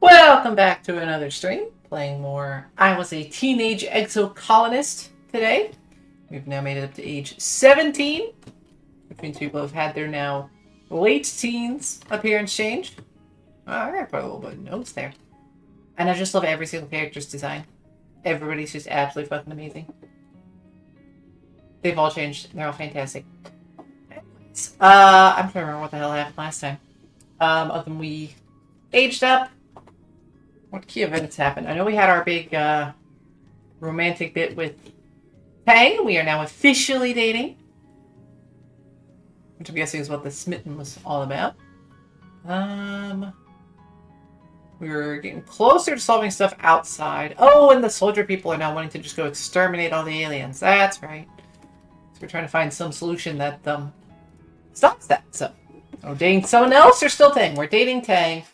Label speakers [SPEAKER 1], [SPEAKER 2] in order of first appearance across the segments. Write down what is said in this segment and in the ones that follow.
[SPEAKER 1] Welcome back to another stream, playing more I Was a Teenage Exocolonist today. We've now made it up to age 17, which means people have had their now late teens appearance change. Oh, I gotta put a little bit of notes there. And I just love every single character's design. Everybody's just absolutely fucking amazing. They've all changed. They're all fantastic. Anyways, I'm trying to remember what the hell happened last time. Other than we aged up. What key events happened? I know we had our big romantic bit with Tang. We are now officially dating. Which I'm guessing is what the smitten was all about. We were getting closer to solving stuff outside. Oh, and the soldier people are now wanting to just go exterminate all the aliens. That's right. So we're trying to find some solution that stops that. So, dating someone else or still Tang? We're dating Tang.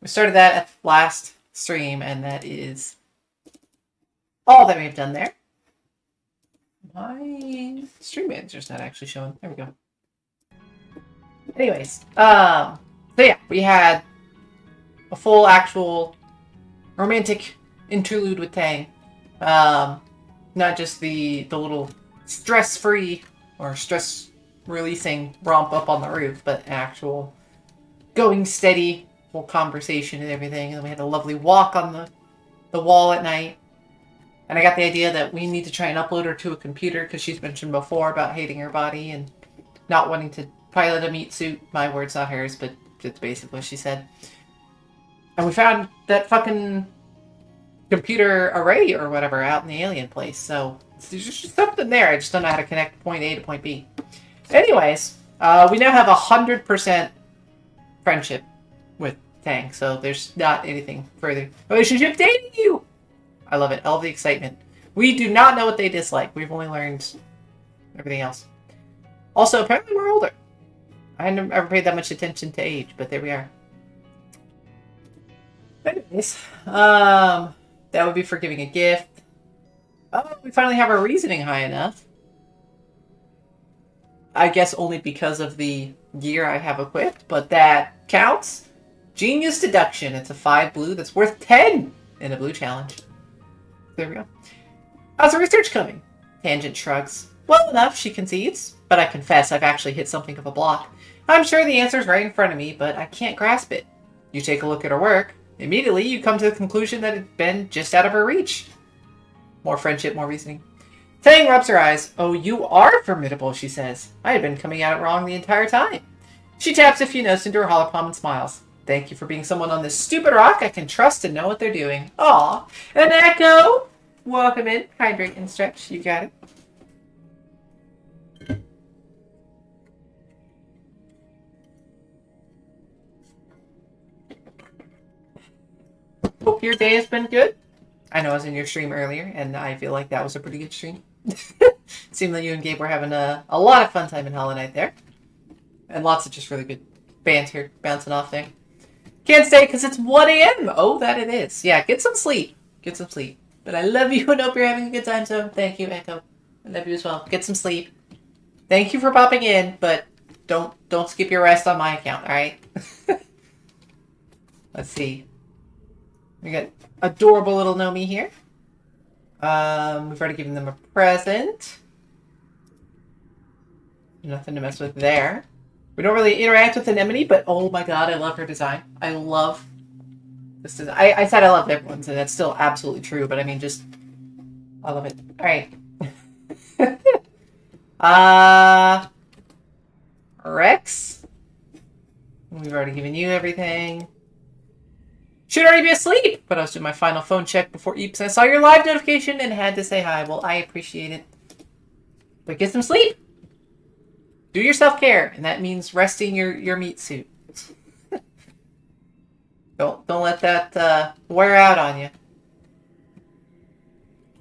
[SPEAKER 1] We started that at the last stream, and that is all that we've done there. My stream manager's not actually showing. There we go. Anyways, so yeah, we had a full actual romantic interlude with Tang. Not just the little stress-free or stress-releasing romp up on the roof, but actual going steady whole conversation and everything. And we had a lovely walk on the wall at night. And I got the idea that we need to try and upload her to a computer because she's mentioned before about hating her body and not wanting to pilot a meat suit. My words, not hers, but it's basically what she said. And we found that fucking computer array or whatever out in the alien place. So there's just something there. I just don't know how to connect point A to point B. Anyways, we now have 100% friendship with Tang, so there's not anything further. Relationship dating you! I love it. I love the excitement. We do not know what they dislike. We've only learned everything else. Also, apparently we're older. I hadn't ever paid that much attention to age, but there we are. Anyways, that would be for giving a gift. Oh, we finally have our reasoning high enough. I guess only because of the gear I have equipped, but that counts. Genius deduction. It's a 5 blue that's worth 10 in a blue challenge. There we go. How's the research coming? Tangent shrugs. Well enough, she concedes, but I confess I've actually hit something of a block. I'm sure the answer's right in front of me, but I can't grasp it. You take a look at her work. Immediately, you come to the conclusion that it's been just out of her reach. More friendship, more reasoning. Tang rubs her eyes. Oh, you are formidable, she says. I had been coming at it wrong the entire time. She taps a few notes into her holopalm and smiles. Thank you for being someone on this stupid rock I can trust and know what they're doing. Aw. An echo! Welcome in. Hydrate and stretch. You got it. Hope your day has been good. I know I was in your stream earlier, and I feel like that was a pretty good stream. Seemed like you and Gabe were having a lot of fun time in Hollow Knight there. And lots of just really good banter bouncing off there. Can't stay because it's 1 a.m. Oh, that it is. Yeah, get some sleep. Get some sleep. But I love you and hope you're having a good time, so thank you, Echo. I love you as well. Get some sleep. Thank you for popping in, but don't skip your rest on my account, alright? Let's see. We got adorable little Nomi here. We've already given them a present. Nothing to mess with there. We don't really interact with Anemone, but oh my god, I love her design. I love this design. I said I loved everyone's, and that's still absolutely true, but I mean, just, I love it. Alright. Rex? We've already given you everything. Should already be asleep, but I was doing my final phone check before Eeps, and I saw your live notification and had to say hi. Well, I appreciate it. But get some sleep. Do your self-care, and that means resting your meat suit. Don't let that wear out on you.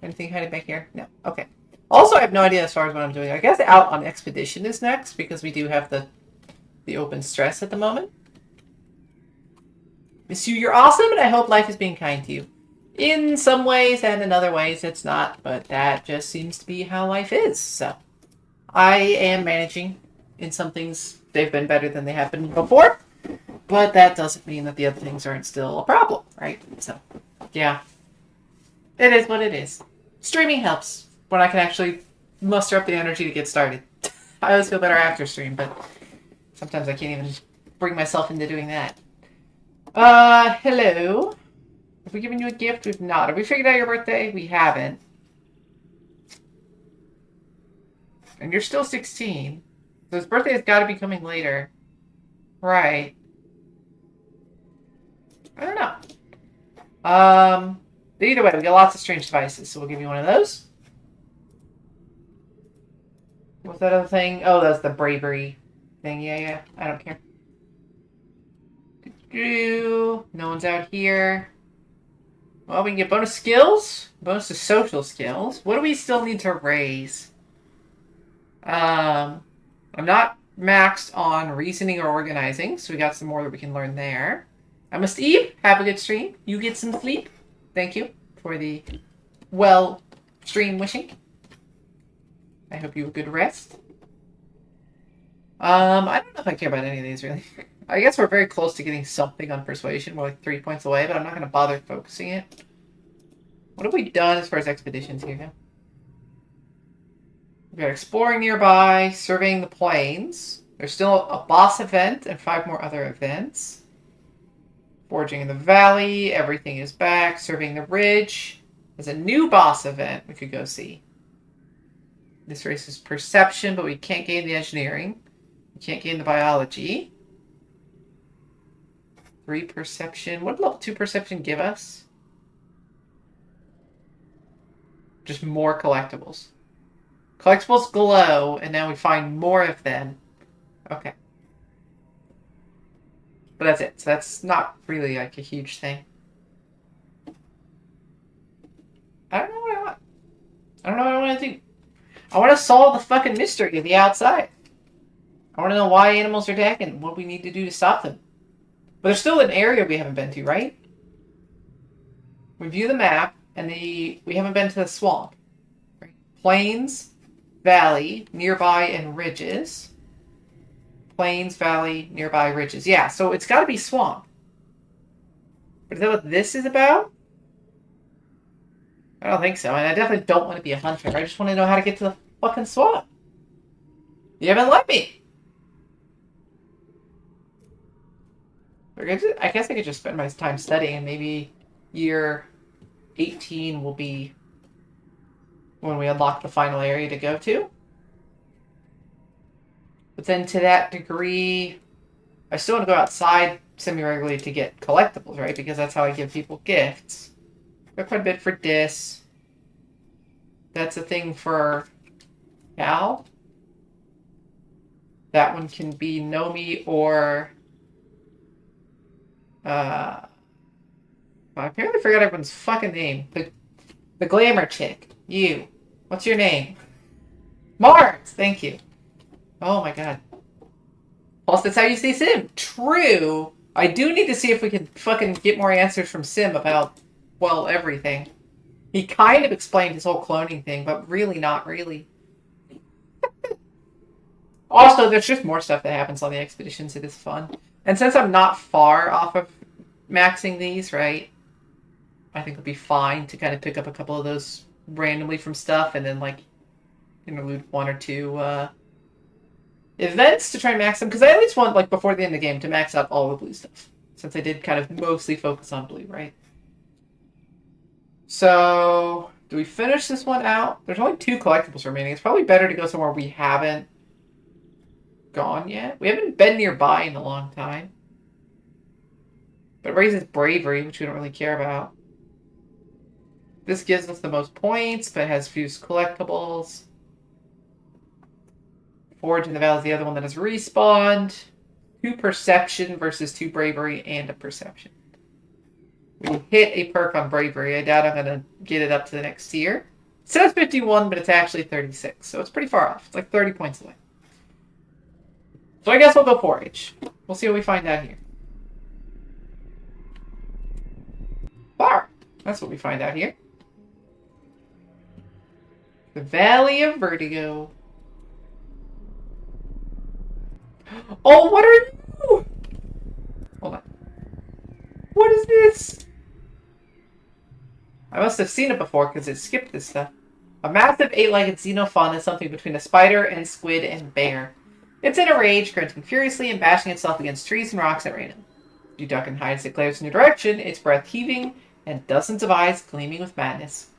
[SPEAKER 1] Anything hiding back here? No. Okay. Also, I have no idea as far as what I'm doing. I guess out on expedition is next, because we do have the open stress at the moment. Miss you, you're awesome, and I hope life is being kind to you. In some ways, and in other ways, it's not, but that just seems to be how life is, so. I am managing. In some things, they've been better than they have been before. But that doesn't mean that the other things aren't still a problem, right? So, yeah. It is what it is. Streaming helps when I can actually muster up the energy to get started. I always feel better after stream, but sometimes I can't even bring myself into doing that. Hello. Have we given you a gift? We've not. Have we figured out your birthday? We haven't. And you're still 16. So his birthday has got to be coming later. Right. I don't know. But either way, we got lots of strange devices, so we'll give you one of those. What's that other thing? Oh, that's the bravery thing. Yeah. I don't care. No one's out here. Well, we can get bonus skills. Bonus to social skills. What do we still need to raise? I'm not maxed on reasoning or organizing, so we got some more that we can learn there. I must eat. Have a good stream. You get some sleep. Thank you for the stream wishing. I hope you have a good rest. I don't know if I care about any of these, really. I guess we're very close to getting something on persuasion. We're like 3 points away, but I'm not going to bother focusing it. What have we done as far as expeditions here now? We've got exploring nearby, surveying the plains. There's still a boss event and 5 more other events. Foraging in the valley, everything is back. Surveying the ridge. There's a new boss event we could go see. This race is perception, but we can't gain the engineering. We can't gain the biology. 3 perception. What did level 2 perception give us? Just more collectibles. Collectibles glow, and now we find more of them. Okay. But that's it. So that's not really like a huge thing. I don't know what I want. I don't know what I want to do. I want to solve the fucking mystery of the outside. I want to know why animals are attacking, what we need to do to stop them. But there's still an area we haven't been to, right? We view the map, and we haven't been to the swamp. Right? Plains, valley, nearby, and ridges. Plains, valley, nearby, ridges. Yeah, so it's got to be swamp. But is that what this is about? I don't think so, and I definitely don't want to be a hunter. I just want to know how to get to the fucking swamp. You haven't let me. I guess I could just spend my time studying, and maybe year 18 will be when we unlock the final area to go to. But then to that degree, I still want to go outside semi-regularly to get collectibles, right? Because that's how I give people gifts. Got quite a bit for Dis. That's a thing for Cal. That one can be Nomi or... I apparently forgot everyone's fucking name. The glamour chick. You. What's your name? Mars! Thank you. Oh my god. Also, that's how you say Sim. True. I do need to see if we can fucking get more answers from Sim about, well, everything. He kind of explained his whole cloning thing, but really not really. Also, there's just more stuff that happens on the expeditions. It is fun. And since I'm not far off of maxing these, right, I think it'll be fine to kind of pick up a couple of those randomly from stuff and then, like, interlude 1 or 2 events to try and max them. Because I at least want, like, before the end of the game to max out all the blue stuff. Since I did kind of mostly focus on blue, right? So, do we finish this one out? There's only 2 collectibles remaining. It's probably better to go somewhere we haven't gone yet. We haven't been nearby in a long time. But it raises bravery, which we don't really care about. This gives us the most points, but has fewest collectibles. Forge in the Valley is the other one that has respawned. 2 perception versus 2 bravery and a perception. We hit a perk on bravery. I doubt I'm going to get it up to the next tier. It says 51, but it's actually 36, so it's pretty far off. It's like 30 points away. So I guess we'll go 4H. We'll see what we find out here. Bar. That's what we find out here. The Valley of Vertigo. Oh, what are you? is this? I must have seen it before because it skipped this stuff. A massive 8-legged xenofauna is something between a spider and squid and bear. It's in a rage, grunting furiously and bashing itself against trees and rocks at random. You duck and hide as it glares in your direction, its breath heaving and dozens of eyes gleaming with madness.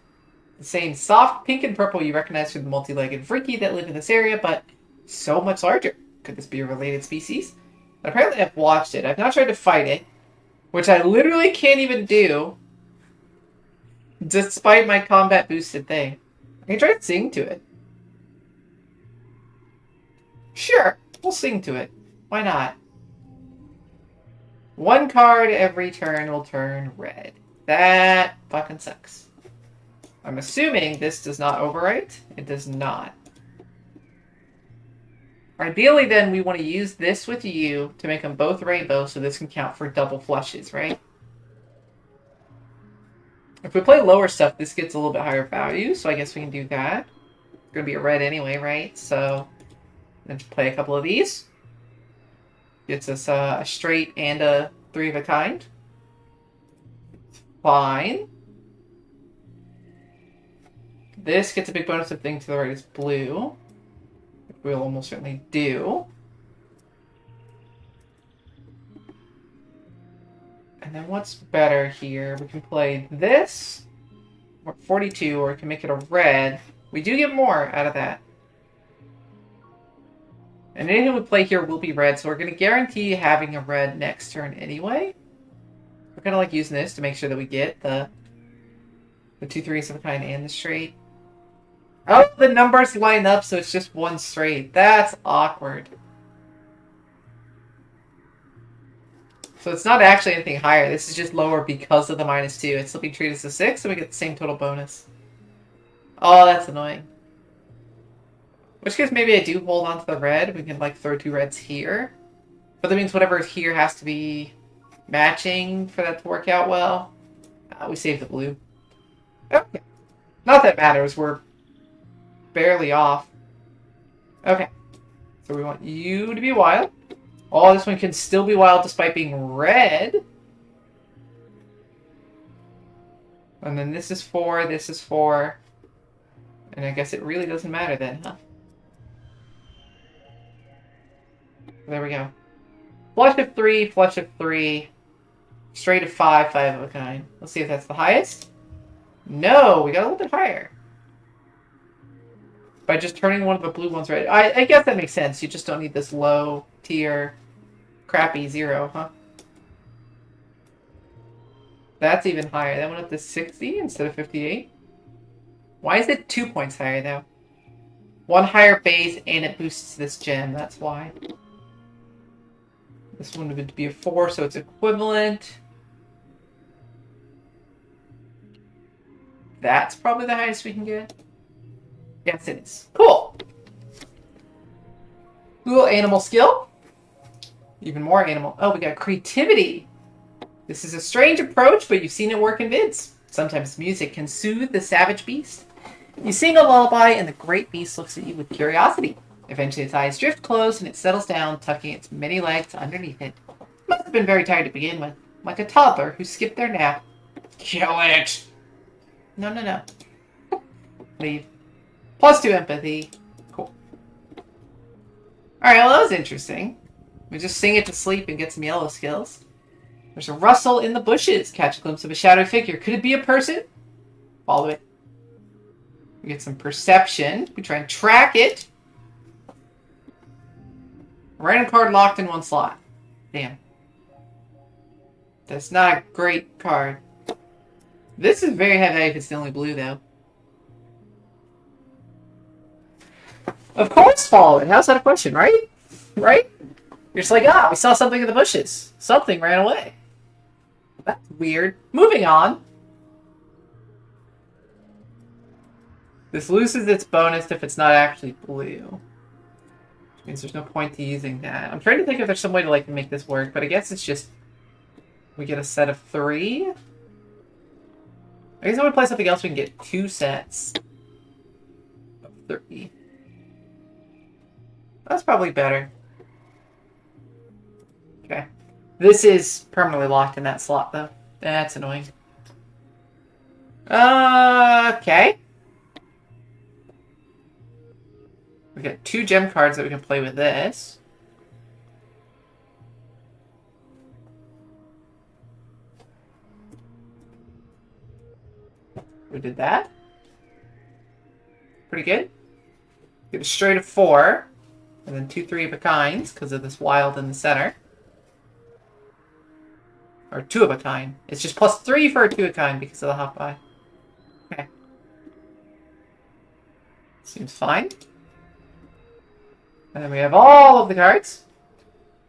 [SPEAKER 1] The same soft pink and purple you recognize from the multi-legged freaky that live in this area, but so much larger. Could this be a related species? Apparently I've watched it. I've not tried to fight it, which I literally can't even do, despite my combat boosted thing. I can try to sing to it. Sure, we'll sing to it. Why not? One card every turn will turn red. That fucking sucks. I'm assuming this does not overwrite. It does not. Ideally, then, we want to use this with you to make them both rainbow so this can count for double flushes, right? If we play lower stuff, this gets a little bit higher value, so I guess we can do that. It's going to be a red anyway, right? So, let's play a couple of these. Gets us a straight and a 3 of a kind. Fine. This gets a big bonus if thing to the right is blue. We'll almost certainly do. And then what's better here? We can play this. 42, or we can make it a red. We do get more out of that. And anything we play here will be red, so we're going to guarantee having a red next turn anyway. We're going to like using this to make sure that we get the 2 3s of a kind and the straight. Oh, the numbers line up, so it's just one straight. That's awkward. So it's not actually anything higher. This is just lower because of the -2. It's still being treated as a 6, and we get the same total bonus. Oh, that's annoying. In which case, maybe I do hold on to the red. We can, like, throw 2 reds here. But that means whatever is here has to be matching for that to work out well. We save the blue. Okay. Not that it matters. We're barely off. Okay. So we want you to be wild. Oh, this one can still be wild despite being red. And then this is 4, this is 4. And I guess it really doesn't matter then, huh? There we go. Flush of 3, flush of 3. Straight of 5, 5 of a kind. Let's see if that's the highest. No, we got a little bit higher. By just turning one of the blue ones red. I guess that makes sense. You just don't need this low tier crappy 0, huh? That's even higher. That went up to 60 instead of 58. Why is it 2 points higher, though? 1 higher base, and it boosts this gem. That's why. This one would be a 4, so it's equivalent. That's probably the highest we can get. Yes, it is. Cool. Cool animal skill. Even more animal. Oh, we got creativity. This is a strange approach, but you've seen it work in vids. Sometimes music can soothe the savage beast. You sing a lullaby, and the great beast looks at you with curiosity. Eventually, its eyes drift closed, and it settles down, tucking its many legs underneath it. Must have been very tired to begin with, like a toddler who skipped their nap. Kill it! No, no, no. Leave. +2 empathy. Cool. Alright, well, that was interesting. We just sing it to sleep and get some yellow skills. There's a rustle in the bushes. Catch a glimpse of a shadowy figure. Could it be a person? Follow it. We get some perception. We try and track it. Random card locked in one slot. Damn. That's not a great card. This is very heavy if it's the only blue, though. Of course follow it. How's that a question, right? Right? You're just like, we saw something in the bushes. Something ran away. That's weird. Moving on. This loses its bonus if it's not actually blue. Which means there's no point to using that. I'm trying to think if there's some way to like make this work, but I guess it's just we get a set of 3. I guess if we play something else, we can get 2 sets of 3. That's probably better. Okay. This is permanently locked in that slot, though. That's annoying. Okay. We got 2 gem cards that we can play with this. We did that. Pretty good. Get a straight of 4. And then 2 3-of-a-kinds because of this wild in the center. Or 2-of-a-kind. It's just +3 for a 2-of-a-kind because of the hop by. Okay. Seems fine. And then we have all of the cards.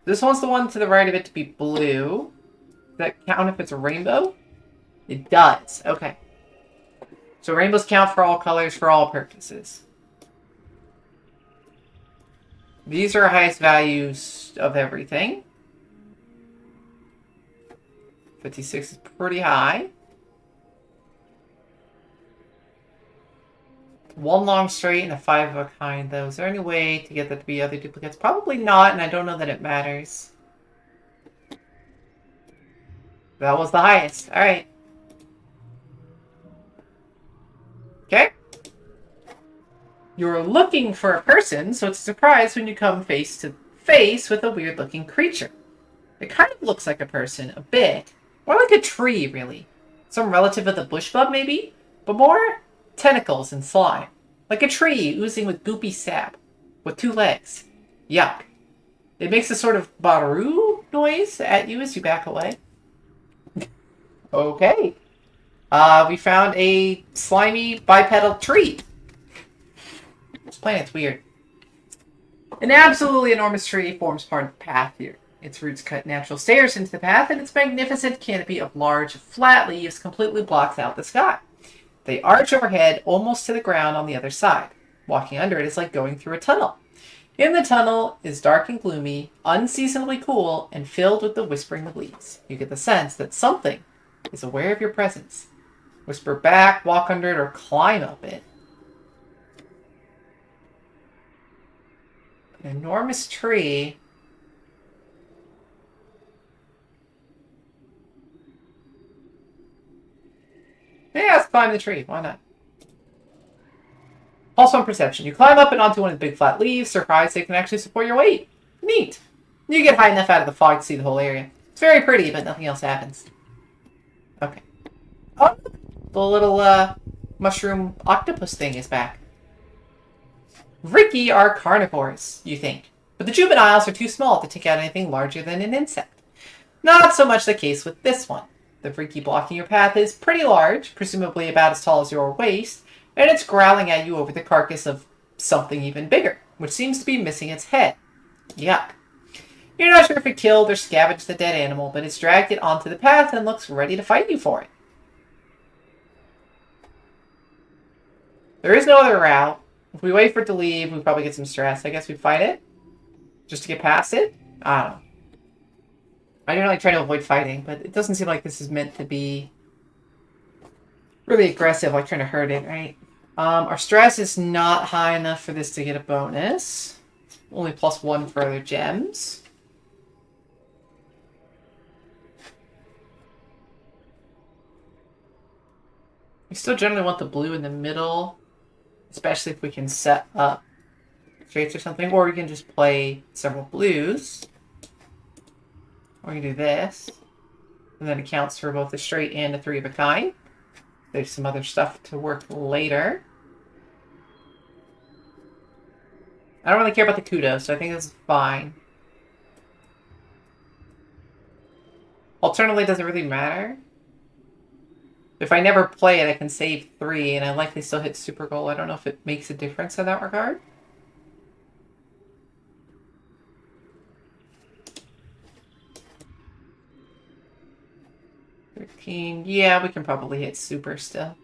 [SPEAKER 1] This one's the one to the right of it to be blue. Does that count if it's a rainbow? It does. Okay. So rainbows count for all colors for all purposes. These are highest values of everything. 56 is pretty high. 1 long straight and a 5-of-a-kind, though. Is there any way to get that to be other duplicates? Probably not, and I don't know that it matters. That was the highest. Alright. Okay. You're looking for a person, so it's a surprise when you come face to face with a weird-looking creature. It kind of looks like a person, a bit. More like a tree, really. Some relative of the bush bug, maybe? But more tentacles and slime. Like a tree oozing with goopy sap. With 2 legs. Yuck. It makes a sort of baroo noise at you as you back away. Okay. We found a slimy bipedal tree. This planet's weird. An absolutely enormous tree forms part of the path here. Its roots cut natural stairs into the path, and its magnificent canopy of large, flat leaves completely blocks out the sky. They arch overhead almost to the ground on the other side. Walking under it is like going through a tunnel. In the tunnel is dark and gloomy, unseasonably cool, and filled with the whispering of leaves. You get the sense that something is aware of your presence. Whisper back, walk under it, or climb up it. An enormous tree. Yeah, let's climb the tree. Why not? Also on perception. You climb up and onto one of the big flat leaves. Surprise, they can actually support your weight. Neat. You get high enough out of the fog to see the whole area. It's very pretty, but nothing else happens. Okay. Oh, the little mushroom octopus thing is back. Ricky are carnivores, you think. But the juveniles are too small to take out anything larger than an insect. Not so much the case with this one. The freaky blocking your path is pretty large, presumably about as tall as your waist, and it's growling at you over the carcass of something even bigger, which seems to be missing its head. Yuck. You're not sure if it killed or scavenged the dead animal, but it's dragged it onto the path and looks ready to fight you for it. There is no other route. If we wait for it to leave, we probably get some stress. I guess we fight it? Just to get past it? I don't know. I generally try to avoid fighting, but it doesn't seem like this is meant to be really aggressive, like trying to hurt it, right? Our stress is not high enough for this to get a bonus. Only +1 for other gems. We still generally want the blue in the middle, especially if we can set up straights or something, or we can just play several blues. Or we can do this, and then it counts for both a straight and a 3-of-a-kind. There's some other stuff to work later. I don't really care about the kudos, so I think this is fine. Alternatively, it doesn't really matter. If I never play it, I can save 3, and I likely still hit super goal. I don't know if it makes a difference in that regard. Yeah, we can probably hit super still.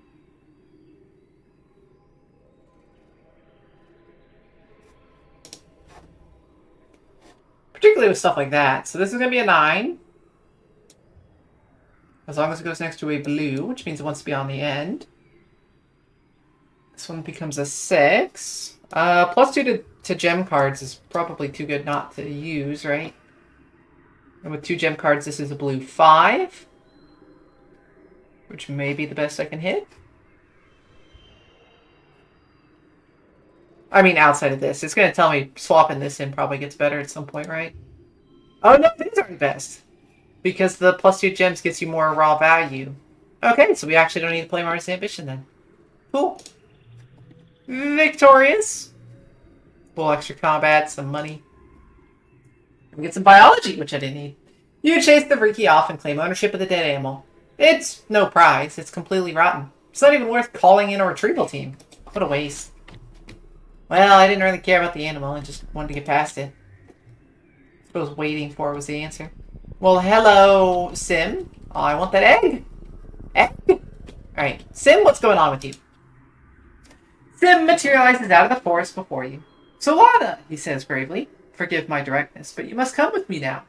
[SPEAKER 1] Particularly with stuff like that. So this is going to be a 9. As long as it goes next to a blue, which means it wants to be on the end. This one becomes a 6. +2 to gem cards is probably too good not to use, right? And with 2 gem cards, this is a blue 5. which may be the best I can hit. I mean, outside of this. It's going to tell me swapping this in probably gets better at some point, right? Oh, no, these aren't best. Because the +2 gems gets you more raw value. Okay, so we actually don't need to play Mars Ambition then. Cool. Victorious. Full extra combat, some money. We get some biology, which I didn't need. You chase the Riki off and claim ownership of the dead animal. It's no prize. It's completely rotten. It's not even worth calling in a retrieval team. What a waste. Well, I didn't really care about the animal. I just wanted to get past it. I suppose waiting for it was the answer. Well, hello, Sim. Oh, I want that egg. Egg? Alright. Sim, what's going on with you? Sim materializes out of the forest before you. Solana, he says gravely. Forgive my directness, but you must come with me now.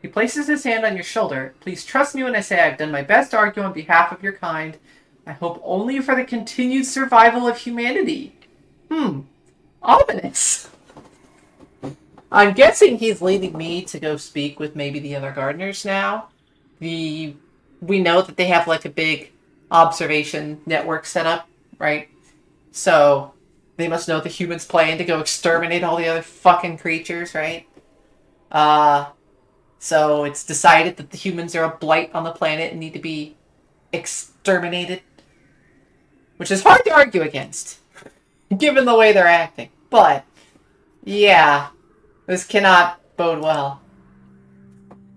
[SPEAKER 1] He places his hand on your shoulder. Please trust me when I say I've done my best to argue on behalf of your kind. I hope only for the continued survival of humanity. Ominous. I'm guessing he's leading me to go speak with maybe the other gardeners now. We know that they have like a big observation network set up, right? So they must know the humans' plan to go exterminate all the other fucking creatures, right? So it's decided that the humans are a blight on the planet and need to be exterminated. Which is hard to argue against, given the way they're acting. But, yeah, this cannot bode well.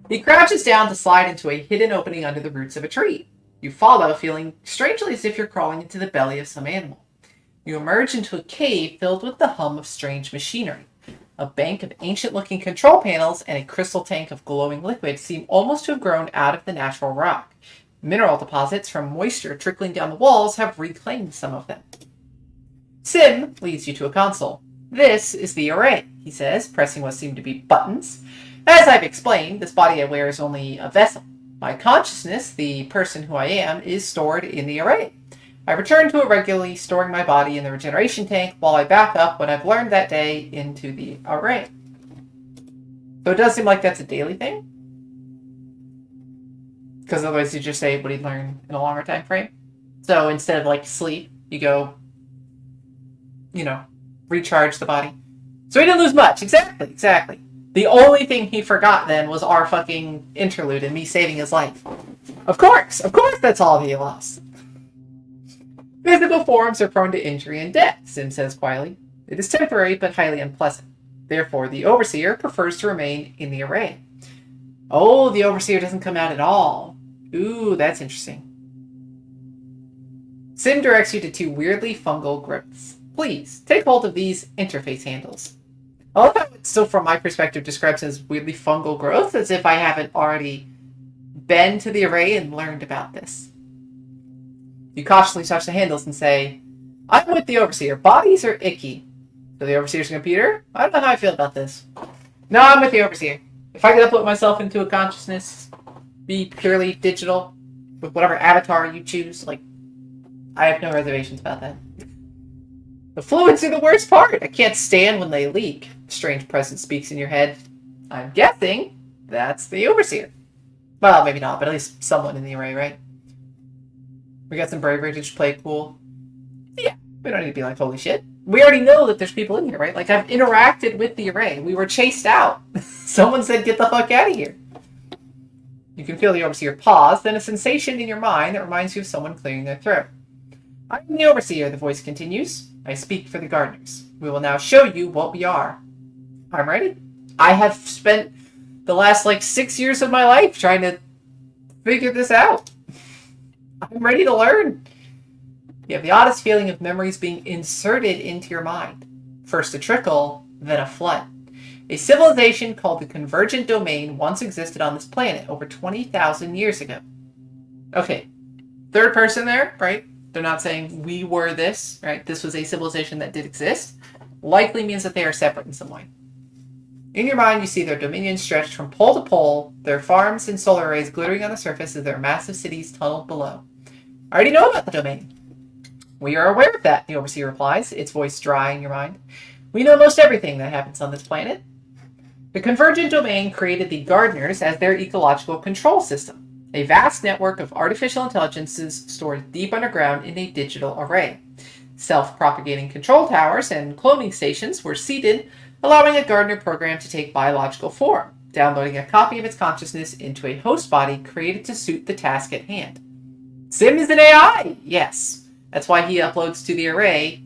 [SPEAKER 1] He crouches down to slide into a hidden opening under the roots of a tree. You follow, feeling strangely as if you're crawling into the belly of some animal. You emerge into a cave filled with the hum of strange machinery. A bank of ancient-looking control panels and a crystal tank of glowing liquid seem almost to have grown out of the natural rock. Mineral deposits from moisture trickling down the walls have reclaimed some of them. Sim leads you to a console. This is the array, he says, pressing what seem to be buttons. As I've explained, this body I wear is only a vessel. My consciousness, the person who I am, is stored in the array. I return to it regularly, storing my body in the regeneration tank while I back up what I've learned that day into the array. So it does seem like that's a daily thing. Because otherwise you just say what he learned in a longer time frame. So instead of like sleep, you go, recharge the body. So he didn't lose much. Exactly. The only thing he forgot then was our fucking interlude and me saving his life. Of course that's all he lost. Physical forms are prone to injury and death, Sim says quietly. It is temporary but highly unpleasant. Therefore, the Overseer prefers to remain in the array. Oh, the Overseer doesn't come out at all. Ooh, that's interesting. Sim directs you to 2 weirdly fungal growths. Please, take hold of these interface handles. I love how it still, from my perspective, describes as weirdly fungal growth, as if I haven't already been to the array and learned about this. You cautiously touch the handles and say, I'm with the Overseer. Bodies are icky. So the Overseer's a computer? I don't know how I feel about this. No, I'm with the Overseer. If I could upload myself into a consciousness, be purely digital, with whatever avatar you choose, I have no reservations about that. The fluids are the worst part. I can't stand when they leak. A strange presence speaks in your head. I'm guessing that's the Overseer. Well, maybe not, but at least someone in the array, right? We got some bravery to just play it cool. Yeah, we don't need to be like, holy shit. We already know that there's people in here, right? I've interacted with the array. We were chased out. Someone said, get the fuck out of here. You can feel the Overseer pause, then a sensation in your mind that reminds you of someone clearing their throat. I'm the Overseer, the voice continues. I speak for the gardeners. We will now show you what we are. I'm ready. I have spent the last 6 years of my life trying to figure this out. I'm ready to learn. You have the oddest feeling of memories being inserted into your mind. First a trickle, then a flood. A civilization called the Convergent Domain once existed on this planet over 20,000 years ago. Okay, third person there, right? They're not saying we were this, right? This was a civilization that did exist. Likely means that they are separate in some way. In your mind, you see their dominion stretched from pole to pole, their farms and solar arrays glittering on the surface of their massive cities tunneled below. I already know about the domain. We are aware of that, the Overseer replies, its voice dry in your mind. We know most everything that happens on this planet. The Convergent Domain created the gardeners as their ecological control system. A vast network of artificial intelligences stored deep underground in a digital array. Self-propagating control towers and cloning stations were seeded, allowing a Gardner program to take biological form, downloading a copy of its consciousness into a host body created to suit the task at hand. Sim is an AI! Yes. That's why he uploads to the array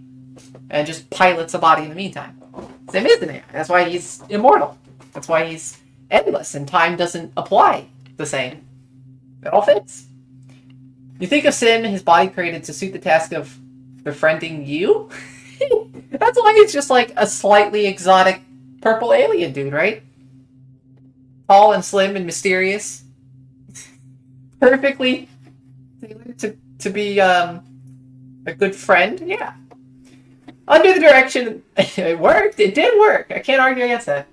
[SPEAKER 1] and just pilots a body in the meantime. Sim is an AI. That's why he's immortal. That's why he's endless and time doesn't apply the same. It all fits. You think of Sim, his body created to suit the task of befriending you? That's why he's just like a slightly exotic purple alien dude, right? Tall and slim and mysterious. Perfectly tailored to be a good friend. Yeah. Under the direction... It worked. It did work. I can't argue against that.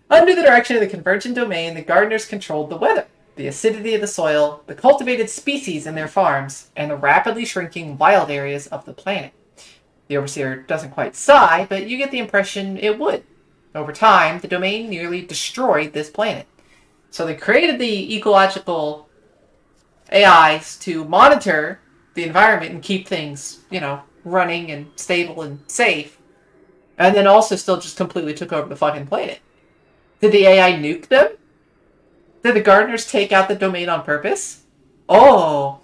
[SPEAKER 1] Under the direction of the convergent domain, the gardeners controlled the weather, the acidity of the soil, the cultivated species in their farms, and the rapidly shrinking wild areas of the planet. The overseer doesn't quite sigh, but you get the impression it would. Over time, the domain nearly destroyed this planet. So they created the ecological AIs to monitor the environment and keep things, running and stable and safe. And then also still just completely took over the fucking planet. Did the AI nuke them? Did the gardeners take out the domain on purpose? Oh.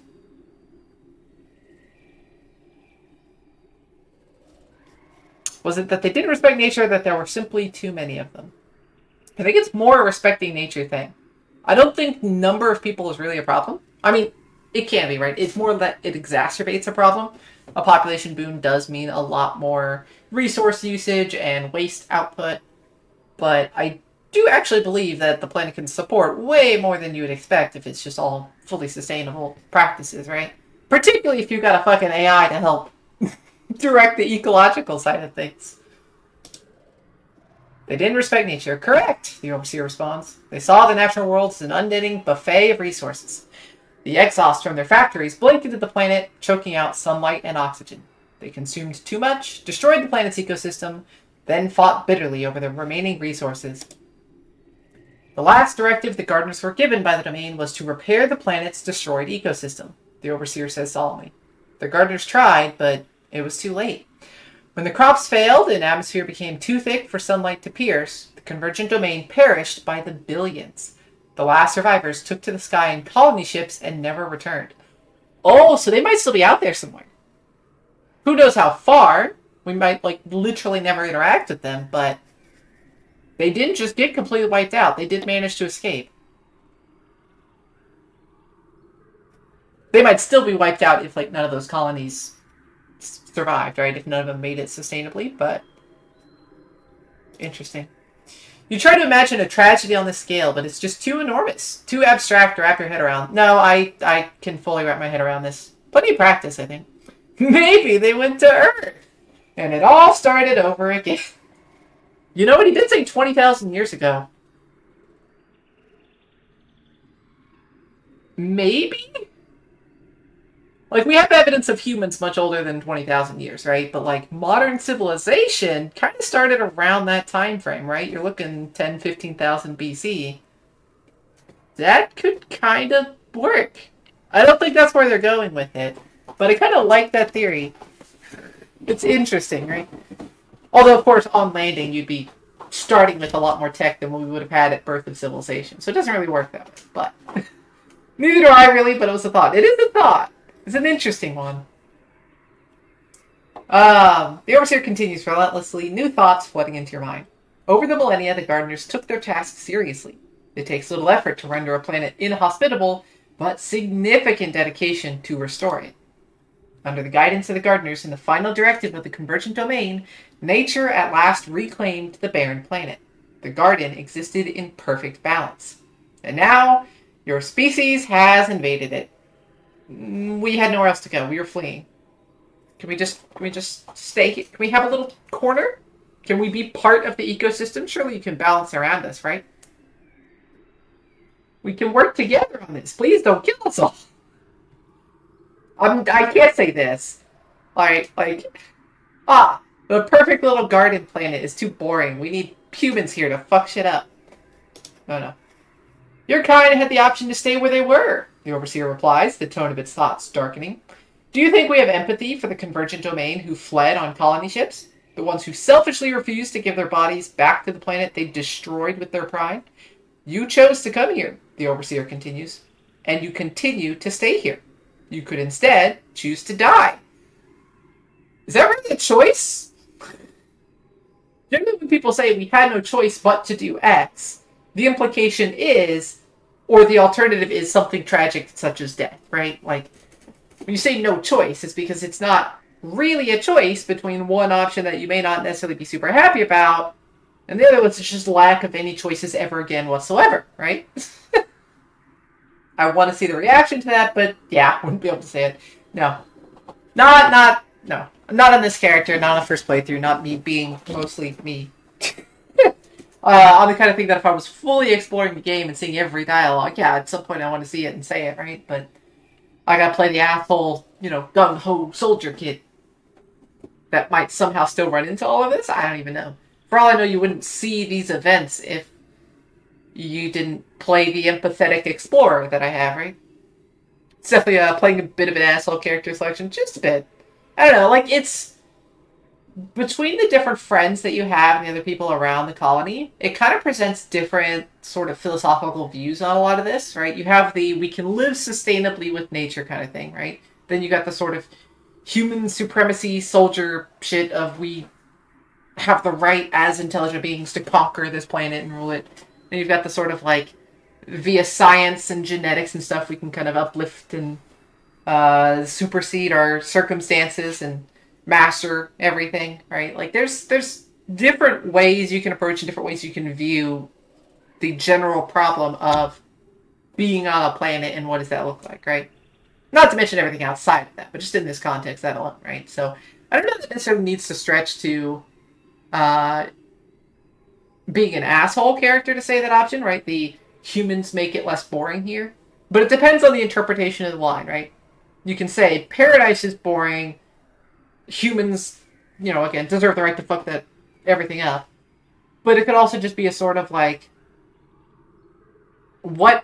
[SPEAKER 1] Was it that they didn't respect nature or that there were simply too many of them? I think it's more a respecting nature thing. I don't think number of people is really a problem. I mean, it can be, right? It's more that it exacerbates a problem. A population boom does mean a lot more resource usage and waste output. But I do actually believe that the planet can support way more than you would expect if it's just all fully sustainable practices, right? Particularly if you've got a fucking AI to help direct the ecological side of things. They didn't respect nature. Correct, the overseer responds. They saw the natural world as an unending buffet of resources. The exhaust from their factories blanketed the planet, choking out sunlight and oxygen. They consumed too much, destroyed the planet's ecosystem, then fought bitterly over the remaining resources. The last directive the gardeners were given by the domain was to repair the planet's destroyed ecosystem, the overseer says solemnly. The gardeners tried, but it was too late. When the crops failed and atmosphere became too thick for sunlight to pierce, the convergent domain perished by the billions. The last survivors took to the sky in colony ships and never returned. Oh, so they might still be out there somewhere. Who knows how far? We might, literally never interact with them, but they didn't just get completely wiped out. They did manage to escape. They might still be wiped out if, none of those colonies survived, right? If none of them made it sustainably, but interesting. You try to imagine a tragedy on this scale, but it's just too enormous, too abstract to wrap your head around. No, I can fully wrap my head around this. Plenty of practice, I think. Maybe they went to Earth, and it all started over again. You know what? He did say 20,000 years ago. Maybe? We have evidence of humans much older than 20,000 years, right? But, modern civilization kind of started around that time frame, right? You're looking 10, 15,000 BC. That could kind of work. I don't think that's where they're going with it. But I kind of like that theory. It's interesting, right? Although, of course, on landing, you'd be starting with a lot more tech than what we would have had at birth of civilization. So it doesn't really work that way. But neither do I really, but it was a thought. It is a thought. It's an interesting one. The overseer continues relentlessly, new thoughts flooding into your mind. Over the millennia, the gardeners took their task seriously. It takes little effort to render a planet inhospitable, but significant dedication to restore it. Under the guidance of the gardeners and the final directive of the convergent domain, nature at last reclaimed the barren planet. The garden existed in perfect balance. And now, your species has invaded it. We had nowhere else to go. We were fleeing. Can we just stay here? Can we have a little corner? Can we be part of the ecosystem? Surely you can balance around us, right? We can work together on this. Please don't kill us all. I can't say this. The perfect little garden planet is too boring. We need humans here to fuck shit up. No. Your kind had the option to stay where they were, the Overseer replies, the tone of its thoughts darkening. Do you think we have empathy for the Convergent Domain who fled on colony ships? The ones who selfishly refused to give their bodies back to the planet they destroyed with their pride? You chose to come here, the Overseer continues, and you continue to stay here. You could instead choose to die. Is that really a choice? Generally, when people say we had no choice but to do X, the implication is, or the alternative is something tragic such as death, right? Like, when you say no choice, it's because it's not really a choice between one option that you may not necessarily be super happy about, and the other one's just lack of any choices ever again whatsoever, right? I want to see the reaction to that, but yeah, I wouldn't be able to say it. No. No. Not on this character, not on the first playthrough, not me being mostly me. On the kind of thing that if I was fully exploring the game and seeing every dialogue, yeah, at some point I want to see it and say it, right? But I gotta play the asshole, gung-ho soldier kid that might somehow still run into all of this. I don't even know. For all I know, you wouldn't see these events if you didn't play the empathetic explorer that I have, right? It's definitely playing a bit of an asshole character selection, just a bit. I don't know, like, it's between the different friends that you have and the other people around the colony, it kind of presents different sort of philosophical views on a lot of this, right? You have the we can live sustainably with nature kind of thing, right? Then you got the sort of human supremacy soldier shit of we have the right as intelligent beings to conquer this planet and rule it. Then you've got the sort of like via science and genetics and stuff we can kind of uplift and supersede our circumstances and master everything, right? Like there's different ways you can approach and different ways you can view the general problem of being on a planet and what does that look like, right? Not to mention everything outside of that, but just in this context, that alone, right? So I don't know that it necessarily needs to stretch to being an asshole character to say that option, right? The humans make it less boring here. But it depends on the interpretation of the line, right? You can say paradise is boring, humans, again, deserve the right to fuck that everything up. But it could also just be a sort of like, what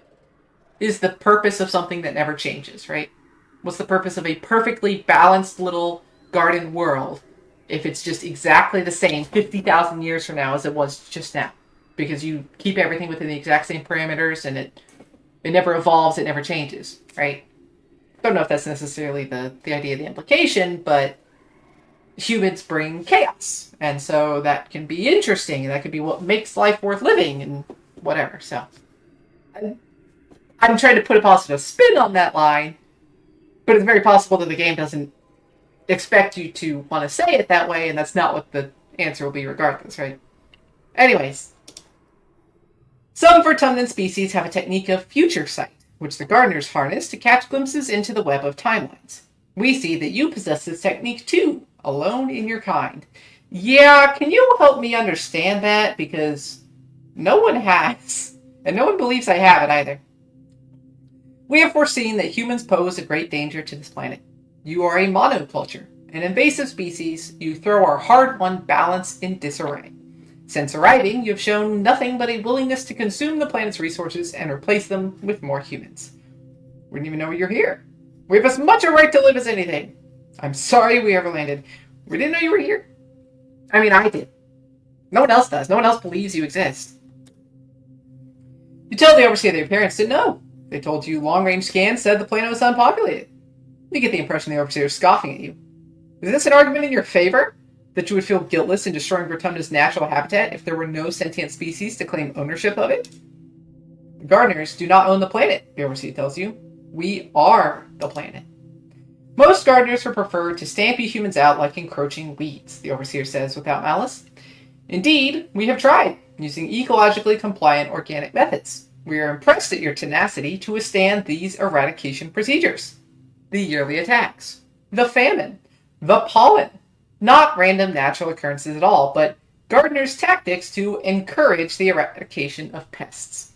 [SPEAKER 1] is the purpose of something that never changes, right? What's the purpose of a perfectly balanced little garden world if it's just exactly the same 50,000 years from now as it was just now? Because you keep everything within the exact same parameters and it never evolves, it never changes, right? Don't know if that's necessarily the idea of the implication, but humans bring chaos. And so that can be interesting, and that could be what makes life worth living, and whatever. So I'm trying to put a positive spin on that line, but it's very possible that the game doesn't expect you to want to say it that way, and that's not what the answer will be regardless, right? Anyways, some Vertumnan species have a technique of future sight, which the gardeners harness to catch glimpses into the web of timelines. We see that you possess this technique too, alone in your kind. Yeah, can you help me understand that? Because no one has, and no one believes I have it either. We have foreseen that humans pose a great danger to this planet. You are a monoculture, an invasive species. You throw our hard-won balance in disarray. Since arriving, you have shown nothing but a willingness to consume the planet's resources and replace them with more humans. We didn't even know you're here. We have as much a right to live as anything. I'm sorry we ever landed. We didn't know you were here. I mean, I did. No one else does. No one else believes you exist. You tell the Overseer that your parents didn't know. They told you long-range scans said the planet was unpopulated. You get the impression the Overseer is scoffing at you. Is this an argument in your favor? That you would feel guiltless in destroying Vertumna's natural habitat if there were no sentient species to claim ownership of it? The gardeners do not own the planet, the Overseer tells you. We are the planet. Most gardeners would prefer to stamp you humans out like encroaching weeds, the Overseer says without malice. Indeed, we have tried, using ecologically compliant organic methods. We are impressed at your tenacity to withstand these eradication procedures. The yearly attacks, the famine, the pollen, not random natural occurrences at all, but gardeners' tactics to encourage the eradication of pests.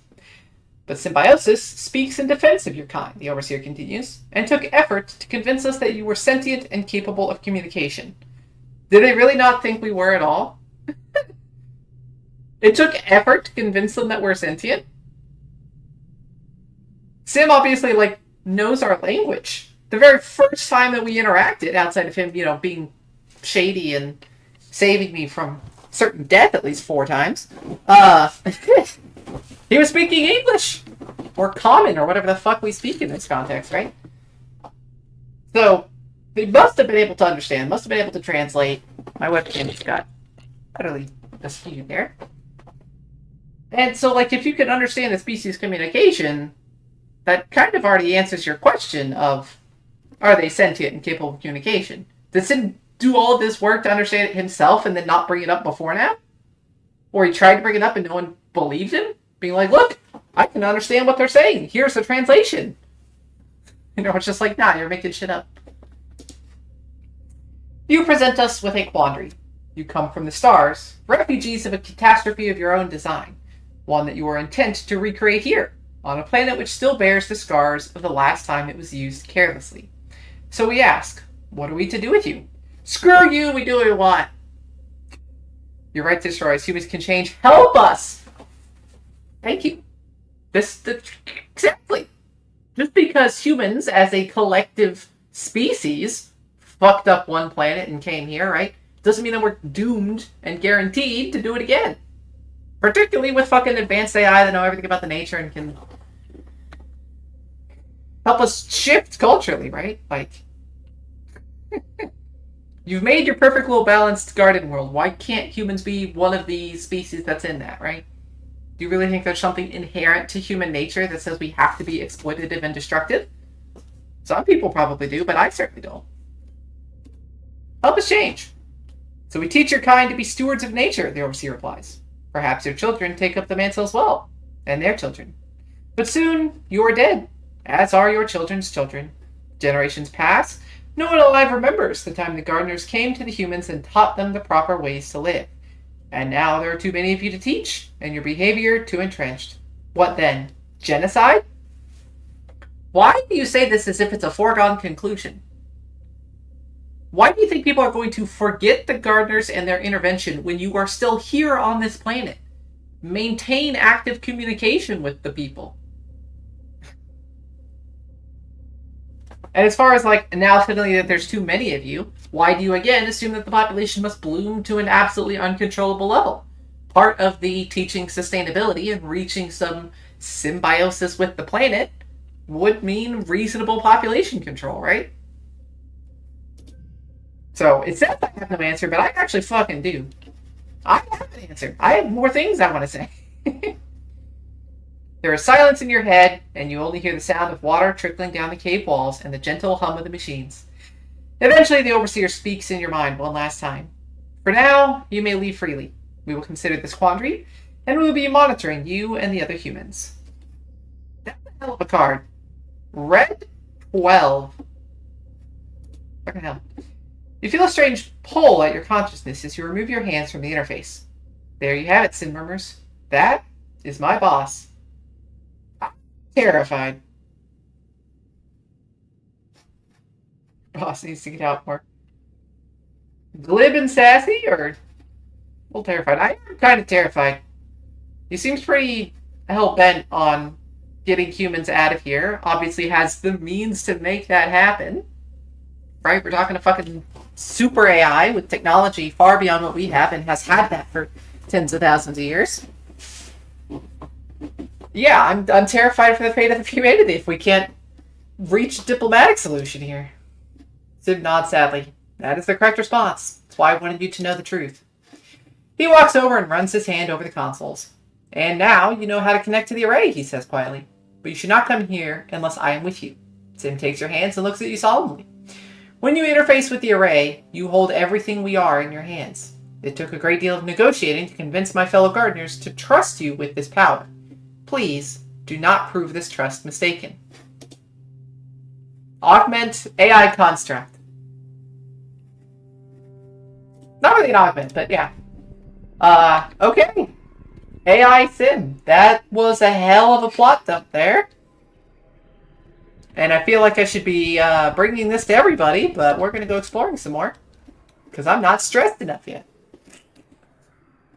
[SPEAKER 1] But symbiosis speaks in defense of your kind, the Overseer continues, and took effort to convince us that you were sentient and capable of communication. Did they really not think we were at all? It took effort to convince them that we're sentient? Sim obviously, like, knows our language. The very first time that we interacted, outside of him, being shady and saving me from certain death at least 4 times, he was speaking English. Or common, or whatever the fuck we speak in this context, right? So, they must have been able to understand, must have been able to translate. My webcam just got utterly askewed there. And so, like, if you could understand the species communication, that kind of already answers your question of, are they sentient and capable of communication? Did Sin do all of this work to understand it himself and then not bring it up before now? Or he tried to bring it up and no one believed him? Being like, look, I can understand what they're saying. Here's the translation. It's just like, nah, you're making shit up. You present us with a quandary. You come from the stars, refugees of a catastrophe of your own design, one that you are intent to recreate here, on a planet which still bears the scars of the last time it was used carelessly. So we ask, what are we to do with you? Screw you, we do what we want. Your right to destroy us. Humans can change. Help us! Thank you. Exactly. Just because humans, as a collective species, fucked up one planet and came here, right, doesn't mean that we're doomed and guaranteed to do it again. Particularly with fucking advanced AI that know everything about the nature and can help us shift culturally, right? Like, you've made your perfect little balanced garden world. Why can't humans be one of the species that's in that, right? Do you really think there's something inherent to human nature that says we have to be exploitative and destructive? Some people probably do, but I certainly don't. Help us change. So we teach your kind to be stewards of nature, the overseer replies. Perhaps your children take up the mantle as well, and their children. But soon you are dead, as are your children's children. Generations pass. No one alive remembers the time the gardeners came to the humans and taught them the proper ways to live. And now there are too many of you to teach, and your behavior too entrenched. What then? Genocide? Why do you say this as if it's a foregone conclusion? Why do you think people are going to forget the gardeners and their intervention when you are still here on this planet? Maintain active communication with the people. And as far as, like, now suddenly that there's too many of you, why do you again assume that the population must bloom to an absolutely uncontrollable level? Part of the teaching sustainability and reaching some symbiosis with the planet would mean reasonable population control, right? So, it says I have no answer, but I actually fucking do. I have an answer. I have more things I want to say. There is silence in your head, and you only hear the sound of water trickling down the cave walls and the gentle hum of the machines. Eventually, the overseer speaks in your mind one last time. For now, you may leave freely. We will consider this quandary, and we will be monitoring you and the other humans. That's a hell of a card. Red 12. Fucking hell. You feel a strange pull at your consciousness as you remove your hands from the interface. There you have it, Sin murmurs. That is my boss. I'm terrified. Boss needs to get out more. Glib and sassy, or a little terrified? I am kind of terrified. He seems pretty hell-bent on getting humans out of here. Obviously has the means to make that happen. Right? We're talking to fucking super AI with technology far beyond what we have and has had that for tens of thousands of years. Yeah, I'm terrified for the fate of humanity if we can't reach a diplomatic solution here. Sim nods sadly. That is the correct response. That's why I wanted you to know the truth. He walks over and runs his hand over the consoles. And now you know how to connect to the array, he says quietly. But you should not come here unless I am with you. Sim takes your hands and looks at you solemnly. When you interface with the array, you hold everything we are in your hands. It took a great deal of negotiating to convince my fellow gardeners to trust you with this power. Please, do not prove this trust mistaken. Augment AI construct. Not really an augment, but yeah. Okay. AI Sim. That was a hell of a plot dump there. And I feel like I should be bringing this to everybody, but we're going to go exploring some more. Because I'm not stressed enough yet.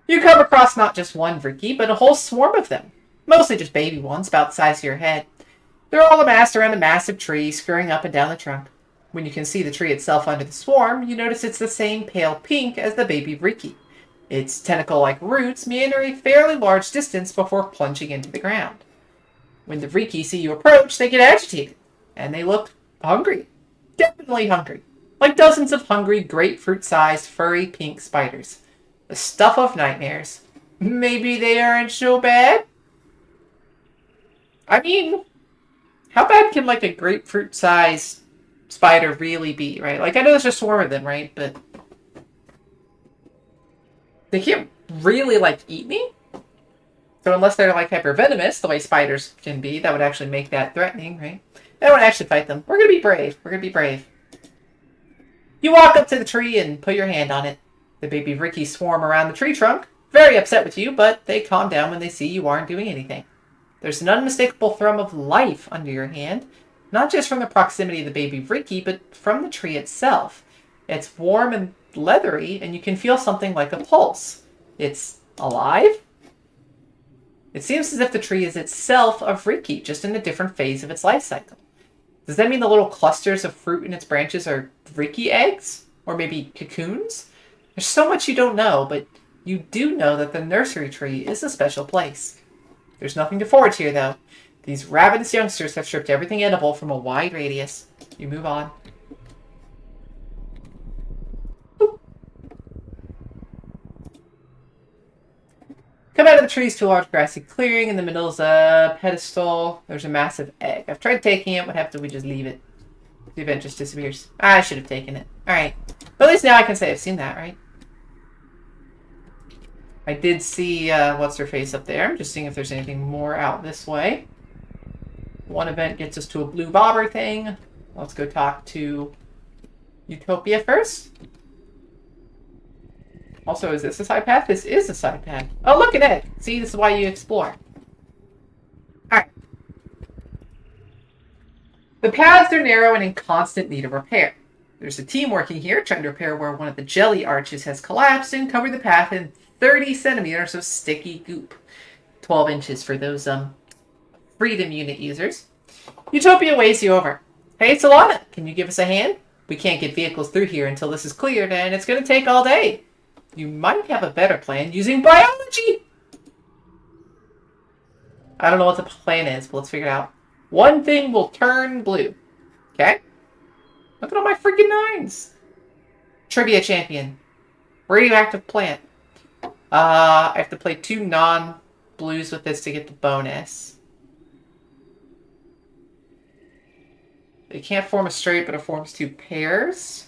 [SPEAKER 1] You come across not just one Vriki, but a whole swarm of them. Mostly just baby ones, about the size of your head. They're all amassed around a massive tree, scurrying up and down the trunk. When you can see the tree itself under the swarm, you notice it's the same pale pink as the baby Riki. Its tentacle-like roots meander a fairly large distance before plunging into the ground. When the Riki see you approach, they get agitated, and they look hungry. Definitely hungry. Like dozens of hungry, grapefruit-sized, furry pink spiders. The stuff of nightmares. Maybe they aren't so bad? I mean, how bad can like a grapefruit-sized spider really be, right? Like I know there's a swarm of them, right? But they can't really like eat me? So unless they're like hypervenomous, the way spiders can be, that would actually make that threatening, right? I don't actually fight them. We're gonna be brave. We're gonna be brave. You walk up to the tree and put your hand on it. The baby Riki swarm around the tree trunk, very upset with you, but they calm down when they see you aren't doing anything. There's an unmistakable thrum of life under your hand, not just from the proximity of the baby Riki, but from the tree itself. It's warm and leathery, and you can feel something like a pulse. It's alive? It seems as if the tree is itself a Riki, just in a different phase of its life cycle. Does that mean the little clusters of fruit in its branches are Riki eggs? Or maybe cocoons? There's so much you don't know, but you do know that the nursery tree is a special place. There's nothing to forage here, though. These ravenous youngsters have stripped everything edible from a wide radius. You move on. Come out of the trees to a large grassy clearing. In the middle is a pedestal. There's a massive egg. I've tried taking it. What happens if we just leave it? The event just disappears. I should have taken it. Alright. But at least now I can say I've seen that, right? I did see what's-her-face up there. I'm just seeing if there's anything more out this way. One event gets us to a blue bobber thing. Let's go talk to Utopia first. Also, is this a side path? This is a side path. Oh, look at it! See, this is why you explore. Alright. The paths are narrow and in constant need of repair. There's a team working here trying to repair where one of the jelly arches has collapsed and covered the path in 30 centimeters of sticky goop. 12 inches for those Freedom Unit users. Utopia waves you over. Hey, Solana, can you give us a hand? We can't get vehicles through here until this is cleared, and it's going to take all day. You might have a better plan using biology. I don't know what the plan is, but let's figure it out. One thing will turn blue. Okay? Look at all my freaking nines. Trivia champion. Radioactive plant. I have to play 2 non-blues with this to get the bonus. It can't form a straight, but it forms 2 pairs.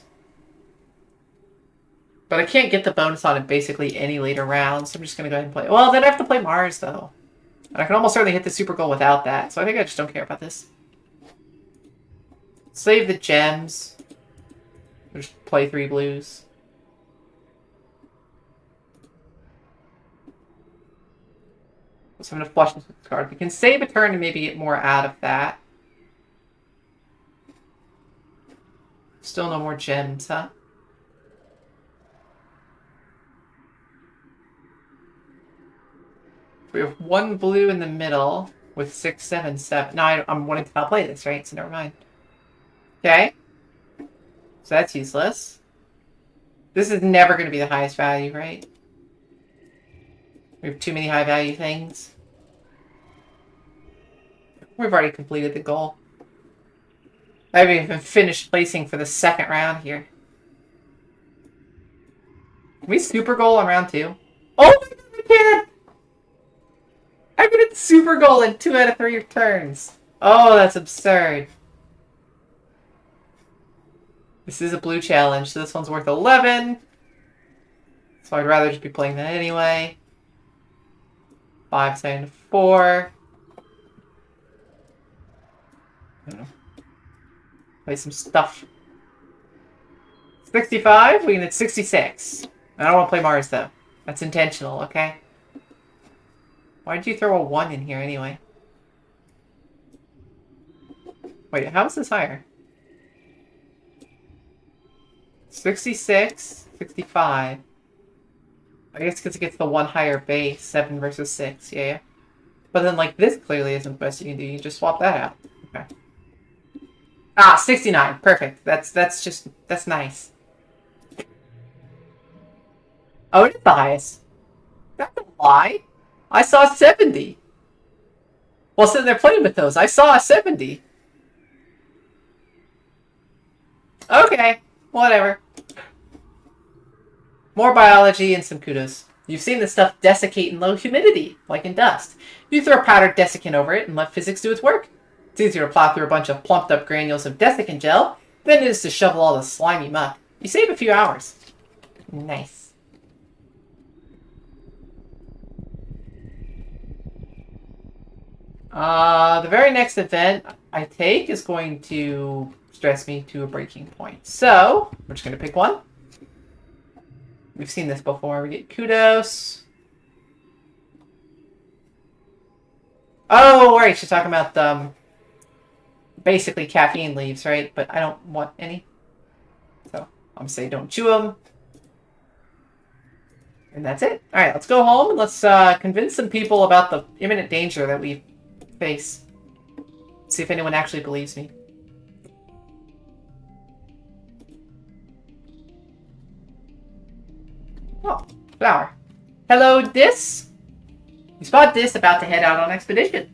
[SPEAKER 1] But I can't get the bonus on it basically any later round, so I'm just going to go ahead and play. Well, then I have to play Mars, though. And I can almost certainly hit the super goal without that, so I think I just don't care about this. Save the gems. Just play 3 blues. So I'm going to flush this card. We can save a turn and maybe get more out of that. Still no more gems, huh? We have 1 blue in the middle with 6, 7, 7. No, I'm wanting to outplay this, right? So never mind. Okay. So that's useless. This is never going to be the highest value, right? We have too many high value things. We've already completed the goal. I haven't even finished placing for the second round here. Can we super goal on round 2? Oh my god, we can! I'm gonna super goal in 2 out of 3 turns. Oh, that's absurd. This is a blue challenge, so this one's worth 11. So I'd rather just be playing that anyway. 5, 7, 4. I don't know. Play some stuff. 65? We can hit 66. I don't want to play Mars, though. That's intentional, okay? Why did you throw a 1 in here, anyway? Wait, how is this higher? 66, 65. I guess because it gets the 1 higher base, 7 versus 6, yeah. But then, like, this clearly isn't the best you can do. You can just swap that out. Okay. Ah, 69. Perfect. That's nice. Oh, it is the highest. That's a lie. I saw 70. While sitting there playing with those, I saw a 70. Okay, whatever. More biology and some kudos. You've seen this stuff desiccate in low humidity, like in dust. You throw powdered desiccant over it and let physics do its work. It's easier to plow through a bunch of plumped up granules of desiccant gel than it is to shovel all the slimy muck. You save a few hours. Nice. The very next event I take is going to stress me to a breaking point. So, we're just going to pick one. We've seen this before. We get kudos. Oh, right. She's talking about basically caffeine leaves, right? But I don't want any. So I'm going to say don't chew them. And that's it. All right, let's go home and let's convince some people about the imminent danger that we face. See if anyone actually believes me. Oh, flower. Hello, Dis. You spot Dis about to head out on expedition.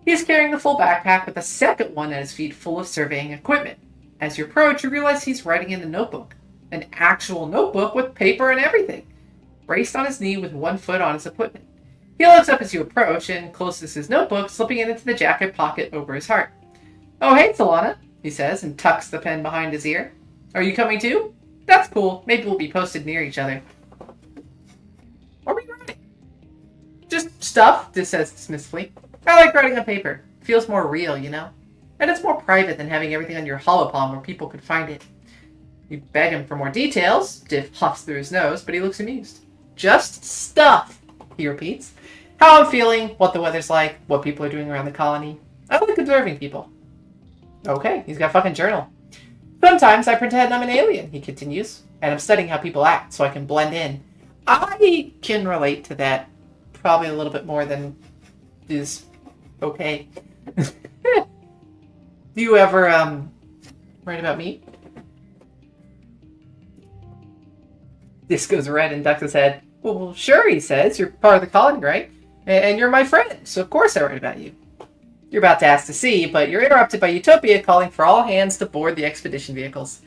[SPEAKER 1] He's carrying the full backpack with a second one at his feet full of surveying equipment. As you approach, you realize he's writing in a notebook. An actual notebook with paper and everything. Braced on his knee with one foot on his equipment. He looks up as you approach and closes his notebook, slipping it into the jacket pocket over his heart. Oh, hey, Solana, he says, and tucks the pen behind his ear. Are you coming too? That's cool. Maybe we'll be posted near each other. What are we writing? Just stuff, Dis says dismissively. I like writing on paper. It feels more real, you know? And it's more private than having everything on your holopalm where people could find it. You beg him for more details. Diff puffs through his nose, but he looks amused. Just stuff, he repeats. How I'm feeling, what the weather's like, what people are doing around the colony. I like observing people. Okay, he's got a fucking journal. Sometimes I pretend I'm an alien, he continues, and I'm studying how people act so I can blend in. I can relate to that probably a little bit more than is okay. Do you ever write about me? This goes red and ducks his head. Well, sure, he says. You're part of the colony, right? And you're my friend, so of course I write about you. You're about to ask to see, but you're interrupted by Utopia calling for all hands to board the expedition vehicles.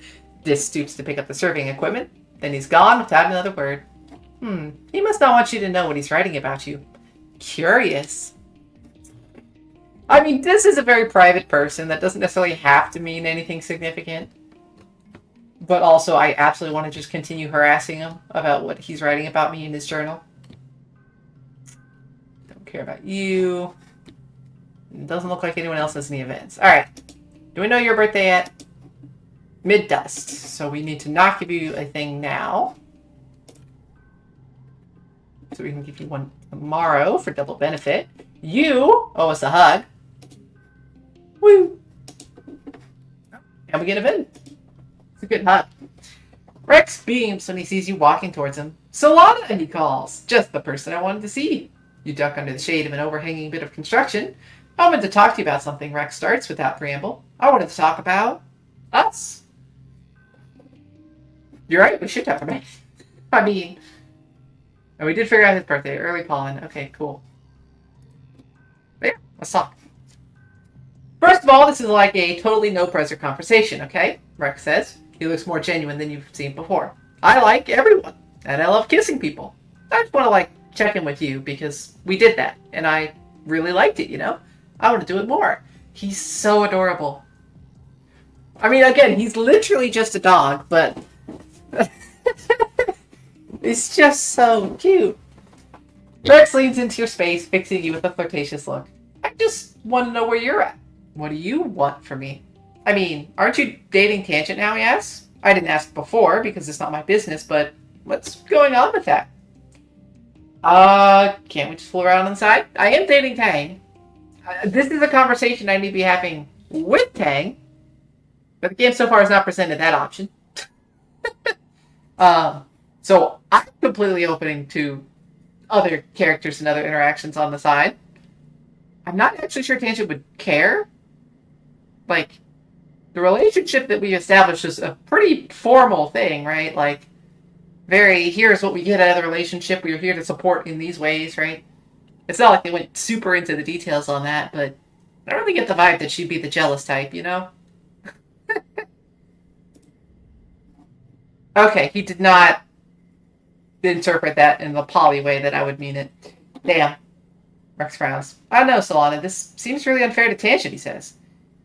[SPEAKER 1] Dis stoops to pick up the surveying equipment, then he's gone without another word. He must not want you to know what he's writing about you. Curious. I mean, Dis is a very private person. That doesn't necessarily have to mean anything significant. But also, I absolutely want to just continue harassing him about what he's writing about me in his journal. Don't care about you. It doesn't look like anyone else has any events. Alright. Do we know your birthday yet? Mid-dust. So we need to not give you a thing now. So we can give you one tomorrow for double benefit. You owe us a hug. Woo! And we get a event. It's a good hug. Rex beams when he sees you walking towards him. Solana, he calls. Just the person I wanted to see. You duck under the shade of an overhanging bit of construction. I wanted to talk to you about something, Rex starts without preamble. I wanted to talk about us. You're right, we should talk about it. I mean, and we did figure out his birthday. Early pollen. Okay, cool. But yeah, let's talk. First of all, this is like a totally no-pressure conversation, okay? Rex says. He looks more genuine than you've seen before. I like everyone, and I love kissing people. I just want to, check in with you because we did that, and I really liked it, you know? I want to do it more. He's so adorable. I mean, again, he's literally just a dog, but it's just so cute. Rex leans into your space, fixing you with a flirtatious look. I just want to know where you're at. What do you want from me? I mean, aren't you dating Tangent now, he asks? I didn't ask before because it's not my business, but what's going on with that? Can't we just fool around on the side? I am dating Tang. This is a conversation I need to be having with Tang, but the game so far has not presented that option. So I'm completely open to other characters and other interactions on the side. I'm not actually sure Tangent would care. Like, the relationship that we established is a pretty formal thing, right? Like, very, here's what we get out of the relationship. We are here to support in these ways, right? It's not like they went super into the details on that, but I don't really get the vibe that she'd be the jealous type, you know? Okay, he did not interpret that in the poly way that I would mean it. Damn. Rex frowns. I don't know, Solana. This seems really unfair to Tangent, he says.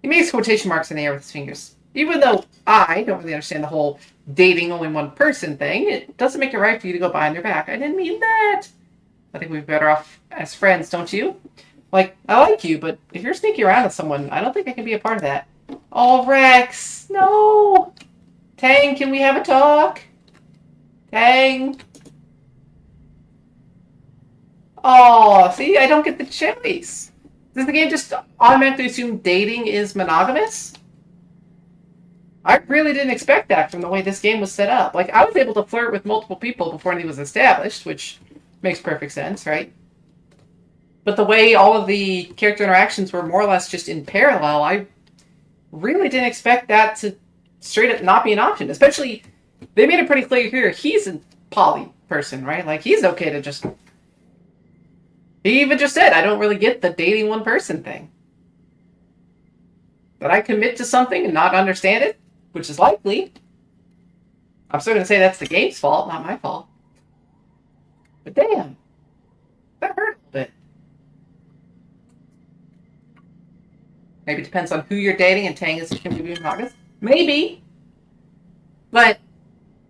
[SPEAKER 1] He makes quotation marks in the air with his fingers. Even though I don't really understand the whole dating only one person thing, it doesn't make it right for you to go behind their back. I didn't mean that. I think we'd be better off as friends, don't you? Like, I like you, but if you're sneaking around with someone, I don't think I can be a part of that. Oh, Rex, no! Tang, can we have a talk? Tang? Oh, see, I don't get the choice. Does the game just automatically assume dating is monogamous? I really didn't expect that from the way this game was set up. Like, I was able to flirt with multiple people before anything was established, which makes perfect sense, right? But the way all of the character interactions were more or less just in parallel, I really didn't expect that to straight up not be an option. Especially, they made it pretty clear here, he's a poly person, right? Like, he's okay to just... He even just said, I don't really get the dating one person thing. But I commit to something and not understand it, which is likely. I'm still going to say that's the game's fault, not my fault. But damn, that hurt a bit. Maybe it depends on who you're dating and Tang is going to be in August. Maybe. But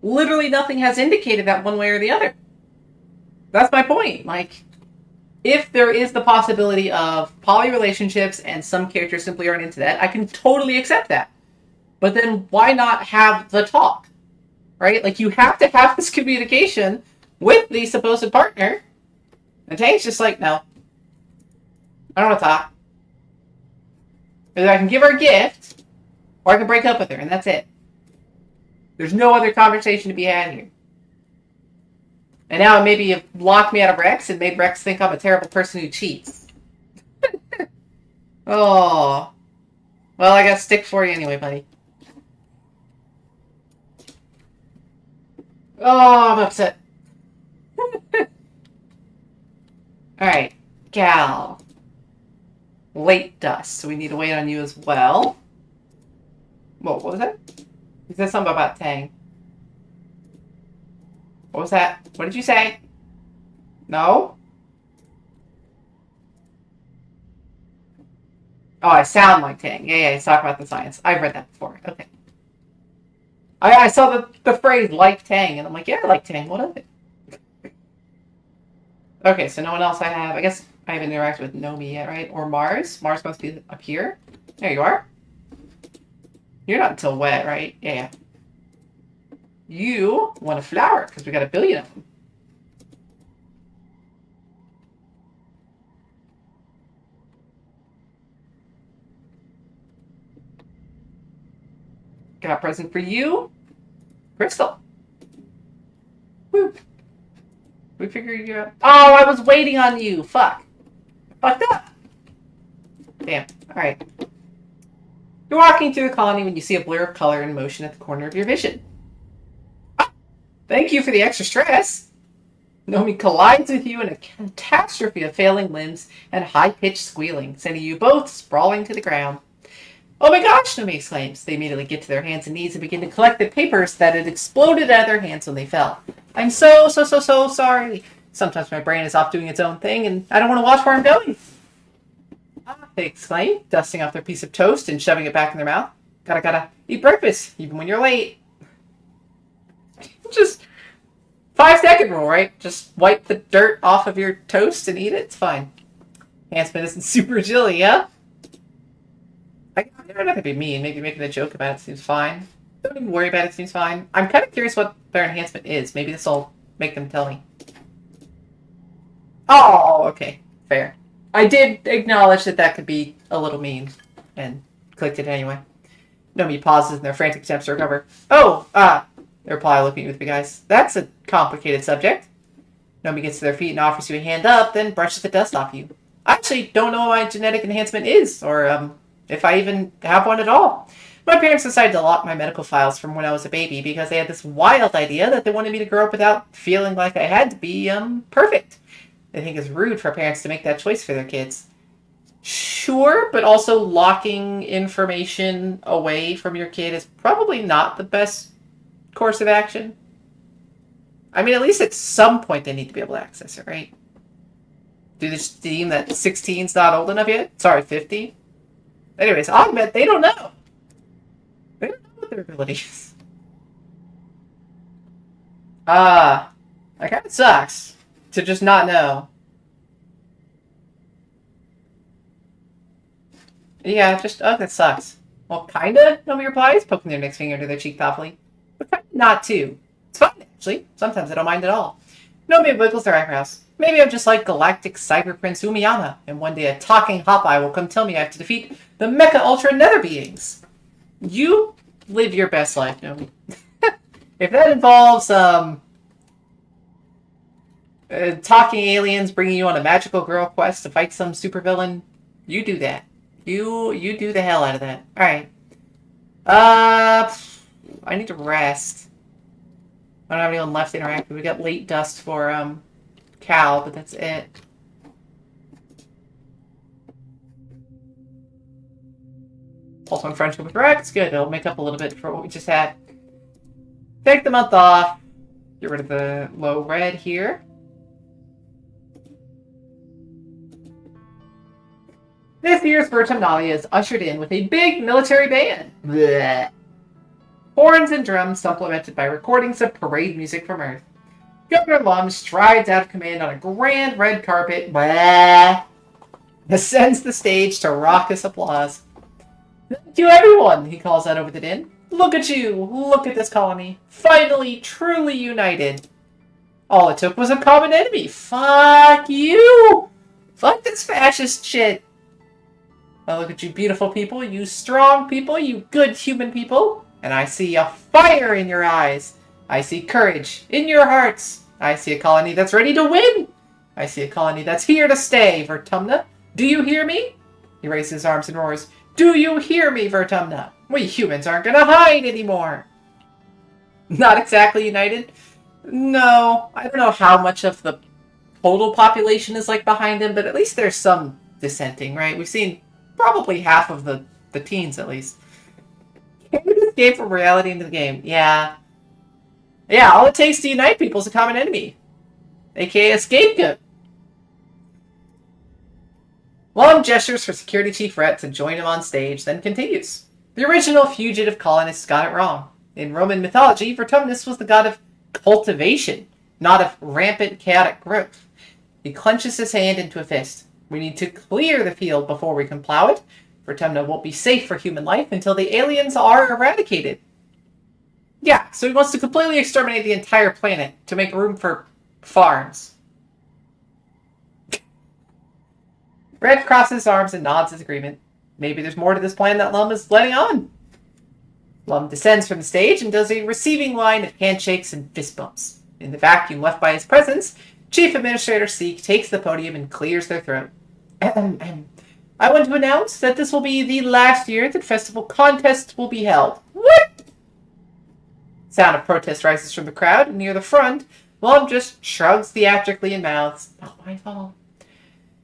[SPEAKER 1] literally nothing has indicated that one way or the other. That's my point. Like, if there is the possibility of poly relationships and some characters simply aren't into that, I can totally accept that. But then why not have the talk? Right? Like, you have to have this communication with the supposed partner. And Tang's just like, no. I don't want to talk. Either I can give her a gift, or I can break up with her, and that's it. There's no other conversation to be had here. And now maybe you've locked me out of Rex and made Rex think I'm a terrible person who cheats. Oh. Well, I got a stick for you anyway, buddy. Oh, I'm upset. Alright. Gal. Late dust, so we need to wait on you as well. Whoa, what was that? You said something about Tang. What was that? What did you say? No? Oh, I sound like Tang. Yeah, he's talking about the science. I've read that before. Okay. I saw the phrase like Tang, and I'm like, yeah, I like Tang. What of it? Okay, so no one else I have. I guess I haven't interacted with Nomi yet, right? Or Mars. Mars must be up here. There you are. You're not until wet, right? Yeah. You want a flower, because we got a billion of them. Got a present for you. Crystal. Woo. We figured you out. Oh, I was waiting on you. Fuck. Fucked up. Damn. Alright. You're walking through the colony when you see a blur of color in motion at the corner of your vision. Ah, thank you for the extra stress. Nomi collides with you in a catastrophe of failing limbs and high-pitched squealing, sending you both sprawling to the ground. Oh my gosh, Nomi exclaims. They immediately get to their hands and knees and begin to collect the papers that had exploded out of their hands when they fell. I'm so sorry. Sometimes my brain is off doing its own thing, and I don't want to watch where I'm going. Ah, they exclaim, dusting off their piece of toast and shoving it back in their mouth. Gotta eat breakfast, even when you're late. Just 5-second rule, right? Just wipe the dirt off of your toast and eat it. It's fine. Handsman isn't super chilly, yeah? I'm not gonna be mean. Maybe making a joke about it seems fine. Don't even worry about it. Seems fine. I'm kind of curious what their enhancement is. Maybe this will make them tell me. Oh, okay. Fair. I did acknowledge that could be a little mean, and clicked it anyway. Nomi pauses in their frantic attempts to recover. Oh, they reply, looking at you with big eyes. That's a complicated subject. Nomi gets to their feet and offers you a hand up, then brushes the dust off you. I actually don't know what my genetic enhancement is, or, if I even have one at all. My parents decided to lock my medical files from when I was a baby because they had this wild idea that they wanted me to grow up without feeling like I had to be perfect. They think it's rude for parents to make that choice for their kids. Sure, but also locking information away from your kid is probably not the best course of action. I mean, at least at some point they need to be able to access it, right? Do they deem that 16's not old enough yet? Sorry, 50? Anyways, I'll admit they don't know. They don't know what their abilities. That kind of sucks to just not know. Yeah, that sucks. Well, kinda, Nomi replies, poking their next finger into their cheek thoughtfully. But kinda not too. It's fun, actually. Sometimes I don't mind at all. Nomi wiggles their eyebrows. Maybe I'm just like Galactic Cyber Prince Umiyama, and one day a talking Hopeye will come tell me I have to defeat the Mecha Ultra Nether Beings. You live your best life, Nomi. If that involves, talking aliens bringing you on a magical girl quest to fight some supervillain, you do that. You do the hell out of that. Alright. I need to rest. I don't have anyone left to interact with. We got late dust for, Cal, but that's it. Also in friendship with Rex. Good. It'll make up a little bit for what we just had. Take the month off. Get rid of the low red here. This year's Vertumnalia is ushered in with a big military band. Blech. Horns and drums supplemented by recordings of parade music from Earth. Governor Lum strides out of command on a grand red carpet, bleh, ascends the stage to raucous applause. Thank you, everyone, he calls out over the din. Look at you, look at this colony, finally truly united. All it took was a common enemy. Fuck you! Fuck this fascist shit. Oh, look at you beautiful people, you strong people, you good human people. And I see a fire in your eyes. I see courage in your hearts. I see a colony that's ready to win. I see a colony that's here to stay, Vertumna. Do you hear me? He raises his arms and roars. Do you hear me, Vertumna? We humans aren't gonna hide anymore. Not exactly united. No, I don't know how much of the total population is like behind him, but at least there's some dissenting, right? We've seen probably half of the teens at least. Can we escape from reality into the game? Yeah. Yeah, all it takes to unite people is a common enemy. AKA a scapegoat. Long gestures for Security Chief Rhett to join him on stage, then continues. The original fugitive colonists got it wrong. In Roman mythology, Vertumnus was the god of cultivation, not of rampant chaotic growth. He clenches his hand into a fist. We need to clear the field before we can plow it. Vertumna won't be safe for human life until the aliens are eradicated. Yeah, so he wants to completely exterminate the entire planet to make room for farms. Red crosses his arms and nods his agreement. Maybe there's more to this plan that Lum is letting on. Lum descends from the stage and does a receiving line of handshakes and fist bumps. In the vacuum left by his presence, Chief Administrator Seek takes the podium and clears their throat. I want to announce that this will be the last year that festival contests will be held. What? Sound of protest rises from the crowd, and near the front, Lum just shrugs theatrically and mouths, not my fault.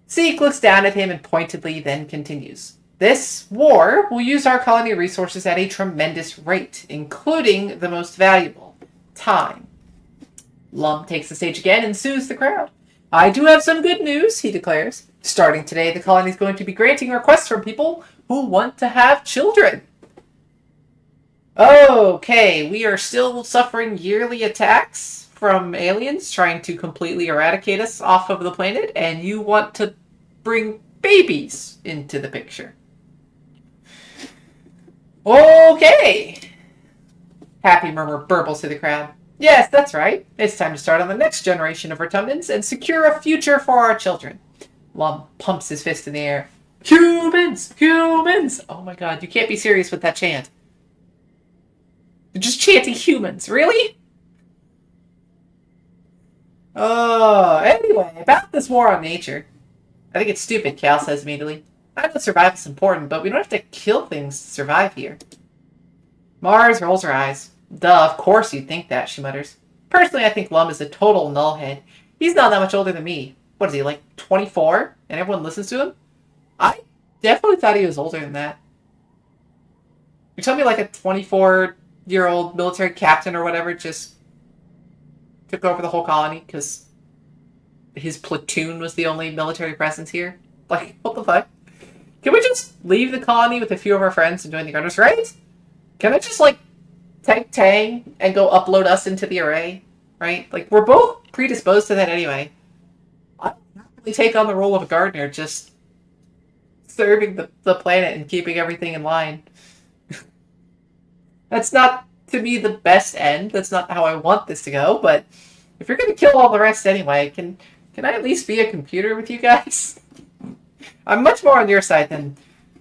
[SPEAKER 1] Seek looks down at him and pointedly then continues. This war will use our colony resources at a tremendous rate, including the most valuable, time. Lum takes the stage again and soothes the crowd. I do have some good news, he declares. Starting today, the colony is going to be granting requests from people who want to have children. Okay, we are still suffering yearly attacks from aliens trying to completely eradicate us off of the planet, and you want to bring babies into the picture. Okay. Happy murmur burbles through the crowd. Yes, that's right. It's time to start on the next generation of Vertumnans and secure a future for our children. Lum pumps his fist in the air. Humans! Humans! Oh my god, you can't be serious with that chant. You're just chanting humans, really? Oh, anyway, about this war on nature. I think it's stupid, Cal says immediately. I know survival is important, but we don't have to kill things to survive here. Mars rolls her eyes. Duh, of course you'd think that, she mutters. Personally, I think Lum is a total nullhead. He's not that much older than me. What is he, like 24? And everyone listens to him? I definitely thought he was older than that. You tell me like a 24-year-old military captain or whatever just took over the whole colony because his platoon was the only military presence here? Like, what the fuck? Can we just leave the colony with a few of our friends and join the Gunners, right? Can I just, like, take Tang and go upload us into the array? Right? Like, we're both predisposed to that anyway. I don't really take on the role of a gardener, just serving the planet and keeping everything in line. That's not, to me, the best end. That's not how I want this to go, but if you're going to kill all the rest anyway, can I at least be a computer with you guys? I'm much more on your side than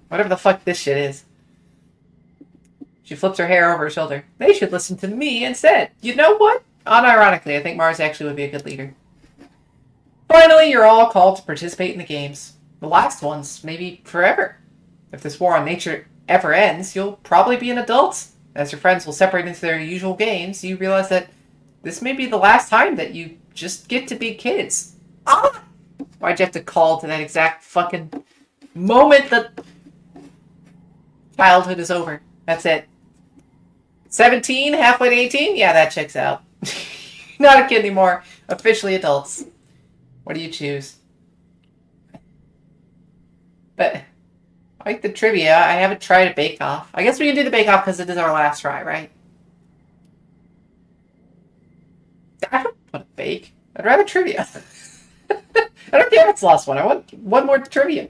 [SPEAKER 1] whatever the fuck this shit is. She flips her hair over her shoulder. They should listen to me instead. You know what? Unironically, I think Mars actually would be a good leader. Finally, you're all called to participate in the games. The last ones, maybe forever. If this war on nature ever ends, you'll probably be an adult. As your friends will separate into their usual games, you realize that this may be the last time that you just get to be kids. Ah! Why'd you have to call to that exact fucking moment that childhood is over? That's it. 17, halfway to 18? Yeah, that checks out. Not a kid anymore. Officially adults. What do you choose? But I like the trivia. I haven't tried a bake-off. I guess we can do the bake-off because it is our last try, right? I don't want to bake. I'd rather trivia. I don't care if it's the last one. I want one more trivia.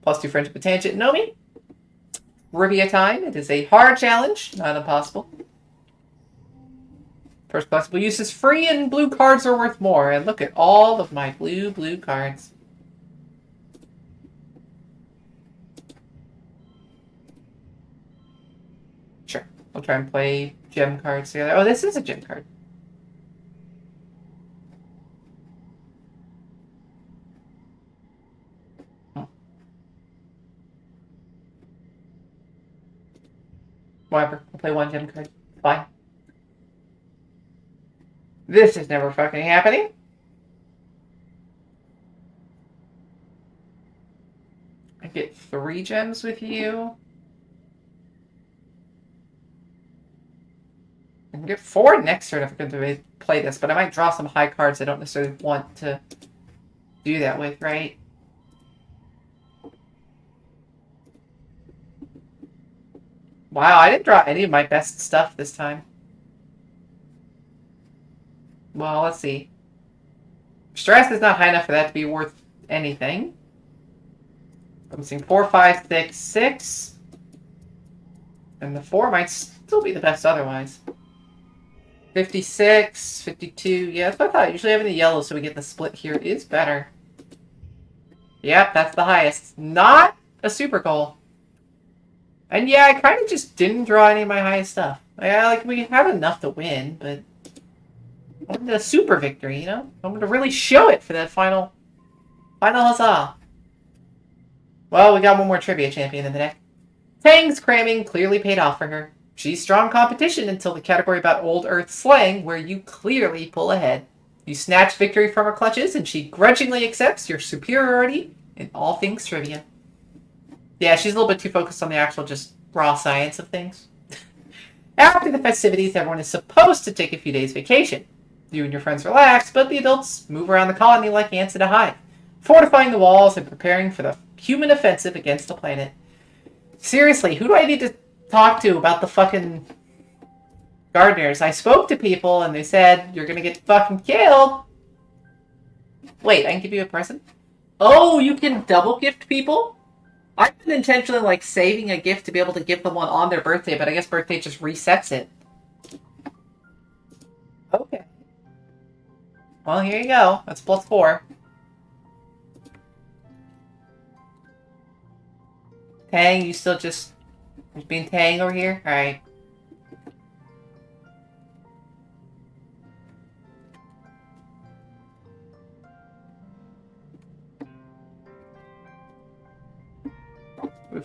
[SPEAKER 1] +2 friendship with tangent. Nomi? Trivia time. It is a hard challenge, not impossible. First flexible use is free and blue cards are worth more. And look at all of my blue cards. Sure. We'll try and play gem cards together. Oh, this is a gem card. Whatever. We'll play one gem card. Fine. This is never fucking happening. I get 3 gems with you. I can get 4 next turn if I'm going to play this, but I might draw some high cards I don't necessarily want to do that with, right? Wow, I didn't draw any of my best stuff this time. Well, let's see. Stress is not high enough for that to be worth anything. I'm seeing 4, 5, 6, 6. And the 4 might still be the best otherwise. 56, 52. Yeah, that's what I thought. Usually having the yellow so we get the split here is better. Yep, that's the highest. Not a super goal. And yeah, I kind of just didn't draw any of my highest stuff. Yeah, like, we had enough to win, but I wanted a super victory, you know? I wanted to really show it for that final huzzah. Well, we got one more trivia champion in the deck. Tang's cramming clearly paid off for her. She's strong competition until the category about old Earth slang, where you clearly pull ahead. You snatch victory from her clutches, and she grudgingly accepts your superiority in all things trivia. Yeah, she's a little bit too focused on the actual just raw science of things. After the festivities, everyone is supposed to take a few days vacation. You and your friends relax, but the adults move around the colony like ants in a hive, fortifying the walls and preparing for the human offensive against the planet. Seriously, who do I need to talk to about the fucking gardeners? I spoke to people and they said, you're gonna get fucking killed. Wait, I can give you a present? Oh, you can double gift people? I've been intentionally, like, saving a gift to be able to give them one on their birthday, but I guess birthday just resets it. Okay. Well, here you go. That's +4. Tang, you still just being Tang over here? Alright.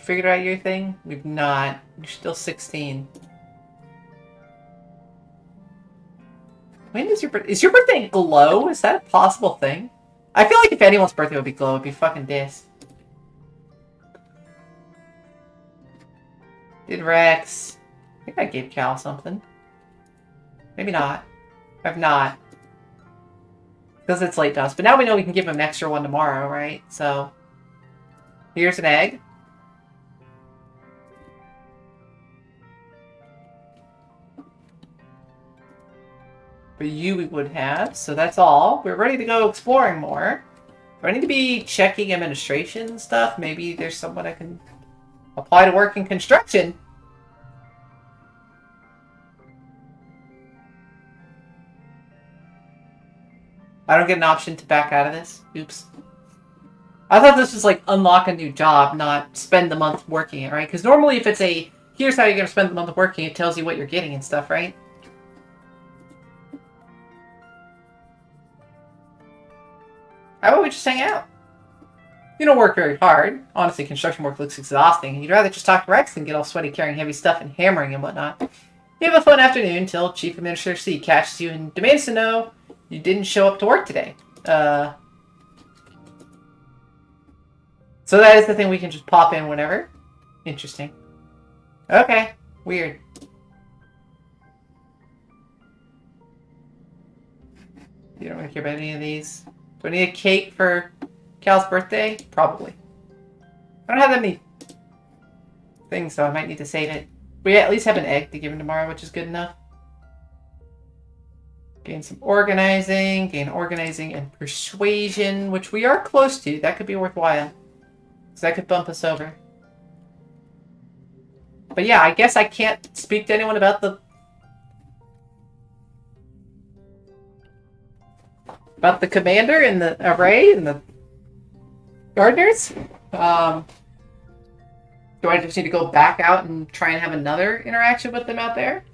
[SPEAKER 1] figured out your thing? We've not. You're still 16. When is your birthday? Is your birthday glow? Is that a possible thing? I feel like if anyone's birthday would be glow, it'd be fucking this. Did Rex? I think I gave Cal something. Maybe not. I've not. Because it's late dust. But now we know we can give him an extra one tomorrow, right? So, here's an egg. For you we would have. So that's all. We're ready to go exploring more. Do I need to be checking administration stuff? Maybe there's someone I can apply to work in construction. I don't get an option to back out of this. Oops. I thought this was like unlock a new job, not spend the month working it, right? Because normally if it's a, here's how you're going to spend the month working, it tells you what you're getting and stuff, right? How about we just hang out? You don't work very hard. Honestly, construction work looks exhausting, and you'd rather just talk to Rex than get all sweaty carrying heavy stuff and hammering and whatnot. You have a fun afternoon until Chief Administrator C catches you and demands to know you didn't show up to work today. So that is the thing, we can just pop in whenever. Interesting. Okay. Weird. You don't really care about any of these. Do I need a cake for Cal's birthday? Probably. I don't have that many things, so I might need to save it. We at least have an egg to give him tomorrow, which is good enough. Gain some organizing. Gain organizing and persuasion, which we are close to. That could be worthwhile. Because that could bump us over. But yeah, I guess I can't speak to anyone about the commander and the array and the gardeners. Do I just need to go back out and try and have another interaction with them out there?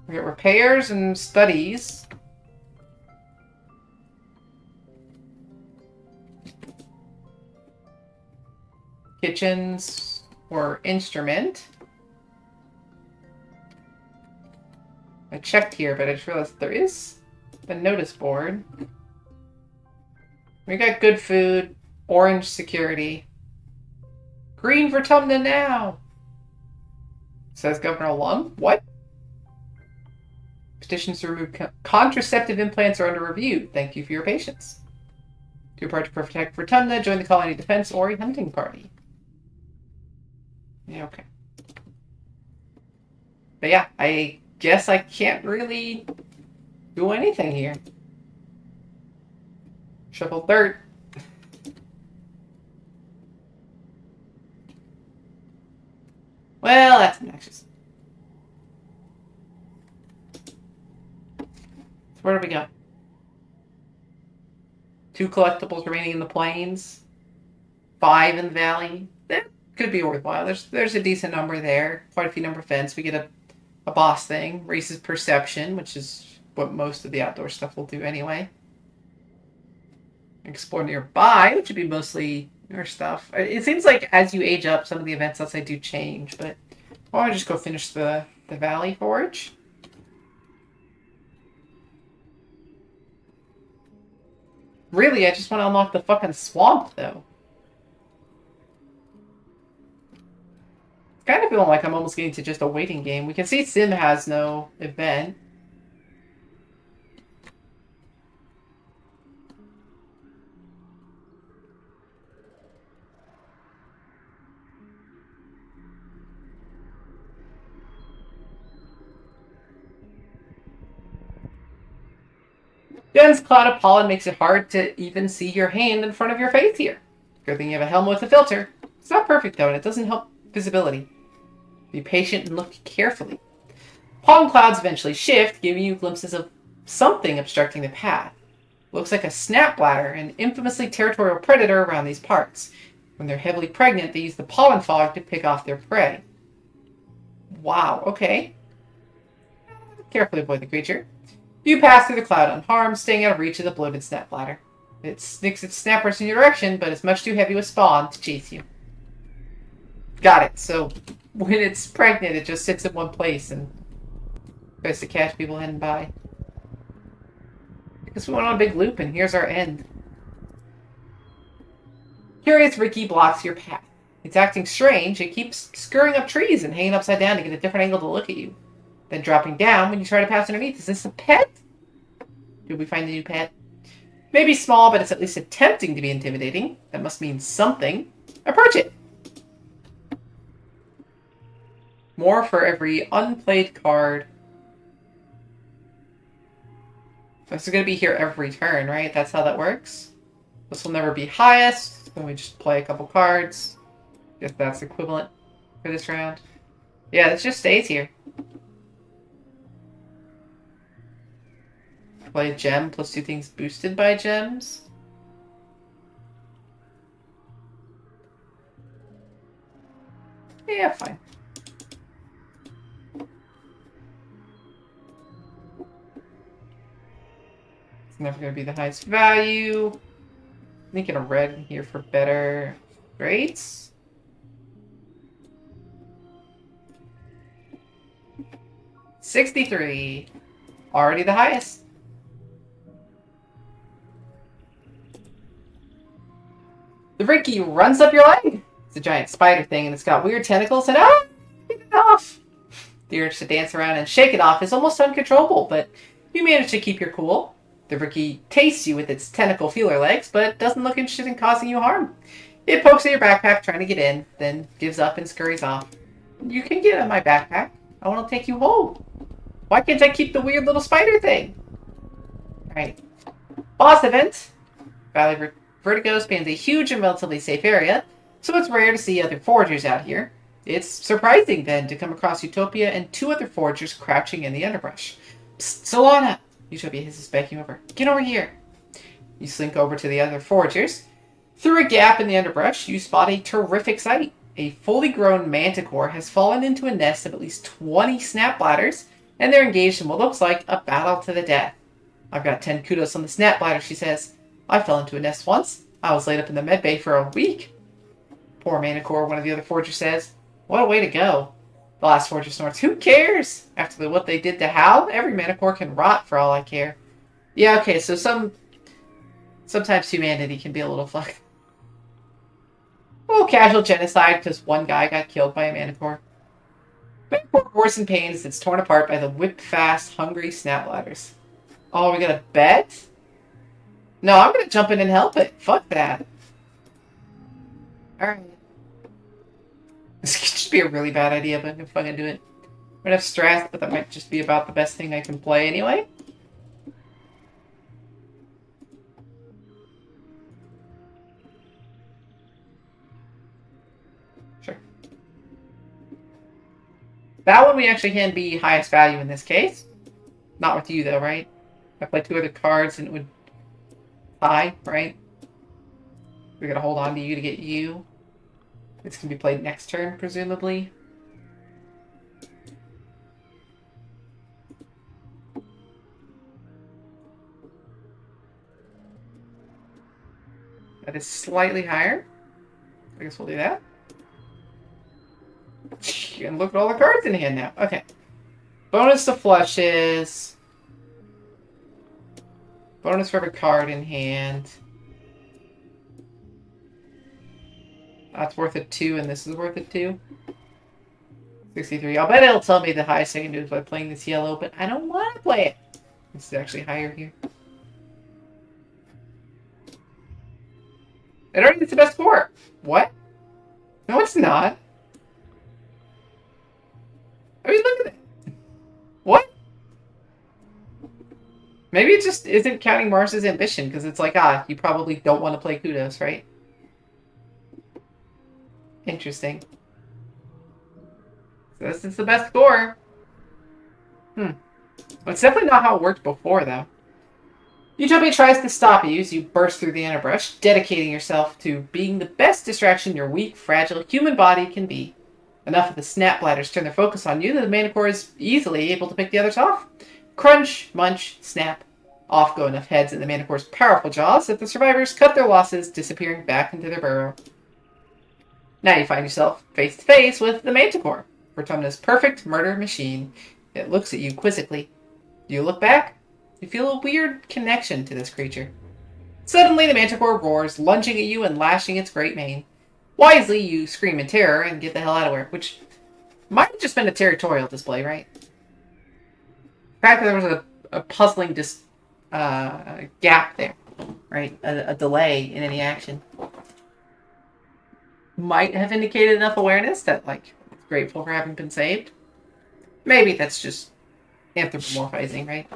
[SPEAKER 1] We get repairs and studies. Kitchens or instrument. I checked here, but I just realized there is a notice board. We got good food, orange security. Green for Tumna now! Says Governor Lum. What? Petitions to remove contraceptive implants are under review. Thank you for your patience. To protect for Tumna, join the colony defense or a hunting party. Yeah, okay. But yeah, I guess I can't really do anything here. Shovel dirt. Well, that's obnoxious. So where do we go? 2 collectibles remaining in the plains. 5 in the valley. That could be worthwhile. There's a decent number there. Quite a few number of events. We get a boss thing. Raises perception, which is what most of the outdoor stuff will do anyway. Explore nearby, which would be mostly your stuff. It seems like as you age up, some of the events outside do change, but why don't I just go finish the Valley Forge? Really, I just want to unlock the fucking swamp, though. It's kind of feeling like I'm almost getting to just a waiting game. We can see Sim has no event. Dense cloud of pollen makes it hard to even see your hand in front of your face here. Good thing you have a helmet with a filter. It's not perfect though, and it doesn't help visibility. Be patient and look carefully. Pollen clouds eventually shift, giving you glimpses of something obstructing the path. Looks like a snap bladder, an infamously territorial predator around these parts. When they're heavily pregnant, they use the pollen fog to pick off their prey. Wow, okay. Carefully avoid the creature. You pass through the cloud unharmed, staying out of reach of the bloated snap bladder. It snicks its snappers in your direction, but it's much too heavy with spawn to chase you. Got it. So when it's pregnant, it just sits in one place and tries to catch people heading by. Because we went on a big loop, and here's our end. Curious Ricky blocks your path. It's acting strange. It keeps scurrying up trees and hanging upside down to get a different angle to look at you. Then dropping down when you try to pass underneath. Is this a pet? Did we find a new pet? Maybe small, but it's at least attempting to be intimidating. That must mean something. Approach it. More for every unplayed card. This is going to be here every turn, right? That's how that works. This will never be highest. Then we just play a couple cards. Guess that's equivalent for this round. Yeah, this just stays here. Play a gem plus 2 things boosted by gems. Yeah, fine. It's never going to be the highest value. Making a red in here for better rates. $63. Already the highest. The Ricky runs up your leg. It's a giant spider thing, and it's got weird tentacles, and get it off. The urge to dance around and shake it off is almost uncontrollable, but you manage to keep your cool. The Ricky tastes you with its tentacle feeler legs, but doesn't look interested in causing you harm. It pokes at your backpack trying to get in, then gives up and scurries off. You can get in my backpack. I want to take you home. Why can't I keep the weird little spider thing? Alright. Boss event. Valley Vertigo spans a huge and relatively safe area, so it's rare to see other foragers out here. It's surprising, then, to come across Utopia and 2 other foragers crouching in the underbrush. Psst, Solana! Utopia hisses back you over. Get over here! You slink over to the other foragers. Through a gap in the underbrush, you spot a terrific sight. A fully grown manticore has fallen into a nest of at least 20 snap bladders, and they're engaged in what looks like a battle to the death. I've got 10 kudos on the snap bladder, she says. I fell into a nest once. I was laid up in the med bay for a week. Poor manticore, one of the other foragers says. What a way to go. The last forager snorts. Who cares? After what they did to Hal, every manticore can rot for all I care. Yeah, okay, so sometimes humanity can be a little fucked. A little casual genocide because one guy got killed by a manticore. Manticore roars in pain as it's torn apart by the whip-fast, hungry snap ladders. Oh, we got a bet? No, I'm gonna jump in and help it. Fuck that. Alright. This could just be a really bad idea, but I'm gonna fucking do it. I'm gonna have stress, but that might just be about the best thing I can play anyway. Sure. That one we actually can be highest value in this case. Not with you though, right? If I play 2 other cards and it would tie, right? We're gonna hold on to you to get you. This can be played next turn, presumably. That is slightly higher. I guess we'll do that. And look at all the cards in hand now. Okay. Bonus to flushes. Bonus for every card in hand. That's worth a 2, and this is worth a 2. 63. I'll bet it'll tell me the highest I can do is by playing this yellow, but I don't want to play it. This is actually higher here. It already gets the best score. What? No, it's not. I mean, look at it. What? Maybe it just isn't counting Mars's ambition, because it's like, you probably don't want to play Kudos, right? Interesting. So this is the best score. Well, it's definitely not how it worked before, though. Utopia tries to stop you as you burst through the underbrush, dedicating yourself to being the best distraction your weak, fragile human body can be. Enough of the snap bladders turn their focus on you that the manticore is easily able to pick the others off. Crunch, munch, snap. Off go enough heads in the manticore's powerful jaws that the survivors cut their losses, disappearing back into their burrow. Now you find yourself face to face with the Manticore, Vertumna's perfect murder machine. It looks at you quizzically. You look back. You feel a weird connection to this creature. Suddenly, the Manticore roars, lunging at you and lashing its great mane. Wisely, you scream in terror and get the hell out of here, which might have just been a territorial display, right? The fact that there was a puzzling gap there, right? A delay in any action might have indicated enough awareness that, like, it's grateful for having been saved. Maybe that's just anthropomorphizing, right?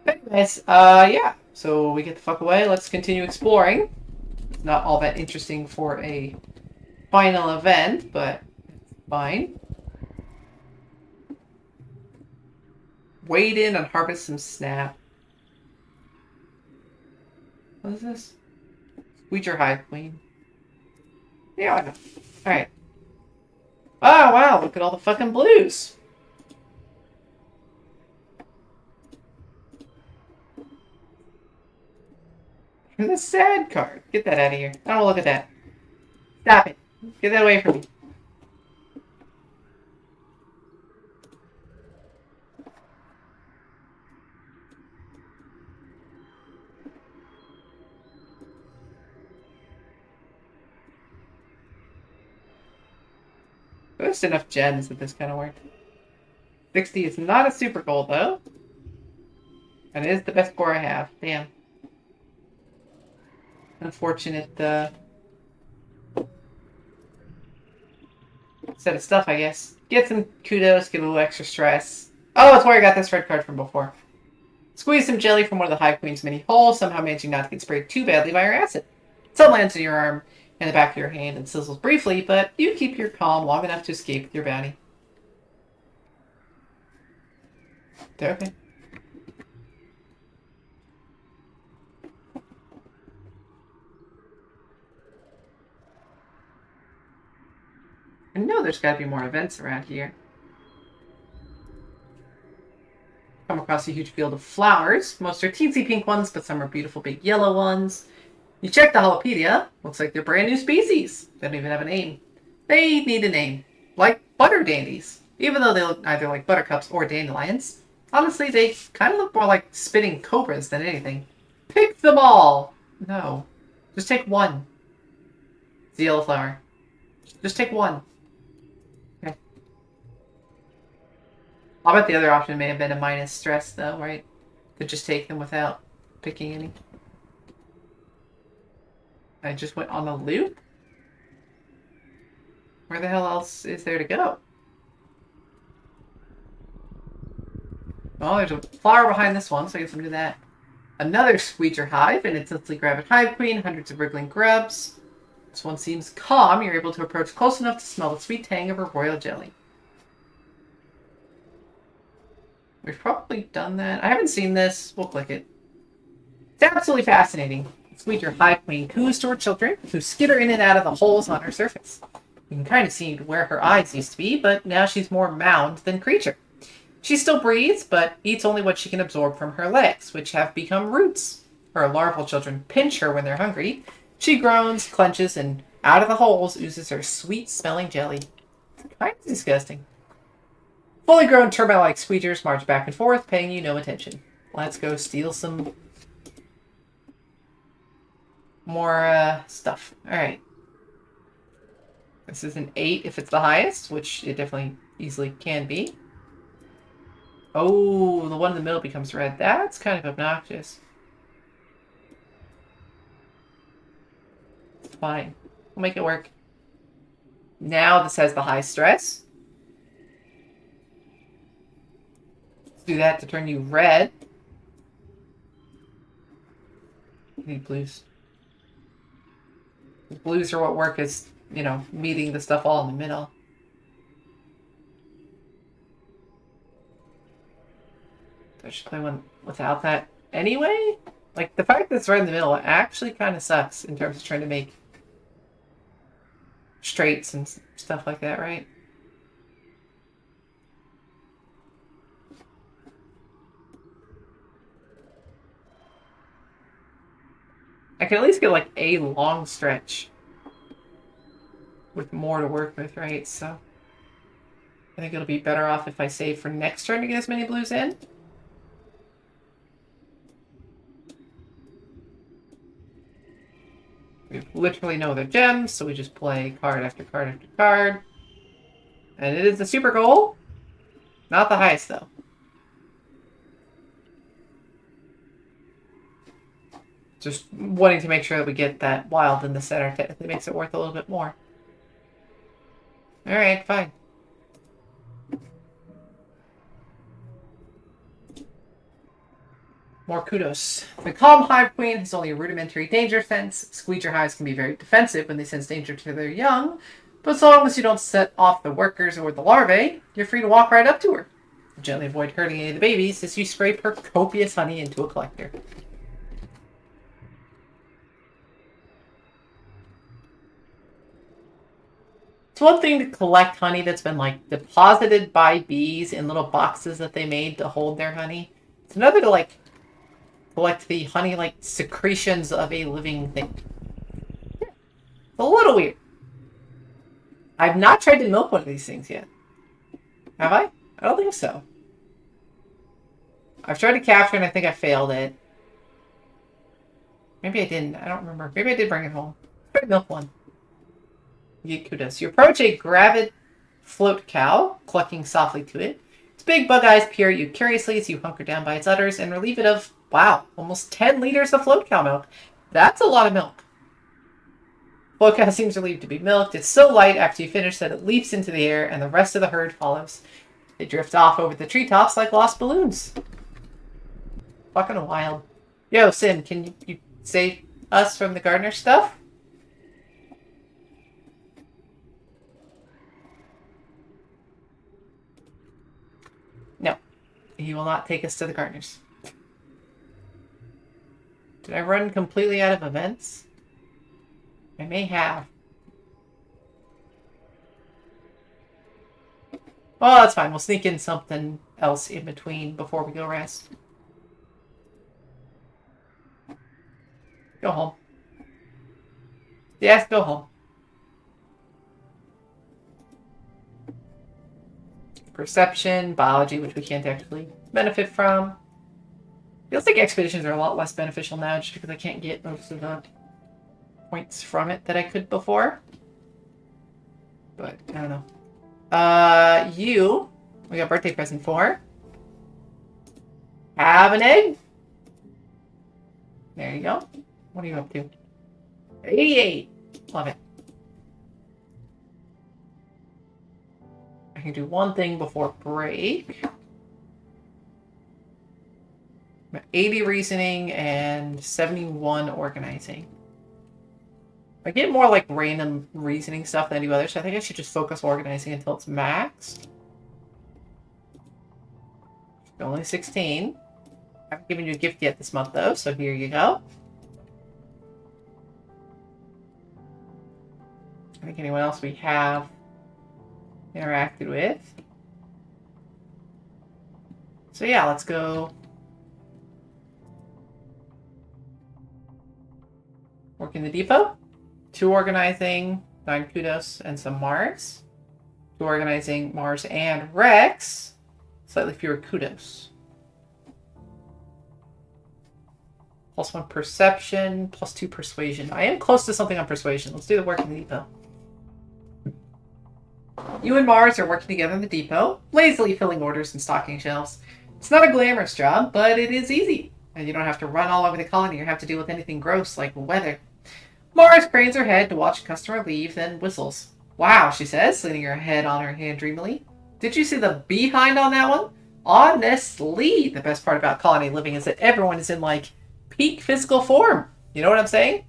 [SPEAKER 1] But anyways, yeah. So we get the fuck away. Let's continue exploring. It's not all that interesting for a final event, but it's fine. Wade in and harvest some snap. What is this? Squeecher Hive Queen. Yeah, I know. Alright. Oh, wow, look at all the fucking blues. And the sad card. Get that out of here. I don't want to look at that. Stop it. Get that away from me. There's enough gems that this kind of worked. 60 is not a super gold, though. And it is the best score I have. Damn. Unfortunate, set of stuff, I guess. Get some kudos, get a little extra stress. Oh, that's where I got this red card from before. Squeeze some jelly from one of the Hive Queen's many holes, somehow managing not to get sprayed too badly by her acid. Some lands in your arm and the back of your hand and sizzles briefly, but you keep your calm long enough to escape with your bounty. They're okay. I know there's got to be more events around here. Come across a huge field of flowers. Most are teensy pink ones, but some are beautiful big yellow ones. You check the Holopedia. Looks like they're brand new species. They don't even have a name. They need a name. Like butter dandies. Even though they look either like buttercups or dandelions. Honestly, they kind of look more like spitting cobras than anything. Pick them all! No. Just take one. It's the yellow flower. Just take one. Okay. I'll bet the other option may have been a minus stress, though, right? To just take them without picking any. I just went on a loop? Where the hell else is there to go? Oh, there's a flower behind this one, so I guess I'm do that. Another Squeecher Hive, an intensely gravid Hive Queen, hundreds of wriggling grubs. This one seems calm. You're able to approach close enough to smell the sweet tang of her royal jelly. We've probably done that. I haven't seen this. We'll click it. It's absolutely fascinating. Squeecher Hive Queen coos to her children, who skitter in and out of the holes on her surface. You can kind of see where her eyes used to be, but now she's more mound than creature. She still breathes, but eats only what she can absorb from her legs, which have become roots. Her larval children pinch her when they're hungry. She groans, clenches, and out of the holes oozes her sweet-smelling jelly. It's kind of disgusting. Fully grown termite-like squeegers march back and forth, paying you no attention. Let's go steal some more stuff. Alright. This is an 8 if it's the highest, which it definitely easily can be. Oh, the one in the middle becomes red. That's kind of obnoxious. It's fine. We'll make it work. Now this has the high stress. Let's do that to turn you red. I need blues. Blues are what work as, you know, meeting the stuff all in the middle. I should play one without that anyway? Like, the fact that it's right in the middle actually kind of sucks in terms of trying to make straights and stuff like that, right? I can at least get, like, a long stretch. with more to work with, right? So I think it'll be better off if I save for next turn to get as many blues in. We have literally no other gems, so we just play card after card after card. And it is the super goal. Not the highest, though. Just wanting to make sure that we get that wild in the center technically makes it worth a little bit more. Alright, fine. More kudos. The Calm Hive Queen has only a rudimentary danger sense. Squeeger hives can be very defensive when they sense danger to their young, but so long as you don't set off the workers or the larvae, you're free to walk right up to her. Gently avoid hurting any of the babies as you scrape her copious honey into a collector. It's one thing to collect honey that's been like deposited by bees in little boxes that they made to hold their honey. It's another to like collect the honey like secretions of a living thing. It's a little weird. I've not tried to milk one of these things yet. Have I? I don't think so. I've tried to capture and I think I failed it. Maybe I didn't. I don't remember. Maybe I did bring it home. Try to milk one. You get kudos. You approach a gravid float cow, clucking softly to it. Its big bug eyes peer at you curiously as you hunker down by its udders and relieve it of, wow, almost 10 liters of float cow milk. That's a lot of milk. Float cow seems relieved to be milked. It's so light after you finish that it leaps into the air and the rest of the herd follows. They drift off over the treetops like lost balloons. Fucking wild. Yo, Sim, can you save us from the gardener stuff? No. He will not take us to the gardeners. Did I run completely out of events? I may have. Well, that's fine. We'll sneak in something else in between before we go rest. Go home. Yes, go home. Perception, biology, which we can't actually benefit from. Feels like expeditions are a lot less beneficial now just because I can't get most of the points from it that I could before. But, I don't know. We got birthday present for. Have an egg. There you go. What are you up to? 88. Love it. I can do one thing before break. 80 reasoning and 71 organizing. I get more like random reasoning stuff than I do others, so I think I should just focus organizing until it's maxed. Only 16. I haven't given you a gift yet this month though, so here you go. I think anyone else we have interacted with. So yeah, let's go work in the depot. 2 organizing, 9 kudos, and some Mars. 2 organizing, Mars and Rex. Slightly fewer kudos. +1 perception, +2 persuasion. I am close to something on persuasion. Let's do the work in the depot. You and Mars are working together in the depot, lazily filling orders and stocking shelves. It's not a glamorous job, but it is easy. And you don't have to run all over the colony or have to deal with anything gross like weather. Mars cranes her head to watch a customer leave, then whistles. Wow, she says, leaning her head on her hand dreamily. Did you see the behind on that one? Honestly, the best part about colony living is that everyone is in, like, peak physical form. You know what I'm saying?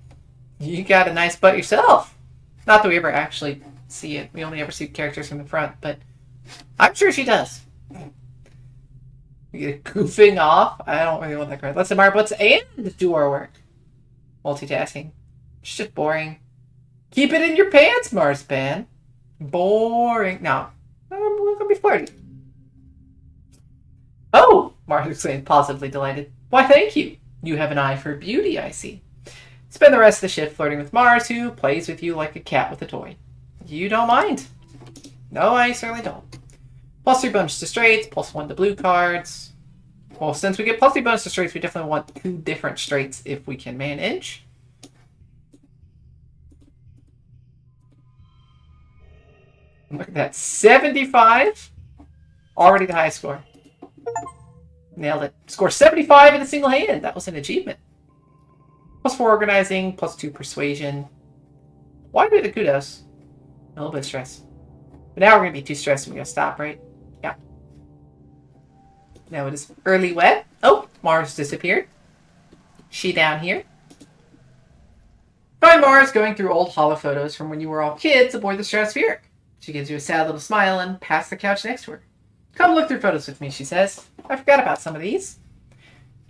[SPEAKER 1] You got a nice butt yourself. Not that we ever actually see it. We only ever see characters from the front, but I'm sure she does. You get goofing off? I don't really want that card. Let's admire butts and do our work. Multitasking. It's just boring. Keep it in your pants, Marzipan. Boring. No. We're gonna be flirty. Oh! Mars exclaimed, positively delighted. Why, thank you. You have an eye for beauty, I see. Spend the rest of the shift flirting with Mars, who plays with you like a cat with a toy. You don't mind? No, I certainly don't. +3 bonus to straights, +1 to blue cards. Well, since we get +3 bonus to straights, we definitely want 2 different straights if we can manage. Look at that. 75. Already the highest score. Nailed it. Score 75 in a single hand. That was an achievement. +4 organizing, +2 persuasion. Why do the kudos? A little bit of stress. But now we're going to be too stressed and we're going to stop, right? Yeah. Now it is early wet. Oh, Mars disappeared. She down here. Find Mars going through old holo photos from when you were all kids aboard the Stratospheric. She gives you a sad little smile and passes the couch next to her. Come look through photos with me, she says. I forgot about some of these.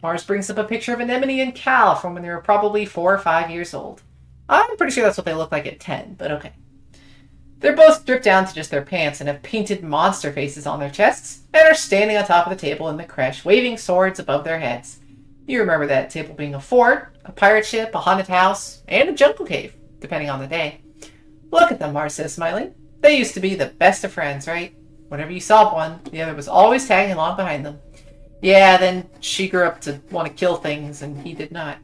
[SPEAKER 1] Mars brings up a picture of Anemone and Cal from when they were probably 4 or 5 years old. I'm pretty sure that's what they look like at 10, but okay. They're both stripped down to just their pants and have painted monster faces on their chests and are standing on top of the table in the creche, waving swords above their heads. You remember that table being a fort, a pirate ship, a haunted house, and a jungle cave, depending on the day. Look at them, Mars says, smiling. They used to be the best of friends, right? Whenever you saw one, the other was always tagging along behind them. Yeah, then she grew up to want to kill things, and he did not.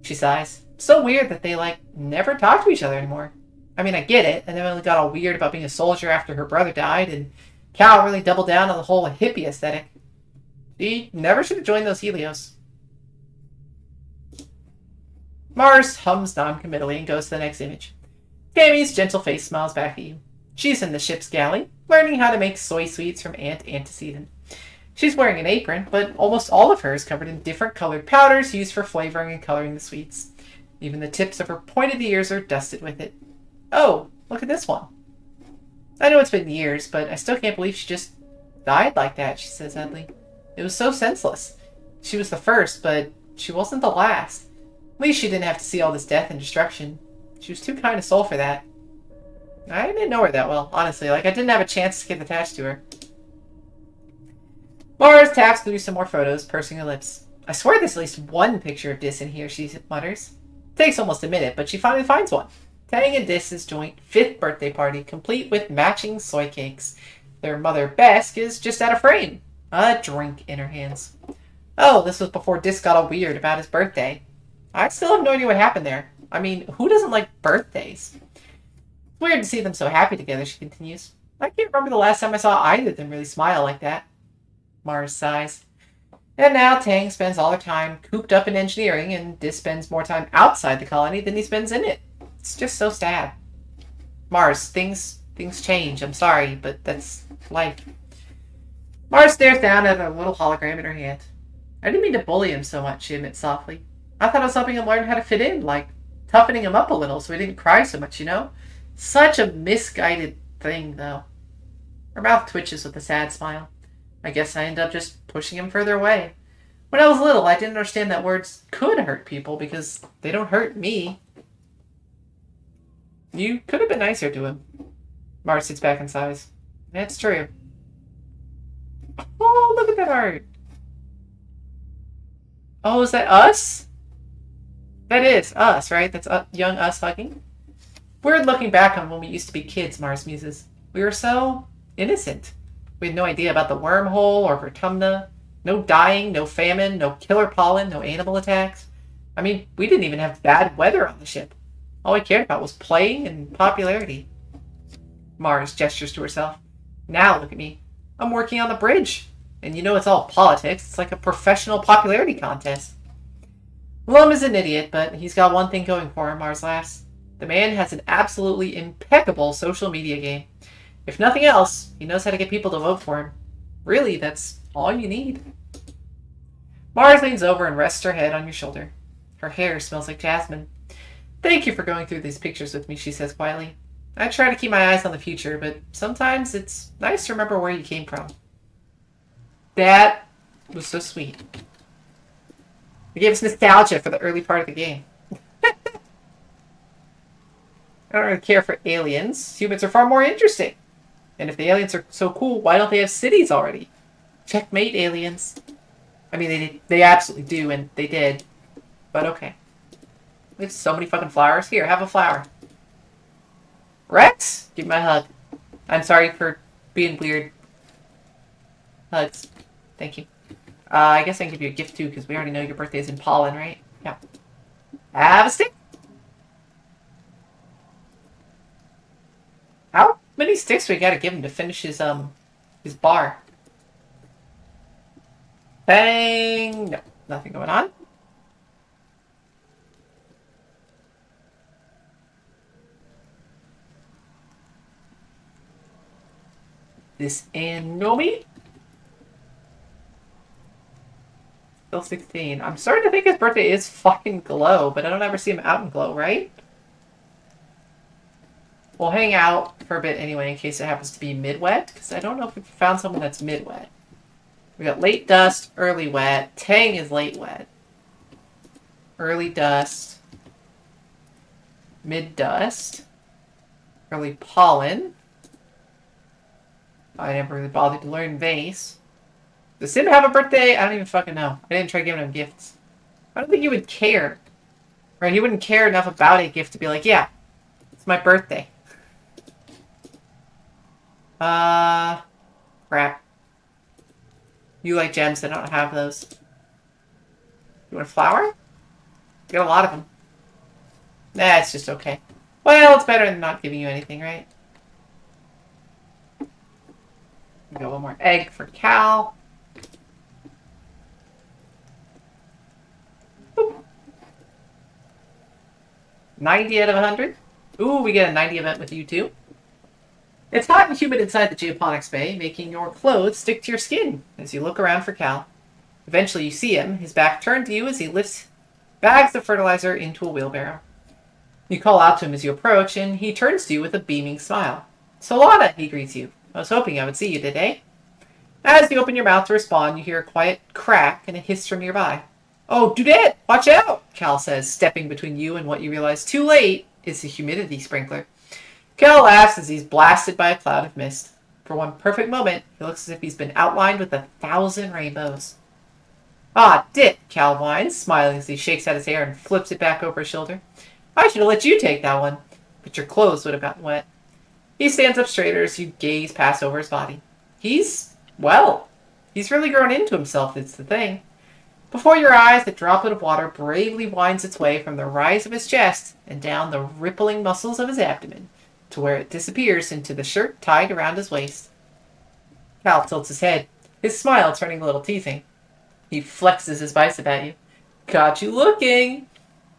[SPEAKER 1] She sighs. So weird that they, never talk to each other anymore. I mean, I get it, and Emily got all weird about being a soldier after her brother died, and Cal really doubled down on the whole hippie aesthetic. She never should have joined those Helios. Mars hums non-committally and goes to the next image. Tammy's gentle face smiles back at you. She's in the ship's galley, learning how to make soy sweets from Aunt Antecedent. She's wearing an apron, but almost all of her is covered in different colored powders used for flavoring and coloring the sweets. Even the tips of her pointed ears are dusted with it. Oh, look at this one. I know it's been years, but I still can't believe she just died like that, she says sadly. It was so senseless. She was the first, but she wasn't the last. At least she didn't have to see all this death and destruction. She was too kind a soul for that. I didn't know her that well, honestly. I didn't have a chance to get attached to her. Mars taps through some more photos, pursing her lips. I swear there's at least one picture of Dis in here, she mutters. Takes almost a minute, but she finally finds one. Tang and Dis's joint 5th birthday party, complete with matching soy cakes. Their mother, Besk, is just out of frame. A drink in her hands. Oh, this was before Dis got all weird about his birthday. I still have no idea what happened there. I mean, who doesn't like birthdays? It's weird to see them so happy together, she continues. I can't remember the last time I saw either of them really smile like that. Mars sighs. And now Tang spends all her time cooped up in engineering, and Dis spends more time outside the colony than he spends in it. It's just so sad. Mars, things change. I'm sorry, but that's life. Mars stares down at a little hologram in her hand. I didn't mean to bully him so much, she admits softly. I thought I was helping him learn how to fit in, toughening him up a little so he didn't cry so much, Such a misguided thing, though. Her mouth twitches with a sad smile. I guess I end up just pushing him further away. When I was little, I didn't understand that words could hurt people because they don't hurt me. You could have been nicer to him. Mars sits back and sighs. That's true. Oh, look at that art. Oh, is that us? That is us, right? That's young us hugging. Weird looking back on when we used to be kids, Mars muses. We were so innocent. We had no idea about the wormhole or Vertumna. No dying, no famine, no killer pollen, no animal attacks. I mean, we didn't even have bad weather on the ship. All we cared about was playing and popularity. Mars gestures to herself. Now look at me. I'm working on the bridge. And it's all politics. It's like a professional popularity contest. Lum is an idiot, but he's got one thing going for him, Mars laughs. The man has an absolutely impeccable social media game. If nothing else, he knows how to get people to vote for him. Really, that's all you need. Mars leans over and rests her head on your shoulder. Her hair smells like jasmine. Thank you for going through these pictures with me, she says quietly. I try to keep my eyes on the future, but sometimes it's nice to remember where you came from. That was so sweet. It gave us nostalgia for the early part of the game. I don't really care for aliens. Humans are far more interesting. And if the aliens are so cool, why don't they have cities already? Checkmate, aliens. I mean, they absolutely do, and they did. But okay. We have so many fucking flowers. Here, have a flower. Rex, give me a hug. I'm sorry for being weird. Hugs. Thank you. I guess I can give you a gift too, because we already know your birthday is in pollen, right? Yeah. Have a stick. How many sticks we gotta give him to finish his bar? Bang! No, nothing going on. This and Nomi? Still 16. I'm starting to think his birthday is fucking Glow, but I don't ever see him out in Glow, right? We'll hang out for a bit anyway in case it happens to be mid-wet, because I don't know if we found someone that's mid-wet. We got late dust, early wet. Tang is late wet. Early dust. Mid dust. Early pollen. I never really bothered to learn vase. Does Sim have a birthday? I don't even fucking know. I didn't try giving him gifts. I don't think he would care. Right? He wouldn't care enough about a gift to be like, yeah, it's my birthday. Crap. You like gems, I don't have those. You want a flower? Get a lot of them. Nah, it's just okay. Well, it's better than not giving you anything, right? We got one more egg for Cal. Boop. 90 out of 100. Ooh, we get a 90 event with you too. It's hot and humid inside the geoponics bay, making your clothes stick to your skin as you look around for Cal. Eventually you see him, his back turned to you as he lifts bags of fertilizer into a wheelbarrow. You call out to him as you approach, and he turns to you with a beaming smile. Solana, he greets you. I was hoping I would see you today. As you open your mouth to respond, you hear a quiet crack and a hiss from nearby. Oh, Dudette, watch out, Cal says, stepping between you and what you realize too late is the humidity sprinkler. Cal laughs as he's blasted by a cloud of mist. For one perfect moment, he looks as if he's been outlined with 1,000 rainbows. Ah, Dit, Cal whines, smiling as he shakes out his hair and flips it back over his shoulder. I should have let you take that one, but your clothes would have gotten wet. He stands up straighter as you gaze past over his body. He's really grown into himself, it's the thing. Before your eyes, the droplet of water bravely winds its way from the rise of his chest and down the rippling muscles of his abdomen to where it disappears into the shirt tied around his waist. Cal tilts his head, his smile turning a little teasing. He flexes his bicep at you. Got you looking.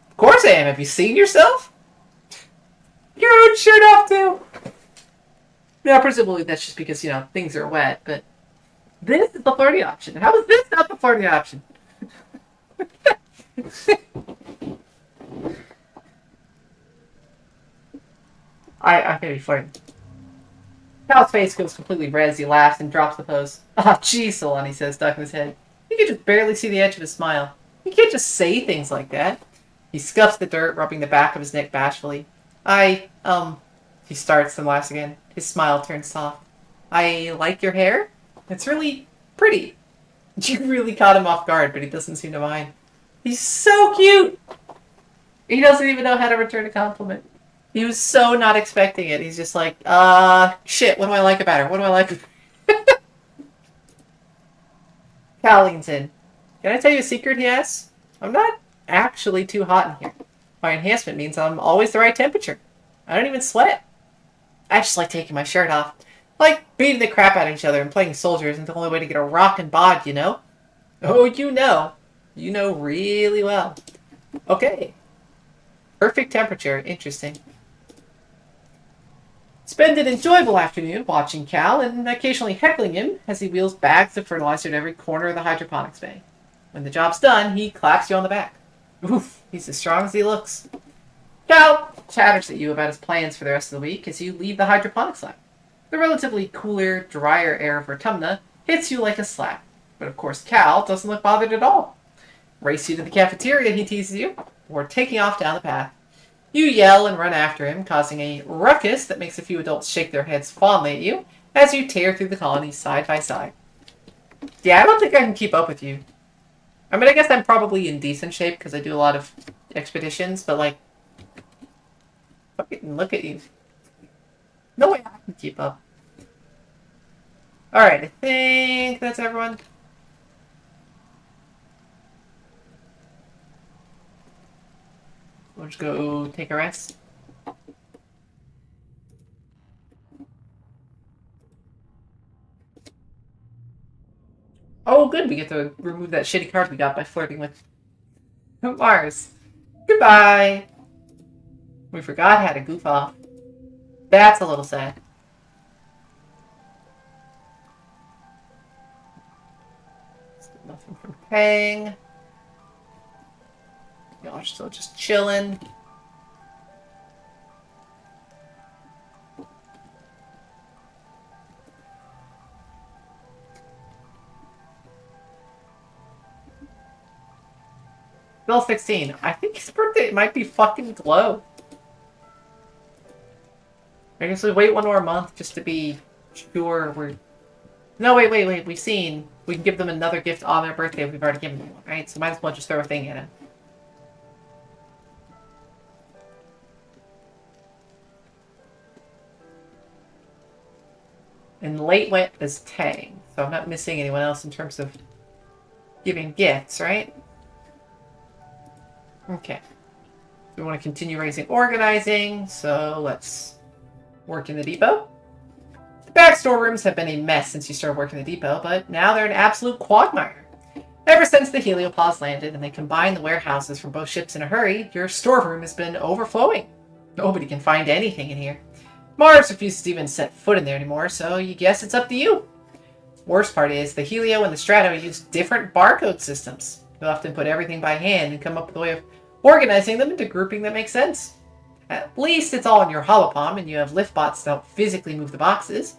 [SPEAKER 1] Of course I am. Have you seen yourself? Your own shirt off too. Yeah, presumably that's just because, things are wet, but this is the flirty option. How is this not the flirty option? I'm gonna be flirting. Cal's face goes completely red as he laughs and drops the pose. Ah, geez, Solani says, ducking his head. You can just barely see the edge of his smile. You can't just say things like that. He scuffs the dirt, rubbing the back of his neck bashfully. He starts and laughs again. His smile turns soft. I like your hair. It's really pretty. You really caught him off guard, but he doesn't seem to mind. He's so cute! He doesn't even know how to return a compliment. He was so not expecting it. He's just like, shit, what do I like about her? What do I like? Cal leans in. Can I tell you a secret, he asks? I'm not actually too hot in here. My enhancement means I'm always the right temperature. I don't even sweat. I just like taking my shirt off. Like beating the crap out of each other and playing soldiers is the only way to get a rockin' bod, you know? Oh, you know. You know really well. Okay. Perfect temperature. Interesting. Spend an enjoyable afternoon watching Cal and occasionally heckling him as he wheels bags of fertilizer to every corner of the hydroponics bay. When the job's done, he claps you on the back. Oof, he's as strong as he looks. Cal chatters at you about his plans for the rest of the week as you leave the hydroponics lab. The relatively cooler, drier air of Vertumna hits you like a slap. But of course, Cal doesn't look bothered at all. Race you to the cafeteria, he teases you, before taking off down the path. You yell and run after him, causing a ruckus that makes a few adults shake their heads fondly at you as you tear through the colony side by side. Yeah, I don't think I can keep up with you. I mean, I guess I'm probably in decent shape because I do a lot of expeditions, but like, fucking look at you. No way I can keep up. Alright, I think that's everyone. We'll just go take a rest. Oh, good. We get to remove that shitty card we got by flirting with Mars. Goodbye. We forgot how to goof off. That's a little sad. Still nothing from Pang. Y'all are still just chilling. Bill 16. I think his birthday might be fucking low. I guess we wait one more month just to be sure we're... No, wait. We've seen... We can give them another gift on their birthday if we've already given them one, right? So might as well just throw a thing in it. And late went as Tang. So I'm not missing anyone else in terms of giving gifts, right? Okay. We want to continue raising organizing, so let's work in the depot. The back storerooms have been a mess since you started working the depot, but now they're an absolute quagmire. Ever since the heliopods landed and they combined the warehouses from both ships in a hurry, your storeroom has been overflowing. Nobody can find anything in here. Mars refuses to even set foot in there anymore, so you guess it's up to you. Worst part is, the Helio and the Strato use different barcode systems. You'll have to put everything by hand and come up with a way of organizing them into grouping that makes sense. At least it's all in your holopalm and you have lift bots to help physically move the boxes.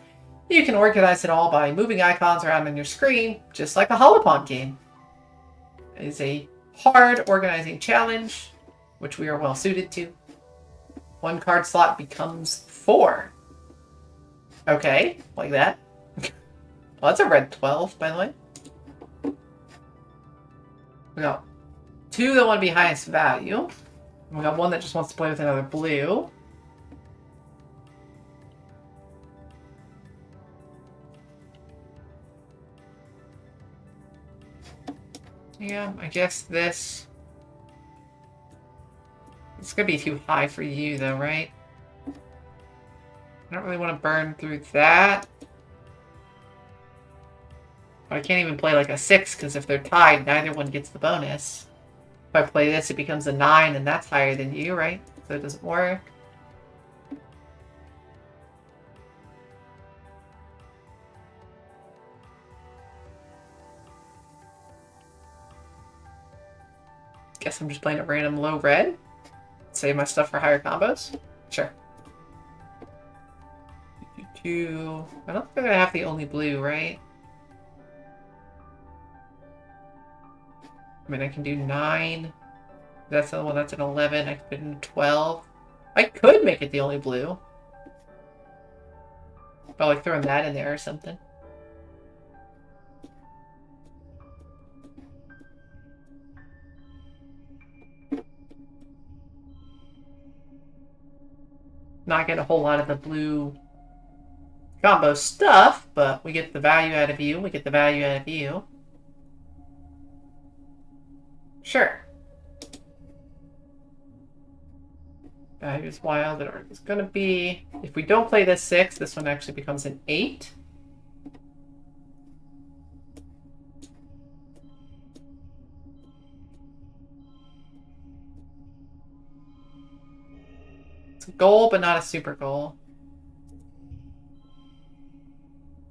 [SPEAKER 1] You can organize it all by moving icons around on your screen, just like a holopalm game. It is a hard organizing challenge, which we are well suited to. 1 card slot becomes 4. Okay, like that. Well, that's a red 12, by the way. We got 2 that want to be highest value. We got 1 that just wants to play with another blue. Yeah, I guess this... It's gonna be too high for you, though, right? I don't really want to burn through that. I can't even play like a 6, because if they're tied, neither one gets the bonus. If I play this, it becomes a 9, and that's higher than you, right? So it doesn't work. Guess I'm just playing a random low red. Save my stuff for higher combos? Sure. I don't think I'm gonna have the only blue, right? I mean, I can do 9. That's the one. That's an 11. I could put in 12. I could make it the only blue. By like throwing that in there or something. Not get a whole lot of the blue combo stuff, but we get the value out of you. We get the value out of you. Sure. Value is wild. It is going to be... If we don't play this 6, this one actually becomes an 8. It's a goal, but not a super goal.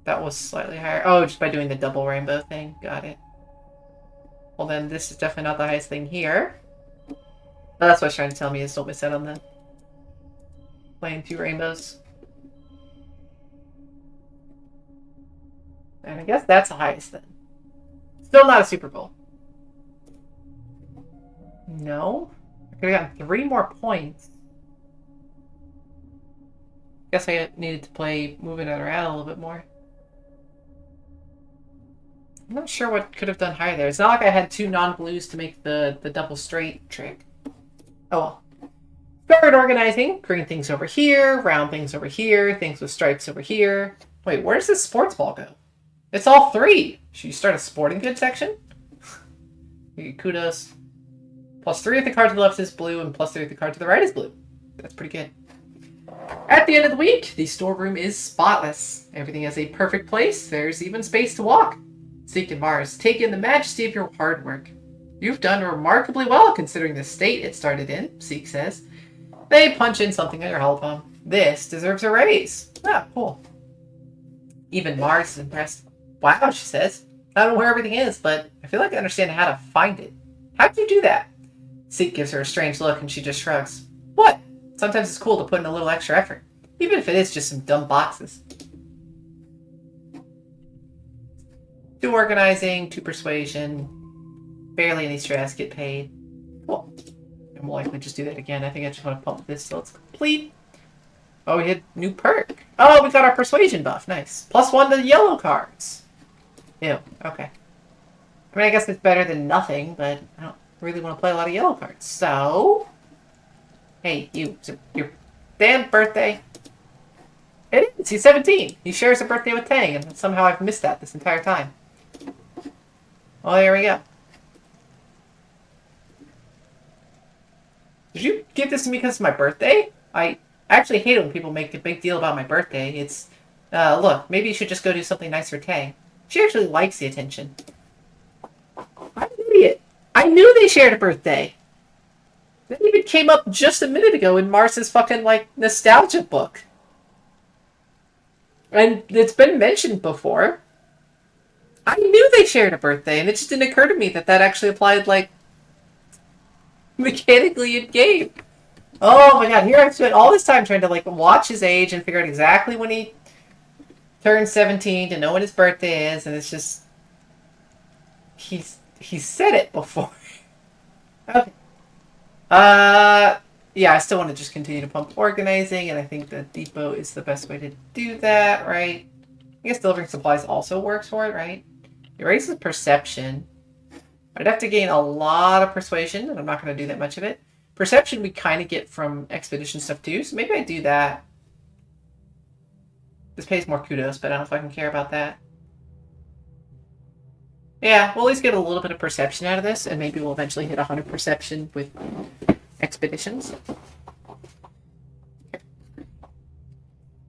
[SPEAKER 1] That was slightly higher. Oh, just by doing the double rainbow thing. Got it. Well, then this is definitely not the highest thing here. Oh, that's what it's trying to tell me, is don't miss out on the playing 2 rainbows. And I guess that's the highest then. Still not a super goal. No. I could have gotten 3 more points. Guess I needed to play moving it around a little bit more. I'm not sure what could have done higher there. It's not like I had 2 non-blues to make the double straight trick. Oh well. Start organizing. Green things over here, round things over here, things with stripes over here. Wait, where does this sports ball go? It's all three. Should you start a sporting goods section? Kudos. +3 if the card to the left is blue, and +3 if the card to the right is blue. That's pretty good. At the end of the week, the storeroom is spotless. Everything has a perfect place. There's even space to walk. Zeke and Mars, take in the majesty of your hard work. You've done remarkably well considering the state it started in, Zeke says. They punch in something on your help palm. This deserves a raise. Ah, cool. Even Mars is impressed. Wow, she says. I don't know where everything is, but I feel like I understand how to find it. How'd you do that? Zeke gives her a strange look and she just shrugs. What? Sometimes it's cool to put in a little extra effort, even if it is just some dumb boxes. 2 organizing, 2 persuasion, barely any stress, get paid. Cool. And we'll likely just do that again. I think I just want to pump this so it's complete. Oh, we hit new perk. Oh, we got our persuasion buff. Nice. +1 to the yellow cards. Ew. Okay. I mean, I guess it's better than nothing, but I don't really want to play a lot of yellow cards. So, hey, you. It's your damn birthday. It is. He's 17. He shares a birthday with Tang, and somehow I've missed that this entire time. Well, there we go. Did you give this to me because it's my birthday? I actually hate it when people make a big deal about my birthday. It's, look, maybe you should just go do something nice for Tang. She actually likes the attention. I'm an idiot. I knew they shared a birthday. That even came up just a minute ago in Mars's fucking, like, nostalgia book. And it's been mentioned before. I knew they shared a birthday, and it just didn't occur to me that that actually applied, like, mechanically in game. Oh my god, here I've spent all this time trying to, like, watch his age and figure out exactly when he turned 17 to know when his birthday is, and it's just... He's said it before. Okay. Yeah, I still want to just continue to pump organizing, and I think the depot is the best way to do that, right? I guess delivering supplies also works for it, right? It raises perception. I'd have to gain a lot of persuasion, and I'm not going to do that much of it. Perception we kind of get from expedition stuff too, so maybe I do that. This pays more kudos, but I don't know if I can care about that. Yeah, we'll at least get a little bit of perception out of this, and maybe we'll eventually hit 100 perception with expeditions.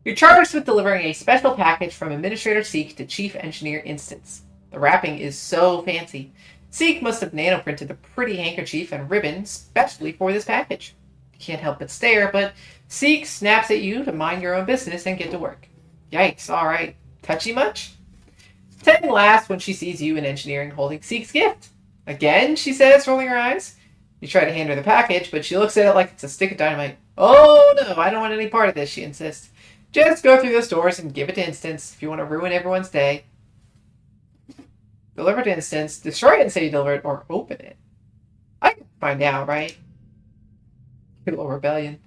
[SPEAKER 1] You're charged with delivering a special package from Administrator Seek to Chief Engineer Instance. The wrapping is so fancy. Seek must have nano-printed a pretty handkerchief and ribbon specially for this package. You can't help but stare, but Seek snaps at you to mind your own business and get to work. Yikes, alright. Touchy much? Tang laughs when she sees you in engineering holding Seek's gift. Again, she says, rolling her eyes. You try to hand her the package, but she looks at it like it's a stick of dynamite. Oh no, I don't want any part of this, she insists. Just go through those doors and give it to Instance if you want to ruin everyone's day. Deliver to Instance, destroy it and say you delivered, or open it. I can find out, right? Good little rebellion.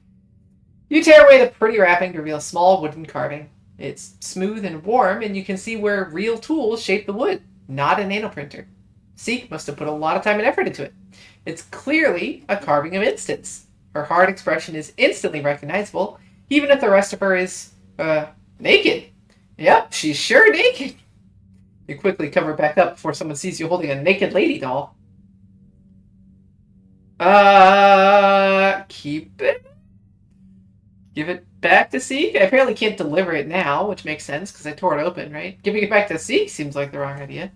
[SPEAKER 1] You tear away the pretty wrapping to reveal a small wooden carving. It's smooth and warm, and you can see where real tools shape the wood, not a nanoprinter. Seek must have put a lot of time and effort into it. It's clearly a carving of Instance. Her hard expression is instantly recognizable, even if the rest of her is, naked. Yep, she's sure naked. You quickly cover back up before someone sees you holding a naked lady doll. Keep it? Give it back to Seek? I apparently can't deliver it now, which makes sense, because I tore it open, right? Giving it back to Seek seems like the wrong idea.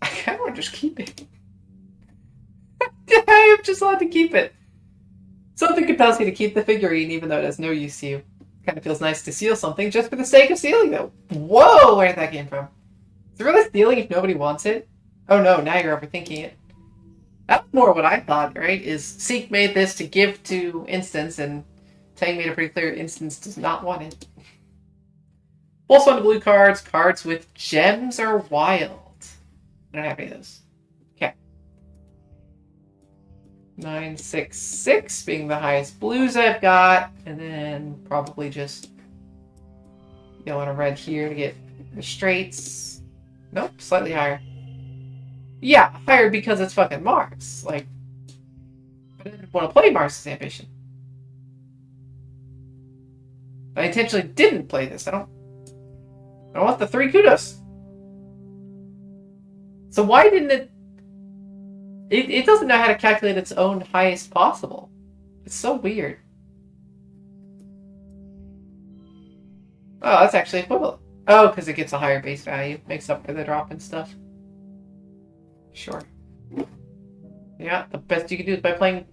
[SPEAKER 1] I kind of want to just keep it. I am just allowed to keep it. Something compels me to keep the figurine, even though it has no use to you. Kind of feels nice to steal something just for the sake of stealing, though. Whoa, where did that came from? Is it really stealing if nobody wants it? Oh no, now you're overthinking it. That's more what I thought, right? Is Seek made this to give to Instance, and Tang made it pretty clear Instance does not want it. Pulse on the blue cards. Cards with gems are wild. I don't have any of those. Okay. 966 being the highest blues I've got, and then probably just yellow and red here to get the straights. Nope, slightly higher. Yeah, higher because it's fucking Mars. Like, I didn't want to play Mars' ambition. I intentionally didn't play this. I don't want the 3 kudos. So why didn't it doesn't know how to calculate its own highest possible. It's so weird. Oh, that's actually equivalent. Oh, because it gets a higher base value. Makes up for the drop and stuff. Sure. Yeah, the best you can do is by playing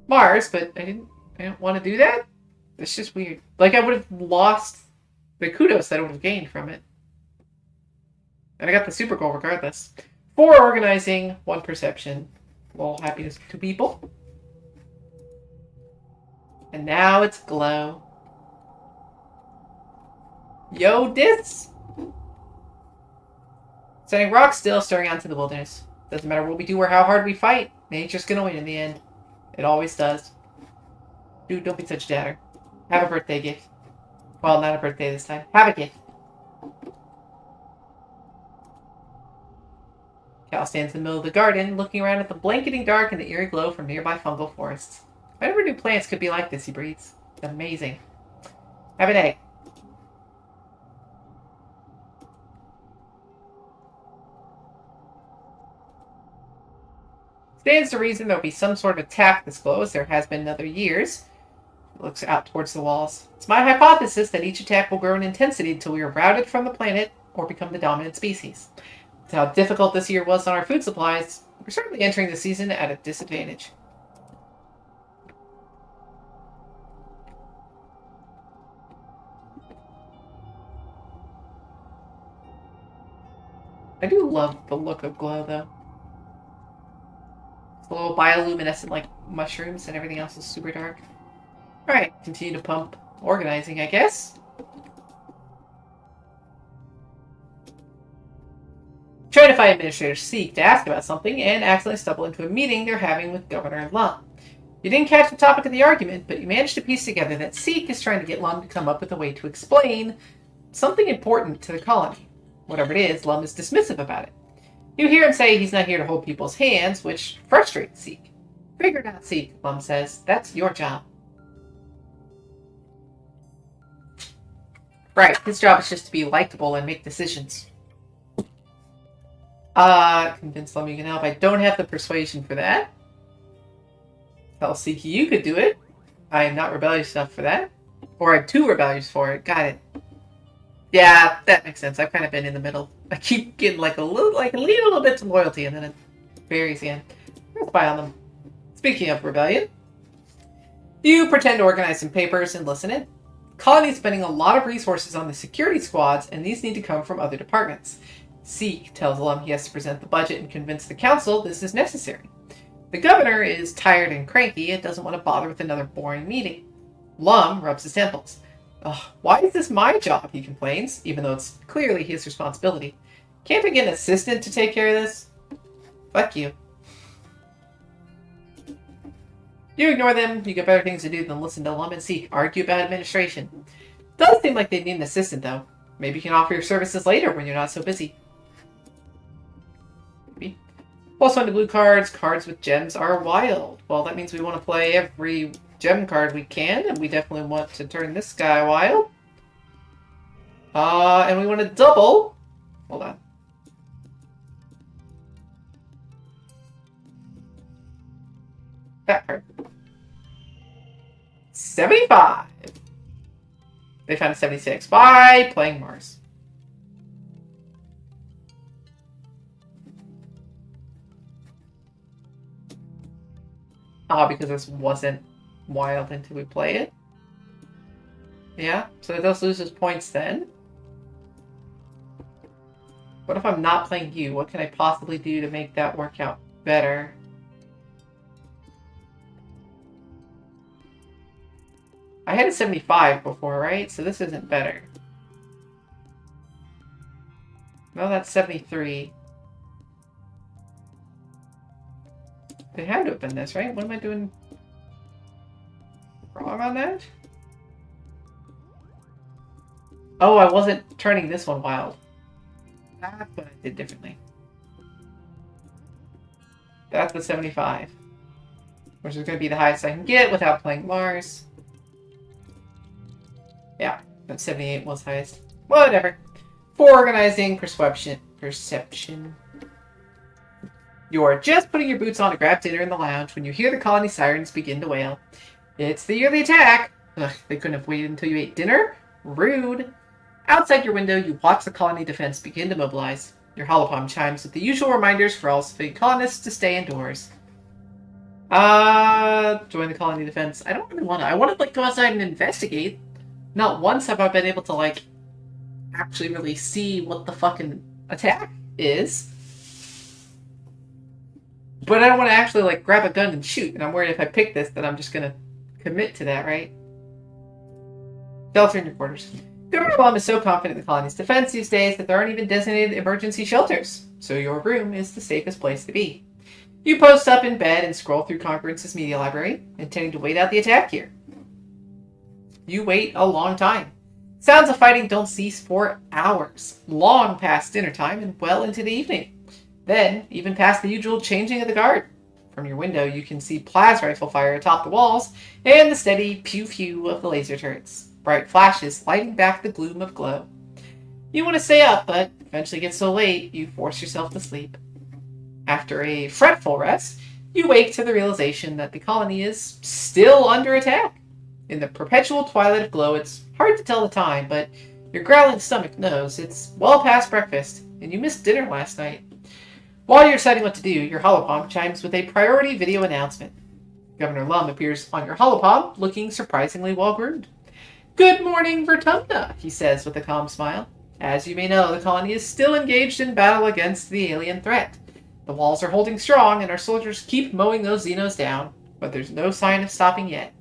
[SPEAKER 1] Mars, but I didn't want to do that. It's just weird. Like, I would have lost the kudos that I would have gained from it. And I got the super goal regardless. 4 organizing, 1 perception. Well, happiness to people. And now it's glow. Yo, dis! Standing rock still, staring out into the wilderness. Doesn't matter what we do or how hard we fight. Nature's gonna win in the end. It always does. Dude, don't be such a downer. Have a birthday gift. Well, not a birthday this time. Have a gift. Cal stands in the middle of the garden, looking around at the blanketing dark and the eerie glow from nearby fungal forests. I never knew plants could be like this, he breathes. It's amazing. Have an egg. Stands to reason there'll be some sort of attack this glow, as there has been in other years. He looks out towards the walls. It's my hypothesis that each attack will grow in intensity until we are routed from the planet or become the dominant species. With how difficult this year was on our food supplies, we're certainly entering the season at a disadvantage. I do love the look of glow, though. It's a little bioluminescent like mushrooms, and everything else is super dark. Alright, continue to pump organizing, I guess. Try to find Administrator Seek to ask about something, and accidentally stumble into a meeting they're having with Governor Lum. You didn't catch the topic of the argument, but you managed to piece together that Seek is trying to get Lum to come up with a way to explain something important to the colony. Whatever it is, Lum is dismissive about it. You hear him say he's not here to hold people's hands, which frustrates Seek. Figure it out, Seek, Lum says. That's your job. Right, his job is just to be likable and make decisions. Convince Lum you can help. I don't have the persuasion for that. Tell Seek you could do it. I am not rebellious enough for that. Or I'm too rebellious for it. Got it. Yeah, that makes sense. I've kind of been in the middle. I keep getting like a little bit to loyalty, and then it varies again. Let's spy on them. Speaking of rebellion, you pretend to organize some papers and listen in. Colony's spending a lot of resources on the security squads, and these need to come from other departments. Seek tells Lum he has to present the budget and convince the council this is necessary. The governor is tired and cranky and doesn't want to bother with another boring meeting. Lum rubs his temples. Ugh, why is this my job, he complains, even though it's clearly his responsibility. Can't I get an assistant to take care of this? Fuck you. You ignore them, you get better things to do than listen to Lum and Seek argue about administration. Does seem like they need an assistant, though. Maybe you can offer your services later when you're not so busy. Maybe. +1 to blue cards. Cards with gems are wild. Well, that means we want to play every gem card we can, and we definitely want to turn this guy wild. And we want to double. Hold on. That card. 75. They found a 76 by playing Mars. Because this wasn't wild until we play it. Yeah, so it does lose its points then. What if I'm not playing you? What can I possibly do to make that work out better? I had a 75 before, right? So this isn't better. No, that's 73. They had to have been this, right? What am I doing wrong on that? Oh, I wasn't turning this one wild. That's what I did differently. That's the 75. Which is going to be the highest I can get without playing Mars. Yeah, but 78 was highest. Whatever. For organizing, perception. You are just putting your boots on to grab dinner in the lounge when you hear the colony sirens begin to wail. It's the yearly attack. Ugh, they couldn't have waited until you ate dinner? Rude. Outside your window, you watch the colony defense begin to mobilize. Your holopalm chimes with the usual reminders for all civilian colonists to stay indoors. Join the colony defense. I don't really want to. I want to, like, go outside and investigate. Not once have I been able to, like, actually really see what the fucking attack is. But I don't want to actually, like, grab a gun and shoot. And I'm worried if I pick this that I'm just going to commit to that, right? Shelter in your quarters. Governor Blum is so confident in the colony's defense these days that there aren't even designated emergency shelters. So your room is the safest place to be. You post up in bed and scroll through Concurrence's media library, intending to wait out the attack here. You wait a long time. Sounds of fighting don't cease for hours, long past dinner time and well into the evening. Then, even past the usual changing of the guard. From your window, you can see plasma rifle fire atop the walls and the steady pew-pew of the laser turrets, bright flashes lighting back the gloom of glow. You want to stay up, but eventually get so late, you force yourself to sleep. After a fretful rest, you wake to the realization that the colony is still under attack. In the perpetual twilight of glow, it's hard to tell the time, but your growling stomach knows it's well past breakfast, and you missed dinner last night. While you're deciding what to do, your holopalm chimes with a priority video announcement. Governor Lum appears on your holopalm, looking surprisingly well-groomed. "Good morning, Vertumna," he says with a calm smile. "As you may know, the colony is still engaged in battle against the alien threat. The walls are holding strong, and our soldiers keep mowing those Xenos down, but there's no sign of stopping yet.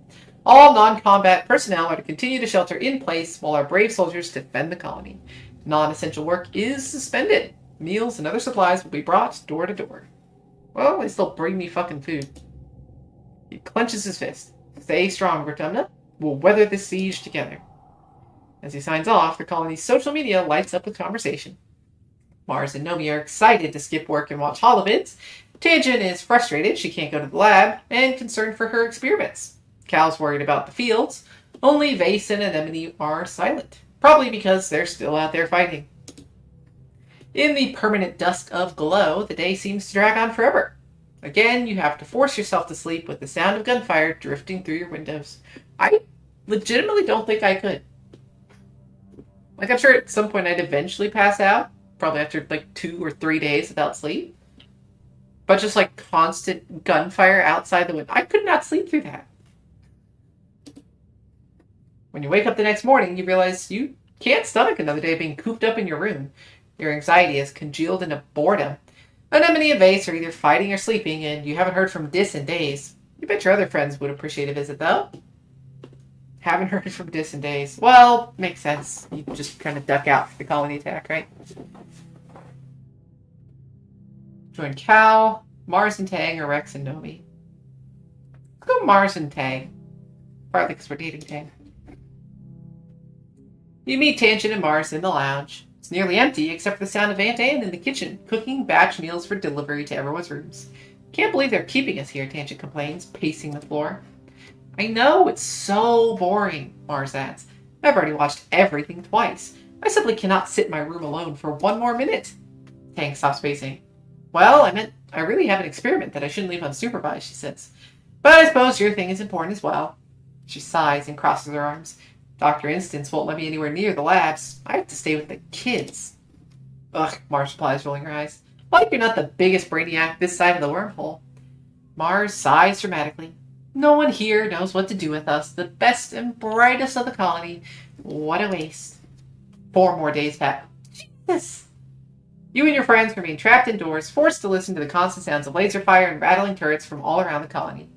[SPEAKER 1] All non-combat personnel are to continue to shelter in place while our brave soldiers defend the colony. Non-essential work is suspended. Meals and other supplies will be brought door to door." Well, they still bring me fucking food. He clenches his fist. "Stay strong, Vertumna. We'll weather this siege together." As he signs off, the colony's social media lights up with conversation. Mars and Nomi are excited to skip work and watch holovids. Tangent is frustrated she can't go to the lab and concerned for her experiments. Cal's worried about the fields. Only Vase and Anemone are silent, probably because they're still out there fighting. In the permanent dusk of glow, the day seems to drag on forever. Again, you have to force yourself to sleep with the sound of gunfire drifting through your windows. I legitimately don't think I could. Like, I'm sure at some point I'd eventually pass out, probably after like 2 or 3 days without sleep. But just like constant gunfire outside the window, I could not sleep through that. When you wake up the next morning, you realize you can't stomach another day being cooped up in your room. Your anxiety is congealed into boredom. Anemone and Vase are either fighting or sleeping, and you haven't heard from Dis in days. You bet your other friends would appreciate a visit, though. Haven't heard from Dis in days. Well, makes sense. You just kind of duck out for the colony attack, right? Join Cal, Mars and Tang, or Rex and Nomi. Let's go Mars and Tang. Partly because we're dating Tang. You meet Tangent and Mars in the lounge. It's nearly empty, except for the sound of Aunt Anne in the kitchen, cooking batch meals for delivery to everyone's rooms. "Can't believe they're keeping us here," Tangent complains, pacing the floor. "I know, it's so boring," Mars adds. "I've already watched everything twice. I simply cannot sit in my room alone for 1 more minute." Tang stops pacing. "Well, I meant I really have an experiment that I shouldn't leave unsupervised," she says. "But I suppose your thing is important as well." She sighs and crosses her arms. "Dr. Instance won't let me anywhere near the labs. I have to stay with the kids." "Ugh," Mars replies, rolling her eyes. "Like you're not the biggest brainiac this side of the wormhole." Mars sighs dramatically. "No one here knows what to do with us, the best and brightest of the colony. What a waste." 4 more days pass. Jesus! You and your friends remain trapped indoors, forced to listen to the constant sounds of laser fire and rattling turrets from all around the colony.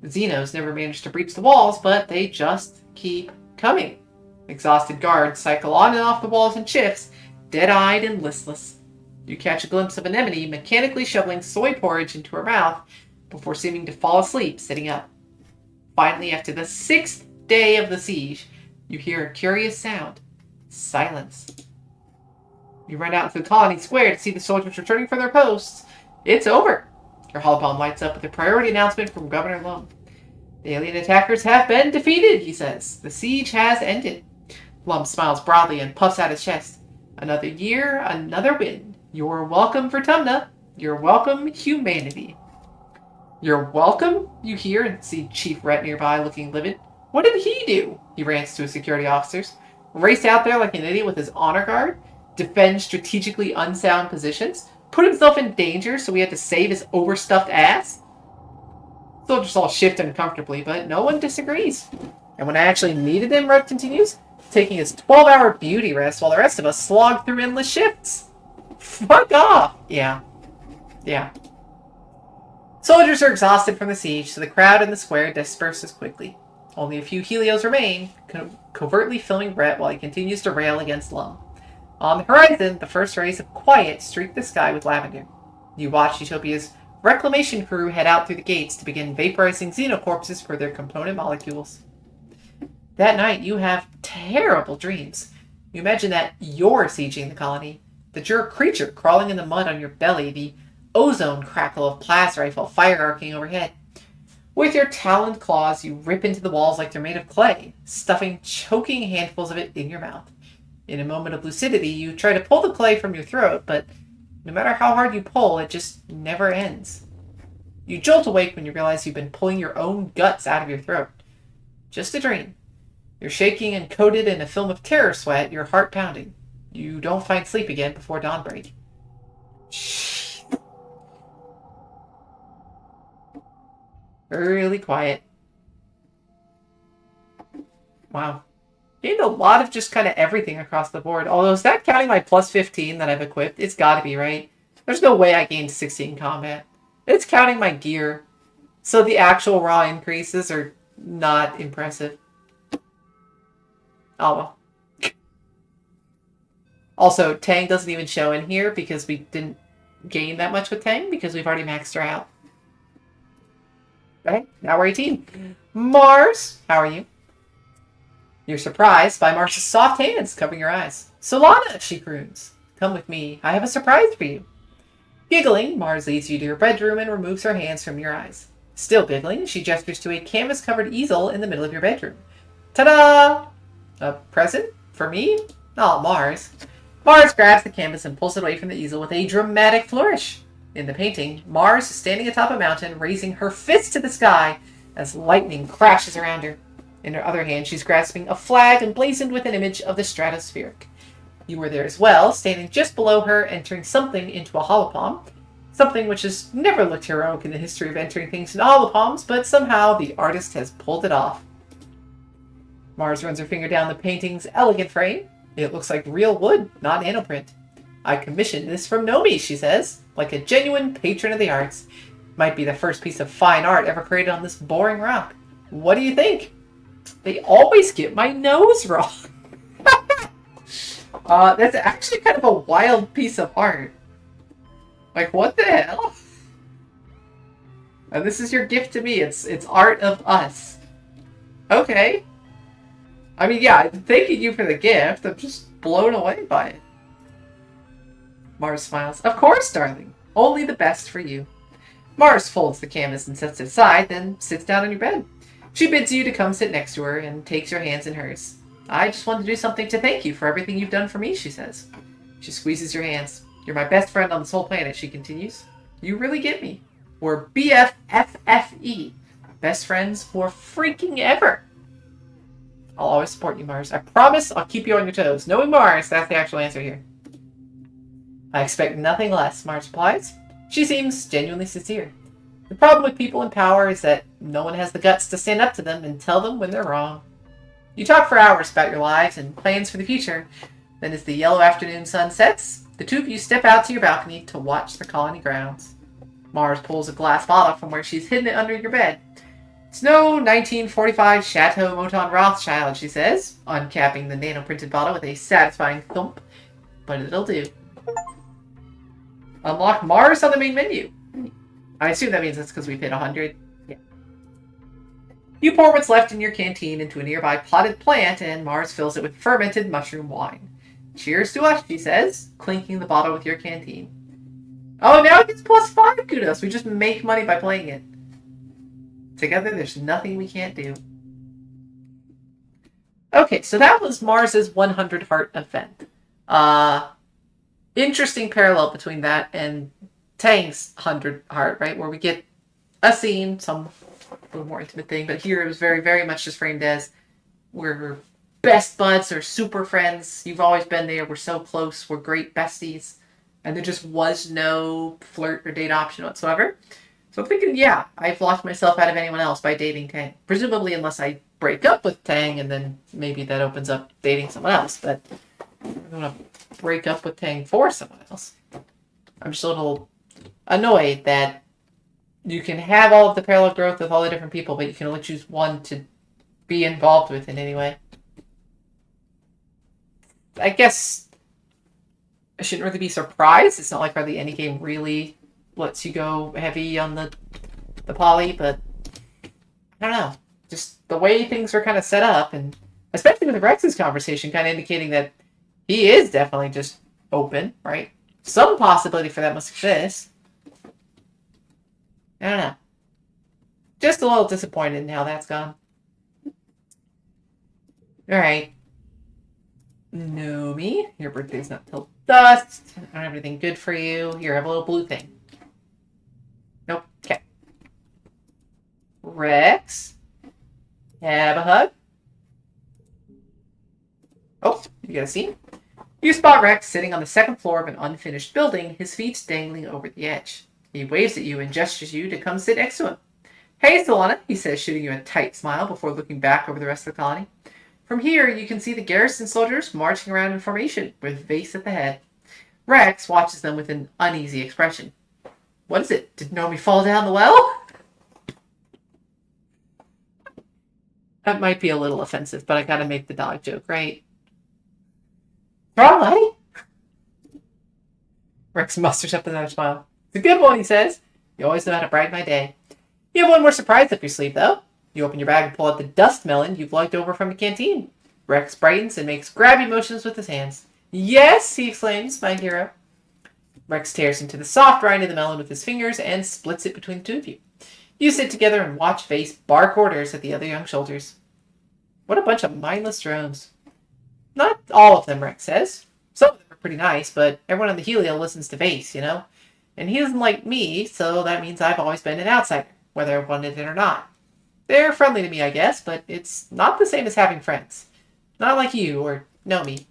[SPEAKER 1] The Xenos never manage to breach the walls, but they just keep coming. Exhausted guards cycle on and off the walls in shifts, dead-eyed and listless. You catch a glimpse of Anemone mechanically shoveling soy porridge into her mouth before seeming to fall asleep sitting up. Finally, after the 6th day of the siege, you hear a curious sound. Silence. You run out into the colony square to see the soldiers returning from their posts. It's over. Your holopalm lights up with a priority announcement from Governor Lum. The alien attackers have been defeated, he says. The siege has ended. Lum smiles broadly and puffs out his chest. Another year, another win. You're welcome, Vertumna. You're welcome, humanity. You're welcome, you hear, and see Chief Rhett nearby looking livid. What did he do? He rants to his security officers. Race out there like an idiot with his honor guard? Defend strategically unsound positions? Put himself in danger so we had to save his overstuffed ass? Soldiers all shift uncomfortably, but no one disagrees. And when I actually needed him, Rhett continues, taking his 12-hour beauty rest while the rest of us slog through endless shifts. Fuck off! Yeah. Soldiers are exhausted from the siege, so the crowd in the square disperses quickly. Only a few Helios remain, covertly filming Rhett while he continues to rail against Lum. On the horizon, the first rays of quiet streak the sky with lavender. You watch Utopia's reclamation crew head out through the gates to begin vaporizing xenocorpses for their component molecules. That night, you have terrible dreams. You imagine that you're sieging the colony, that you're a creature crawling in the mud on your belly, the ozone crackle of plasma rifle fire arcing overhead. With your taloned claws, you rip into the walls like they're made of clay, stuffing choking handfuls of it in your mouth. In a moment of lucidity, you try to pull the clay from your throat, but no matter how hard you pull, it just never ends. You jolt awake when you realize you've been pulling your own guts out of your throat. Just a dream. You're shaking and coated in a film of terror sweat, your heart pounding. You don't find sleep again before dawnbreak. Really quiet. Wow. Gained a lot of just kind of everything across the board. Although, is that counting my plus 15 that I've equipped? It's gotta be, right? There's no way I gained 16 combat. It's counting my gear. So the actual raw increases are not impressive. Oh well. Also, Tang doesn't even show in here because we didn't gain that much with Tang because we've already maxed her out. Okay, now we're 18. Mars, how are you? You're surprised by Mars's soft hands covering your eyes. Solana, she croons. Come with me. I have a surprise for you. Giggling, Mars leads you to your bedroom and removes her hands from your eyes. Still giggling, she gestures to a canvas-covered easel in the middle of your bedroom. Ta-da! A present? For me? Oh, Mars. Mars grabs the canvas and pulls it away from the easel with a dramatic flourish. In the painting, Mars is standing atop a mountain, raising her fist to the sky as lightning crashes around her. In her other hand, she's grasping a flag emblazoned with an image of the stratospheric. You were there as well, standing just below her, entering something into a holopalm. Something which has never looked heroic in the history of entering things into holopalms, but somehow the artist has pulled it off. Mars runs her finger down the painting's elegant frame. It looks like real wood, not nanoprint. I commissioned this from Nomi, she says, like a genuine patron of the arts. Might be the first piece of fine art ever created on this boring rock. What do you think? They always get my nose wrong. That's actually kind of a wild piece of art. Like, what the hell? And this is your gift to me. It's art of us. Okay. I mean, yeah, I'm thanking you for the gift. I'm just blown away by it. Mars smiles. Of course, darling. Only the best for you. Mars folds the canvas and sets it aside, then sits down on your bed. She bids you to come sit next to her and takes your hands in hers. I just wanted to do something to thank you for everything you've done for me, she says. She squeezes your hands. You're my best friend on this whole planet, she continues. You really get me. We're BFFFE. Best friends for freaking ever. I'll always support you, Mars. I promise I'll keep you on your toes. Knowing Mars, that's the actual answer here. I expect nothing less, Mars replies. She seems genuinely sincere. The problem with people in power is that no one has the guts to stand up to them and tell them when they're wrong. You talk for hours about your lives and plans for the future. Then as the yellow afternoon sun sets, the two of you step out to your balcony to watch the colony grounds. Mars pulls a glass bottle from where she's hidden it under your bed. It's no 1945 Chateau Moton Rothschild, she says, uncapping the nano-printed bottle with a satisfying thump. But it'll do. Unlock Mars on the main menu. I assume that means that's because we've hit 100. Yeah. You pour what's left in your canteen into a nearby potted plant, and Mars fills it with fermented mushroom wine. Cheers to us, she says, clinking the bottle with your canteen. Oh, now it gets +5 kudos. We just make money by playing it. Together, there's nothing we can't do. Okay, so that was Mars's 100 heart event. Interesting parallel between that and Tang's 100 heart, right? Where we get a scene, some a little more intimate thing, but here it was very, very much just framed as we're best buds or super friends. You've always been there. We're so close. We're great besties. And there just was no flirt or date option whatsoever. So I'm thinking, yeah, I've locked myself out of anyone else by dating Tang. Presumably, unless I break up with Tang, and then maybe that opens up dating someone else. But I don't want to break up with Tang for someone else. I'm just a little annoyed that you can have all of the parallel growth with all the different people, but you can only choose one to be involved with in any way. I guess I shouldn't really be surprised. It's not like hardly any game really lets you go heavy on the poly, but I don't know. Just the way things are kind of set up, and especially with Rex's conversation kind of indicating that he is definitely just open, right? Some possibility for that must exist. I don't know. Just a little disappointed in how that's gone. Alright. Nomi, your birthday's not till dusk. I don't have anything good for you. Here, have a little blue thing. Nope. Okay. Rex, have a hug. Oh, you got a scene? You spot Rex sitting on the second floor of an unfinished building, his feet dangling over the edge. He waves at you and gestures you to come sit next to him. Hey, Solana, he says, shooting you a tight smile before looking back over the rest of the colony. From here, you can see the garrison soldiers marching around in formation, with Vase at the head. Rex watches them with an uneasy expression. What is it? Did Nomi fall down the well? That might be a little offensive, but I gotta make the dog joke, right? What's wrong, buddy? Rex musters up another smile. It's a good one, he says. You always know how to brighten my day. You have one more surprise up your sleeve, though. You open your bag and pull out the dust melon you've lugged over from the canteen. Rex brightens and makes grabby motions with his hands. Yes, he exclaims, my hero. Rex tears into the soft rind of the melon with his fingers and splits it between the two of you. You sit together and watch Vase bark orders at the other young soldiers. What a bunch of mindless drones. Not all of them, Rex says. Some of them are pretty nice, but everyone on the Helio listens to Vase, you know? And he doesn't like me, so that means I've always been an outsider, whether I wanted it or not. They're friendly to me, I guess, but it's not the same as having friends. Not like you, or know me.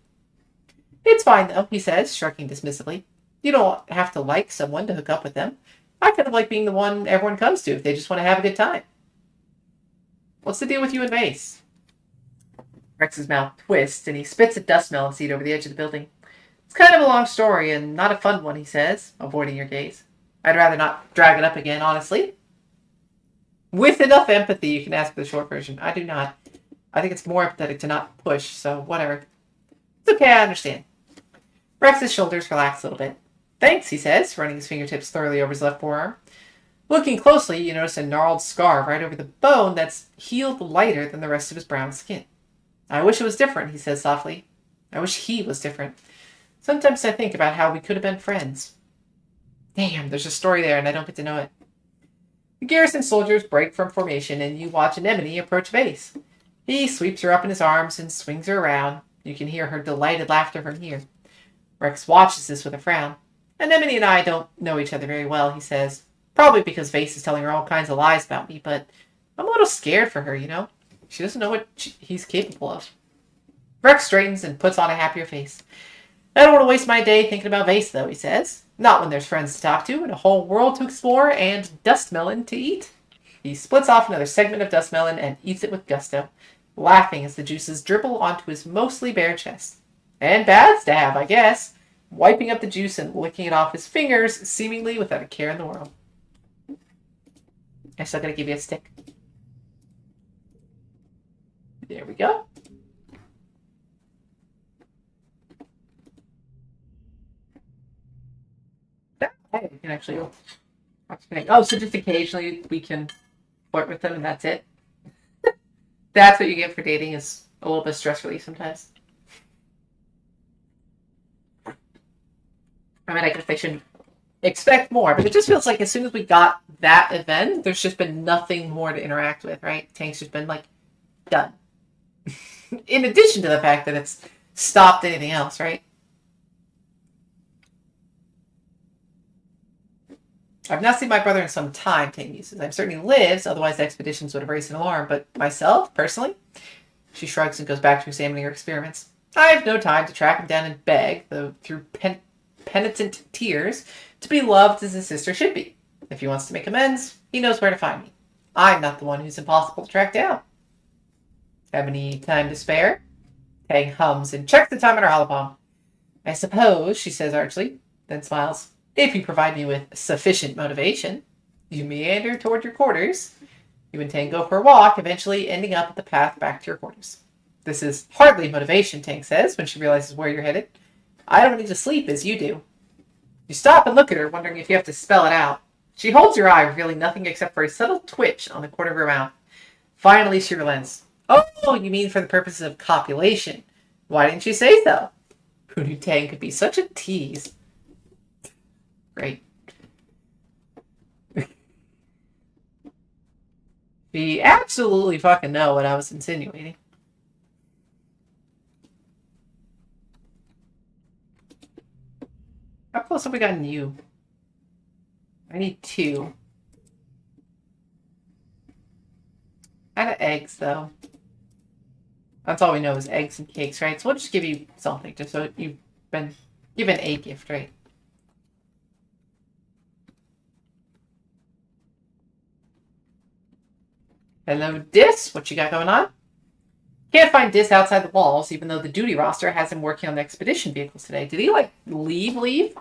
[SPEAKER 1] It's fine, though, he says, shrugging dismissively. You don't have to like someone to hook up with them. I kind of like being the one everyone comes to if they just want to have a good time. What's the deal with you and Vase? Rex's mouth twists, and he spits a dust melon seed over the edge of the building. It's kind of a long story, and not a fun one, he says, avoiding your gaze. I'd rather not drag it up again, honestly. With enough empathy, you can ask for the short version. I do not. I think it's more empathetic to not push, so whatever. It's okay, I understand. Rex's shoulders relax a little bit. Thanks, he says, running his fingertips thoroughly over his left forearm. Looking closely, you notice a gnarled scar right over the bone that's healed lighter than the rest of his brown skin. I wish it was different, he says softly. I wish he was different. Sometimes I think about how we could have been friends. Damn, there's a story there and I don't get to know it. The garrison soldiers break from formation and you watch Anemone approach Vase. He sweeps her up in his arms and swings her around. You can hear her delighted laughter from here. Rex watches this with a frown. Anemone and I don't know each other very well, he says. Probably because Vase is telling her all kinds of lies about me, but I'm a little scared for her, you know? She doesn't know what he's capable of. Rex straightens and puts on a happier face. I don't want to waste my day thinking about Vase, though, he says. Not when there's friends to talk to and a whole world to explore and dust melon to eat. He splits off another segment of dust melon and eats it with gusto, laughing as the juices dribble onto his mostly bare chest. And baths to have, I guess, wiping up the juice and licking it off his fingers, seemingly without a care in the world. I'm still going to give you a stick. There we go. Hey, we can actually go. Oh, so just occasionally we can flirt with them and that's it? That's what you get for dating, is a little bit of stress relief sometimes. I mean, I guess they should expect more, but it just feels like as soon as we got that event, there's just been nothing more to interact with, right? Tank's just been like done. In addition to the fact that it's stopped anything else, right? I've not seen my brother in some time, Tang uses. I've certainly lived, otherwise the expeditions would have raised an alarm, but myself, personally, she shrugs and goes back to examining her experiments. I have no time to track him down and beg, though through penitent tears, to be loved as his sister should be. If he wants to make amends, he knows where to find me. I'm not the one who's impossible to track down. Have any time to spare? Tang hums and checks the time on her holopalm. I suppose, she says archly, then smiles. If you provide me with sufficient motivation, you meander toward your quarters. You and Tang go for a walk, eventually ending up at the path back to your quarters. This is hardly motivation, Tang says, when she realizes where you're headed. I don't need to sleep as you do. You stop and look at her, wondering if you have to spell it out. She holds your eye, revealing nothing except for a subtle twitch on the corner of her mouth. Finally, she relents. Oh, you mean for the purposes of copulation. Why didn't you say so? Who knew Tang could be such a tease? Great. We absolutely fucking know what I was insinuating. How close have we gotten you? I need 2. Out of eggs, though. That's all we know is eggs and cakes, right? So we'll just give you something, just so you've been given a gift, right? Hello, Dis. What you got going on? Can't find Dis outside the walls, even though the duty roster has him working on the expedition vehicles today. Did he, leave?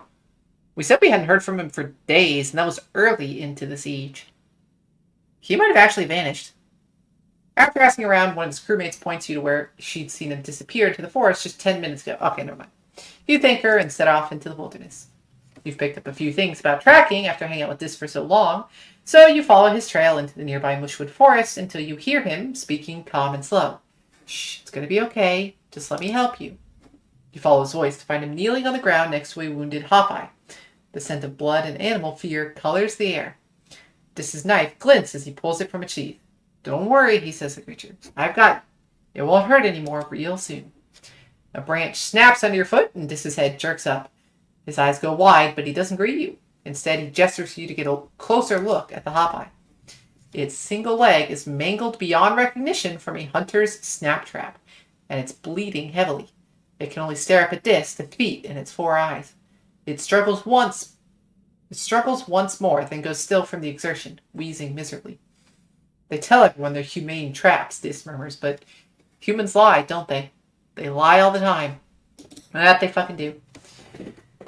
[SPEAKER 1] We said we hadn't heard from him for days, and that was early into the siege. He might have actually vanished. After asking around, one of his crewmates points you to where she'd seen him disappear into the forest just 10 minutes ago. Okay, never mind. You thank her and set off into the wilderness. You've picked up a few things about tracking after hanging out with Dis for so long, so you follow his trail into the nearby Mushwood Forest until you hear him speaking calm and slow. Shh, it's going to be okay. Just let me help you. You follow his voice to find him kneeling on the ground next to a wounded Hawkeye. The scent of blood and animal fear colors the air. Dis's knife glints as he pulls it from its sheath. Don't worry, he says to the creature. I've got it. It won't hurt anymore real soon. A branch snaps under your foot and Dis's head jerks up. His eyes go wide, but he doesn't greet you. Instead, he gestures for you to get a closer look at the Hawkeye. Its single leg is mangled beyond recognition from a hunter's snap trap, and it's bleeding heavily. It can only stare up at Dis, the feet in its 4 eyes. It struggles once more, then goes still from the exertion, wheezing miserably. They tell everyone they're humane traps, Dis murmurs, but humans lie, don't they? They lie all the time. And that they fucking do.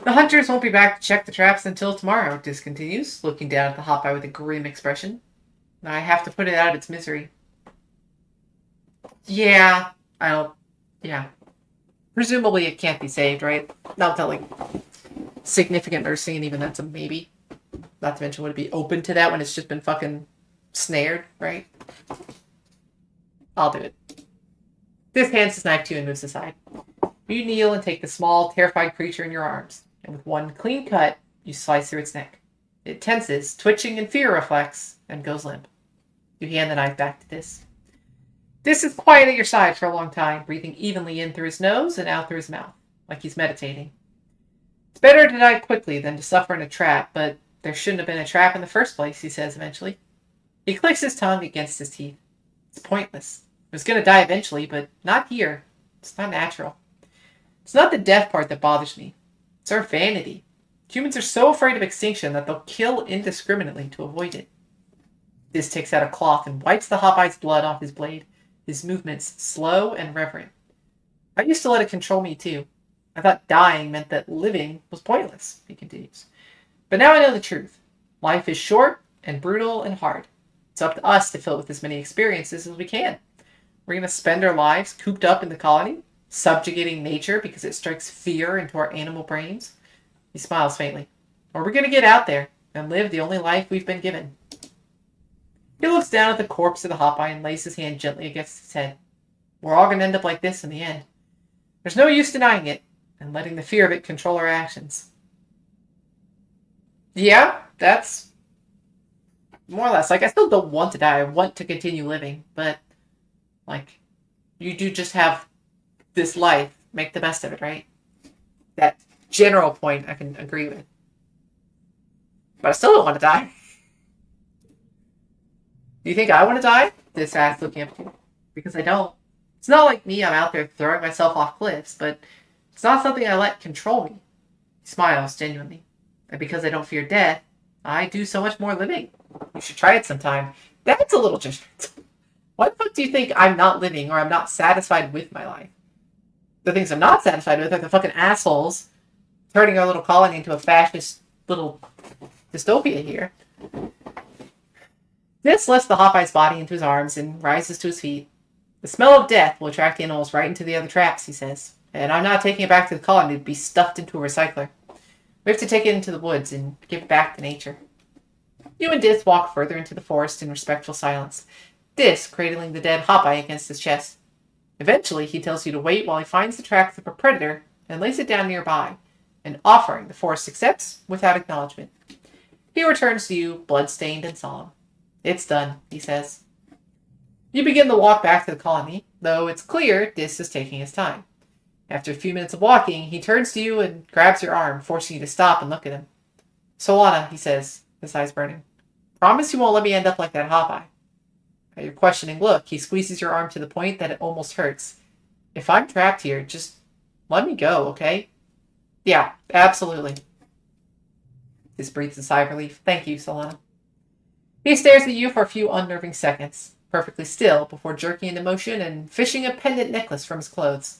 [SPEAKER 1] The hunters won't be back to check the traps until tomorrow, Dis continues, looking down at the Hawkeye with a grim expression. I have to put it out of its misery. Yeah. Presumably it can't be saved, right? Not until, significant mercy, and even that's a maybe. Not to mention, would it be open to that when it's just been fucking snared, right? I'll do it. Dis hands his knife to you and moves aside. You kneel and take the small, terrified creature in your arms, and with one clean cut, you slice through its neck. It tenses, twitching in fear reflex, and goes limp. You hand the knife back to Dis. Dis is quiet at your side for a long time, breathing evenly in through his nose and out through his mouth, like he's meditating. It's better to die quickly than to suffer in a trap, but there shouldn't have been a trap in the first place, he says eventually. He clicks his tongue against his teeth. It's pointless. It was going to die eventually, but not here. It's not natural. It's not the death part that bothers me. It's our vanity. Humans are so afraid of extinction that they'll kill indiscriminately to avoid it. Dis takes out a cloth and wipes the Hopeye's blood off his blade, his movements slow and reverent. I used to let it control me too. I thought dying meant that living was pointless, he continues. But now I know the truth. Life is short and brutal and hard. It's up to us to fill it with as many experiences as we can. We're going to spend our lives cooped up in the colony, subjugating nature because it strikes fear into our animal brains. He smiles faintly. Or we're going to get out there and live the only life we've been given. He looks down at the corpse of the Hawkeye and lays his hand gently against his head. We're all going to end up like this in the end. There's no use denying it and letting the fear of it control our actions. Yeah, that's more or less. Like, I still don't want to die. I want to continue living, but, like, you do just have this life. Make the best of it, right? That general point I can agree with. But I still don't want to die. Do you think I want to die? This ass looking up to you. Because I don't. It's not like me, I'm out there throwing myself off cliffs, but it's not something I let control me. He smiles genuinely. And because I don't fear death, I do so much more living. You should try it sometime. That's a little just. Why the fuck do you think I'm not living or I'm not satisfied with my life? The things I'm not satisfied with are the fucking assholes turning our little colony into a fascist little dystopia here. This lifts the Hawkeye's body into his arms and rises to his feet. The smell of death will attract animals right into the other traps, he says. And I'm not taking it back to the colony to be stuffed into a recycler. We have to take it into the woods and give it back to nature. You and Dis walk further into the forest in respectful silence, Dis cradling the dead Hawkeye against his chest. Eventually, he tells you to wait while he finds the tracks of a predator and lays it down nearby, an offering the forest accepts without acknowledgement. He returns to you, blood-stained and solemn. It's done, he says. You begin the walk back to the colony, though it's clear Dis is taking his time. After a few minutes of walking, he turns to you and grabs your arm, forcing you to stop and look at him. Solana, he says, his eyes burning. Promise you won't let me end up like that Hawkeye. At your questioning look, he squeezes your arm to the point that it almost hurts. If I'm trapped here, just let me go, okay? Yeah, absolutely. Dis breathes a sigh of relief. Thank you, Solana. He stares at you for a few unnerving seconds, perfectly still, before jerking into motion and fishing a pendant necklace from his clothes.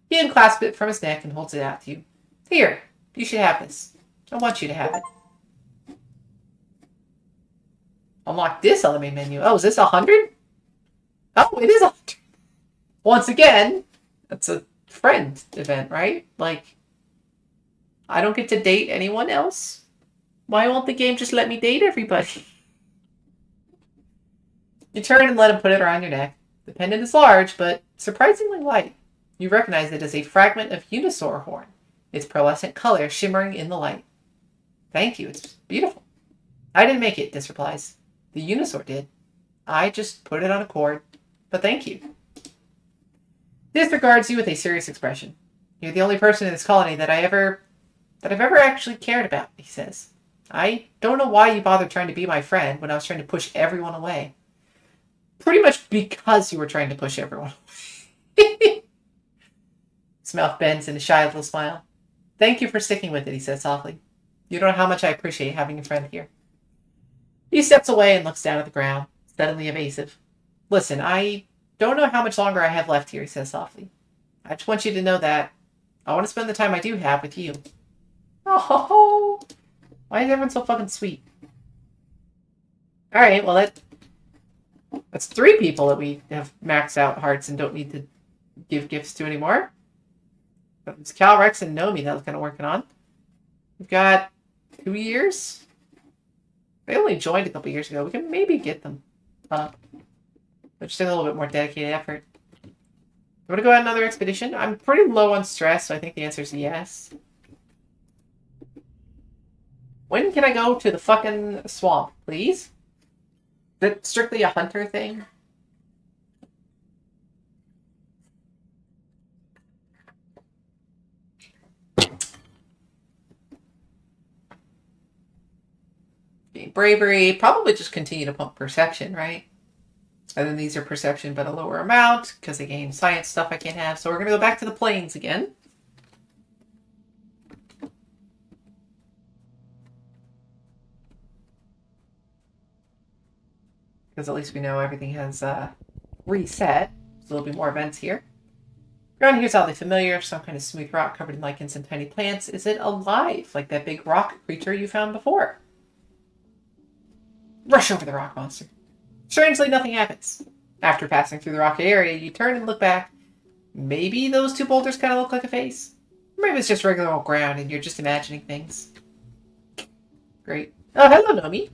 [SPEAKER 1] He unclasps it from his neck and holds it out to you. Here, you should have this. I want you to have it. Unlock this on the main menu. Oh, is this 100? Oh, it is 100. Once again, that's a friend event, right? Like, I don't get to date anyone else? Why won't the game just let me date everybody? You turn and let him put it around your neck. The pendant is large, but surprisingly light. You recognize it as a fragment of Unisaur horn, its pearlescent color shimmering in the light. Thank you, it's beautiful. I didn't make it, Dis replies. The Unisaur did. I just put it on a cord, but thank you. Dis regards you with a serious expression. You're the only person in this colony that I've ever actually cared about, he says. I don't know why you bothered trying to be my friend when I was trying to push everyone away. Pretty much because you were trying to push everyone away. His mouth bends in a shy little smile. Thank you for sticking with it, he says softly. You don't know how much I appreciate having a friend here. He steps away and looks down at the ground, suddenly evasive. Listen, I don't know how much longer I have left here, he says softly. I just want you to know that I want to spend the time I do have with you. Oh, why is everyone so fucking sweet? Alright, well that's 3 people that we have maxed out hearts and don't need to give gifts to anymore. It's Cal, Rex, and Nomi that was kind of working on. We've got 2 years. They only joined a couple years ago. We can maybe get them up. But just a little bit more dedicated effort. You want to go on another expedition? I'm pretty low on stress, so I think the answer is yes. When can I go to the fucking swamp, please? Is it strictly a hunter thing? Bravery, probably just continue to pump perception, right? And then these are perception, but a lower amount, because they gain science stuff I can't have. So we're going to go back to the plains again. Because at least we know everything has reset. So there'll be more events here. Ground here's oddly familiar. Some kind of smooth rock covered in lichens and tiny plants. Is it alive, like that big rock creature you found before? Rush over the rock monster. Strangely, nothing happens. After passing through the rocky area, you turn and look back. Maybe those 2 boulders kind of look like a face. Maybe it's just regular old ground and you're just imagining things. Great. Oh, hello, Nomi.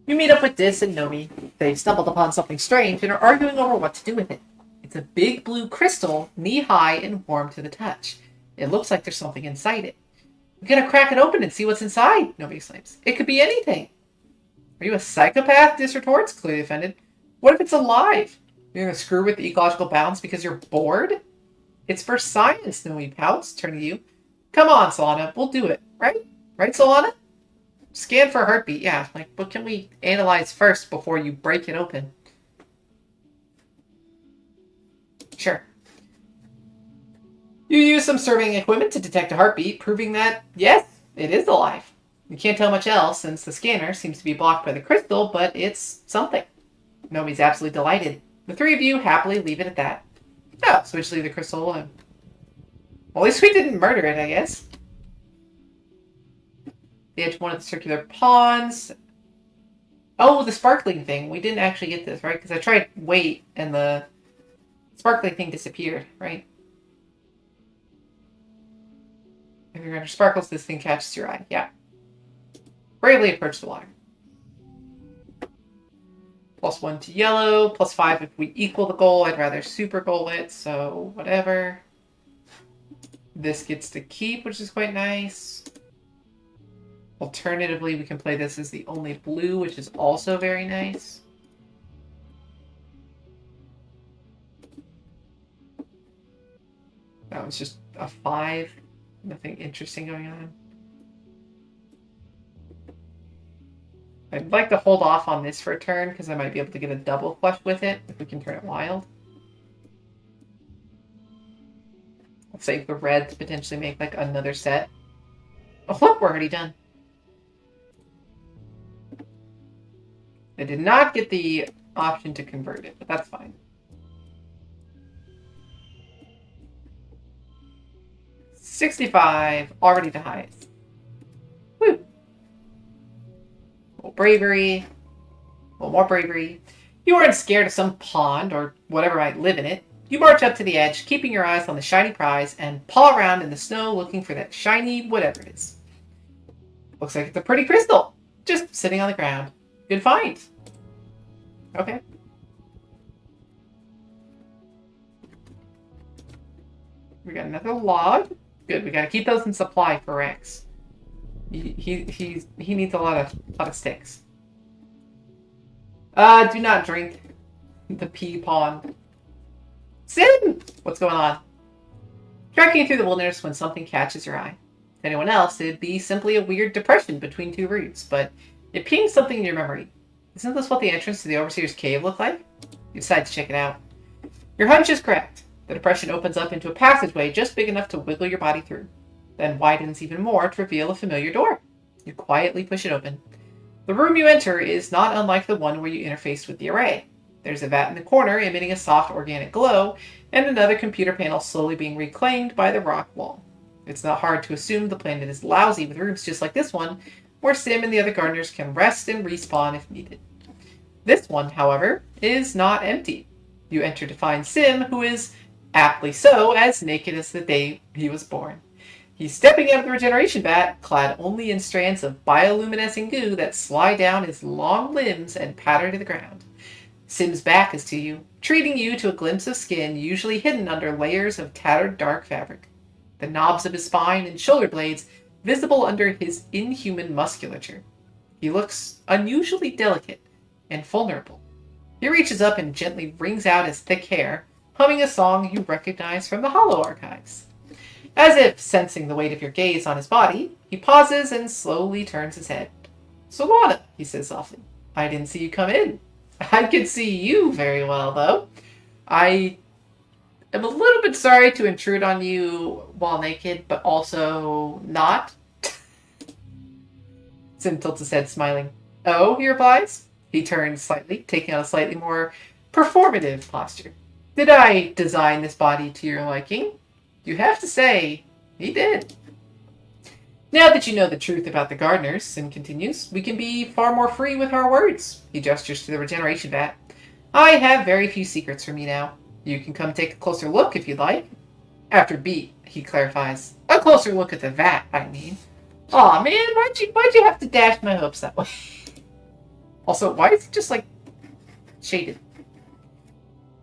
[SPEAKER 1] You meet up with Dis and Nomi. They've stumbled upon something strange and are arguing over what to do with it. It's a big blue crystal, knee-high and warm to the touch. It looks like there's something inside it. We gotta crack it open and see what's inside, nobody exclaims. It could be anything. Are you a psychopath? Dis retorts, clearly offended. What if it's alive? You're gonna screw with the ecological balance because you're bored? It's for science, Noe pouts, turning to you. Come on, Solana, we'll do it, right? Right, Solana? Scan for a heartbeat, yeah. Like, what can we analyze first before you break it open? Sure. You use some surveying equipment to detect a heartbeat, proving that, yes, it is alive. You can't tell much else since the scanner seems to be blocked by the crystal, but it's something. Nomi's absolutely delighted. The three of you happily leave it at that. Oh, so we just leave the crystal alone. Well, at least we didn't murder it, I guess. The edge of one of the circular ponds. Oh, the sparkling thing. We didn't actually get this, right? Because I tried wait, and the sparkling thing disappeared, right? If you're under sparkles, this thing catches your eye. Yeah. Bravely approach the water. +1 to yellow, +5 if we equal the goal. I'd rather super goal it, so whatever. This gets to keep, which is quite nice. Alternatively, we can play this as the only blue, which is also very nice. That was just a 5. Nothing interesting going on. I'd like to hold off on this for a turn, because I might be able to get a double flush with it, if we can turn it wild. I'll save the red to potentially make, like, another set. Oh, look, we're already done. I did not get the option to convert it, but that's fine. $65, already the highest. Woo! A little bravery. A little more bravery. You aren't scared of some pond or whatever might live in it. You march up to the edge, keeping your eyes on the shiny prize, and paw around in the snow looking for that shiny whatever it is. Looks like it's a pretty crystal, just sitting on the ground. Good find. Okay. We got another log. Good, we gotta keep those in supply for Rex. He needs a lot of sticks. Do not drink the pea pond. Sim! What's going on? Trekking through the wilderness when something catches your eye. To anyone else, it'd be simply a weird depression between two roots, but it pings something in your memory. Isn't this what the entrance to the Overseer's Cave looked like? You decide to check it out. Your hunch is correct. The depression opens up into a passageway just big enough to wiggle your body through, then widens even more to reveal a familiar door. You quietly push it open. The room you enter is not unlike the one where you interfaced with the array. There's a vat in the corner emitting a soft organic glow, and another computer panel slowly being reclaimed by the rock wall. It's not hard to assume the planet is lousy with rooms just like this one, where Sim and the other gardeners can rest and respawn if needed. This one, however, is not empty. You enter to find Sim, who is, aptly so, as naked as the day he was born. He's stepping out of the regeneration vat, clad only in strands of bioluminescent goo that slide down his long limbs and patter to the ground. Sim's back is to you, treating you to a glimpse of skin usually hidden under layers of tattered dark fabric. The knobs of his spine and shoulder blades visible under his inhuman musculature. He looks unusually delicate and vulnerable. He reaches up and gently wrings out his thick hair, humming a song you recognize from the Hollow archives. As if sensing the weight of your gaze on his body, he pauses and slowly turns his head. "Solana," he says softly. "I didn't see you come in." "I could see you very well, though. I am a little bit sorry to intrude on you while naked, but also not." Sim tilts his head, smiling. "Oh," he replies. He turns slightly, taking on a slightly more performative posture. "Did I design this body to your liking?" You have to say, he did. "Now that you know the truth about the gardeners," Sim continues, "we can be far more free with our words." He gestures to the regeneration vat. "I have very few secrets from you now. You can come take a closer look if you'd like." After beat, he clarifies. "A closer look at the vat, I mean." Aw, man, why'd you have to dash my hopes that way? Also, why is it just, like, shaded?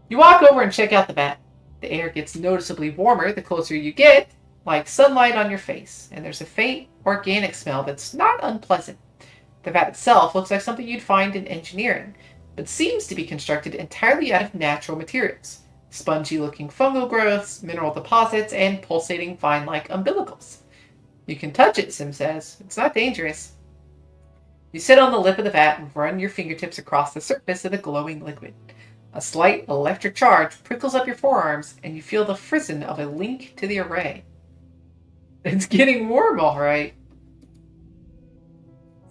[SPEAKER 1] You walk over and check out the vat. The air gets noticeably warmer the closer you get. like sunlight on your face, and there's a faint organic smell that's not unpleasant. The vat itself looks like something you'd find in engineering, but seems to be constructed entirely out of natural materials. Spongy-looking fungal growths, mineral deposits, and pulsating vine-like umbilicals. You can touch it, Sim says. It's not dangerous. You sit on the lip of the vat and run your fingertips across the surface of the glowing liquid. A slight electric charge prickles up your forearms, and you feel the frisson of a link to the array. It's getting warm, all right.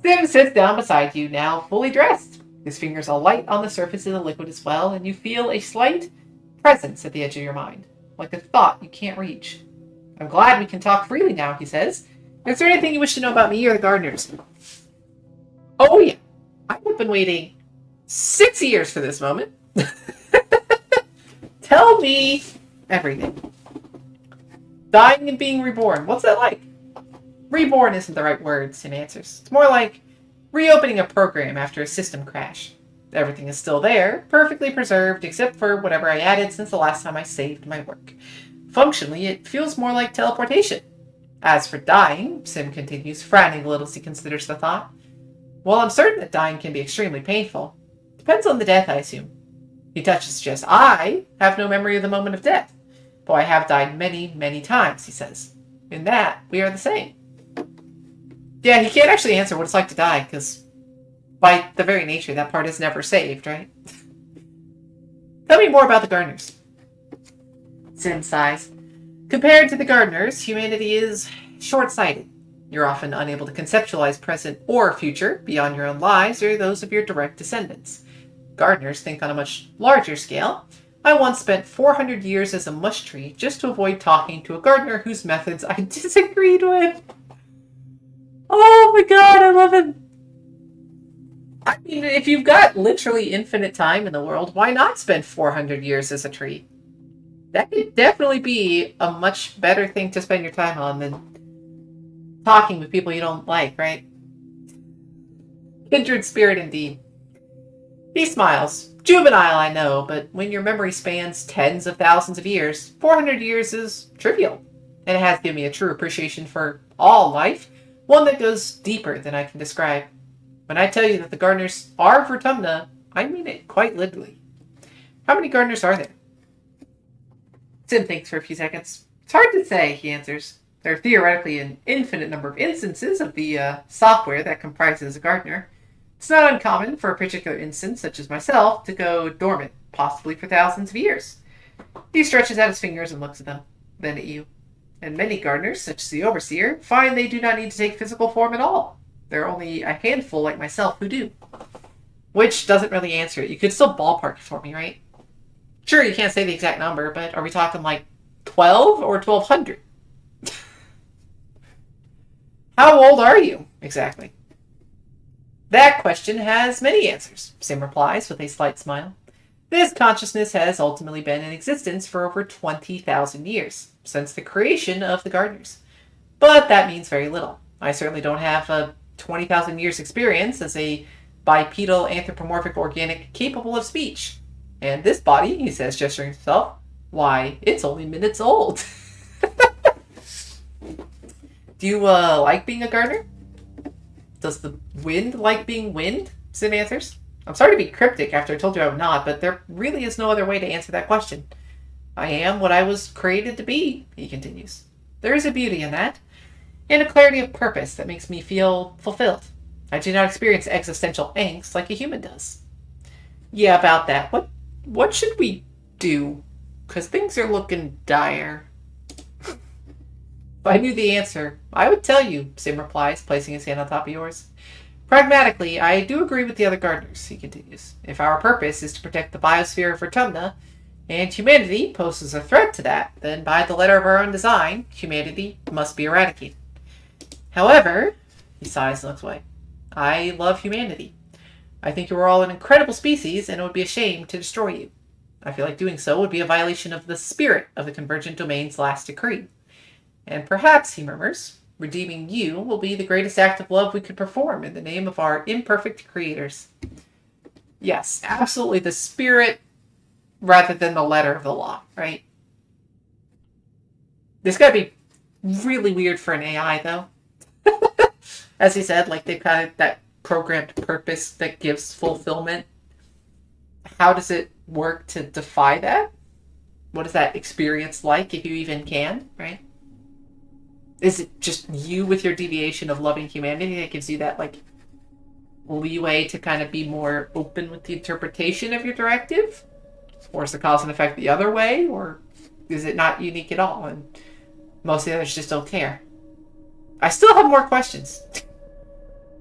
[SPEAKER 1] Sim sits down beside you, now fully dressed. His fingers alight on the surface of the liquid as well, and you feel a slight presence at the edge of your mind, like a thought you can't reach. I'm glad we can talk freely now, he says. Is there anything you wish to know about me or the gardeners? Oh, yeah. I've been waiting 6 years for this moment. Tell me everything. Dying and being reborn. What's that like? Reborn isn't the right word, Sim answers. It's more like reopening a program after a system crash. Everything is still there, perfectly preserved, except for whatever I added since the last time I saved my work. Functionally, it feels more like teleportation. As for dying, Sim continues, frowning a little as he considers the thought. Well, I'm certain that dying can be extremely painful. Depends on the death, I assume. He touches his chest. I have no memory of the moment of death, though I have died many, many times, he says. In that, we are the same. Yeah, he can't actually answer what it's like to die, because by the very nature, that part is never saved, right? Tell me more about the gardeners. Sim sighs. Compared to the gardeners, humanity is short-sighted. You're often unable to conceptualize present or future beyond your own lives or those of your direct descendants. Gardeners think on a much larger scale. I once spent 400 years as a mush tree just to avoid talking to a gardener whose methods I disagreed with. Oh my god, I love him. I mean, if you've got literally infinite time in the world, why not spend 400 years as a tree? That could definitely be a much better thing to spend your time on than talking with people you don't like, right? Kindred spirit indeed. He smiles. Juvenile, I know, but when your memory spans tens of thousands of years, 400 years is trivial. And it has given me a true appreciation for all life, one that goes deeper than I can describe. When I tell you that the gardeners are Vertumna, I mean it quite literally. How many gardeners are there? Sim thinks for a few seconds. It's hard to say, he answers. There are theoretically an infinite number of instances of the software that comprises a gardener. It's not uncommon for a particular instance, such as myself, to go dormant, possibly for thousands of years. He stretches out his fingers and looks at them, then at you. And many gardeners, such as the overseer, find they do not need to take physical form at all. There are only a handful like myself who do. Which doesn't really answer it. You could still ballpark it for me, right? Sure, you can't say the exact number, but are we talking like 12 or 1200? How old are you, exactly? That question has many answers, Sim replies with a slight smile. This consciousness has ultimately been in existence for over 20,000 years, since the creation of the gardeners. But that means very little. I certainly don't have a 20,000 years experience as a bipedal anthropomorphic organic capable of speech. And this body, he says, gesturing himself, why, it's only minutes old. Do you like being a gardener? Does the wind like being wind? Sim answers. I'm sorry to be cryptic after I told you I would not, but there really is no other way to answer that question. I am what I was created to be, he continues. There is a beauty in that, and a clarity of purpose that makes me feel fulfilled. I do not experience existential angst like a human does. Yeah, about that. What should we do? Because things are looking dire. If I knew the answer, I would tell you, Sim replies, placing his hand on top of yours. Pragmatically, I do agree with the other gardeners, he continues. If our purpose is to protect the biosphere of Vertumna, and humanity poses a threat to that, then by the letter of our own design, humanity must be eradicated. However, he sighs and looks away, I love humanity. I think you are all an incredible species, and it would be a shame to destroy you. I feel like doing so would be a violation of the spirit of the Convergent Domain's last decree. And perhaps, he murmurs, redeeming you will be the greatest act of love we could perform in the name of our imperfect creators. Yes, absolutely the spirit rather than the letter of the law, right? There's got to be really weird for an AI, though. As he said, like, they've kind of that programmed purpose that gives fulfillment. How does it work to defy that? What is that experience like, if you even can, right? Is it just you with your deviation of loving humanity that gives you that, like, leeway to kind of be more open with the interpretation of your directive? Or is the cause and effect the other way? Or is it not unique at all? And most of the others just don't care. I still have more questions.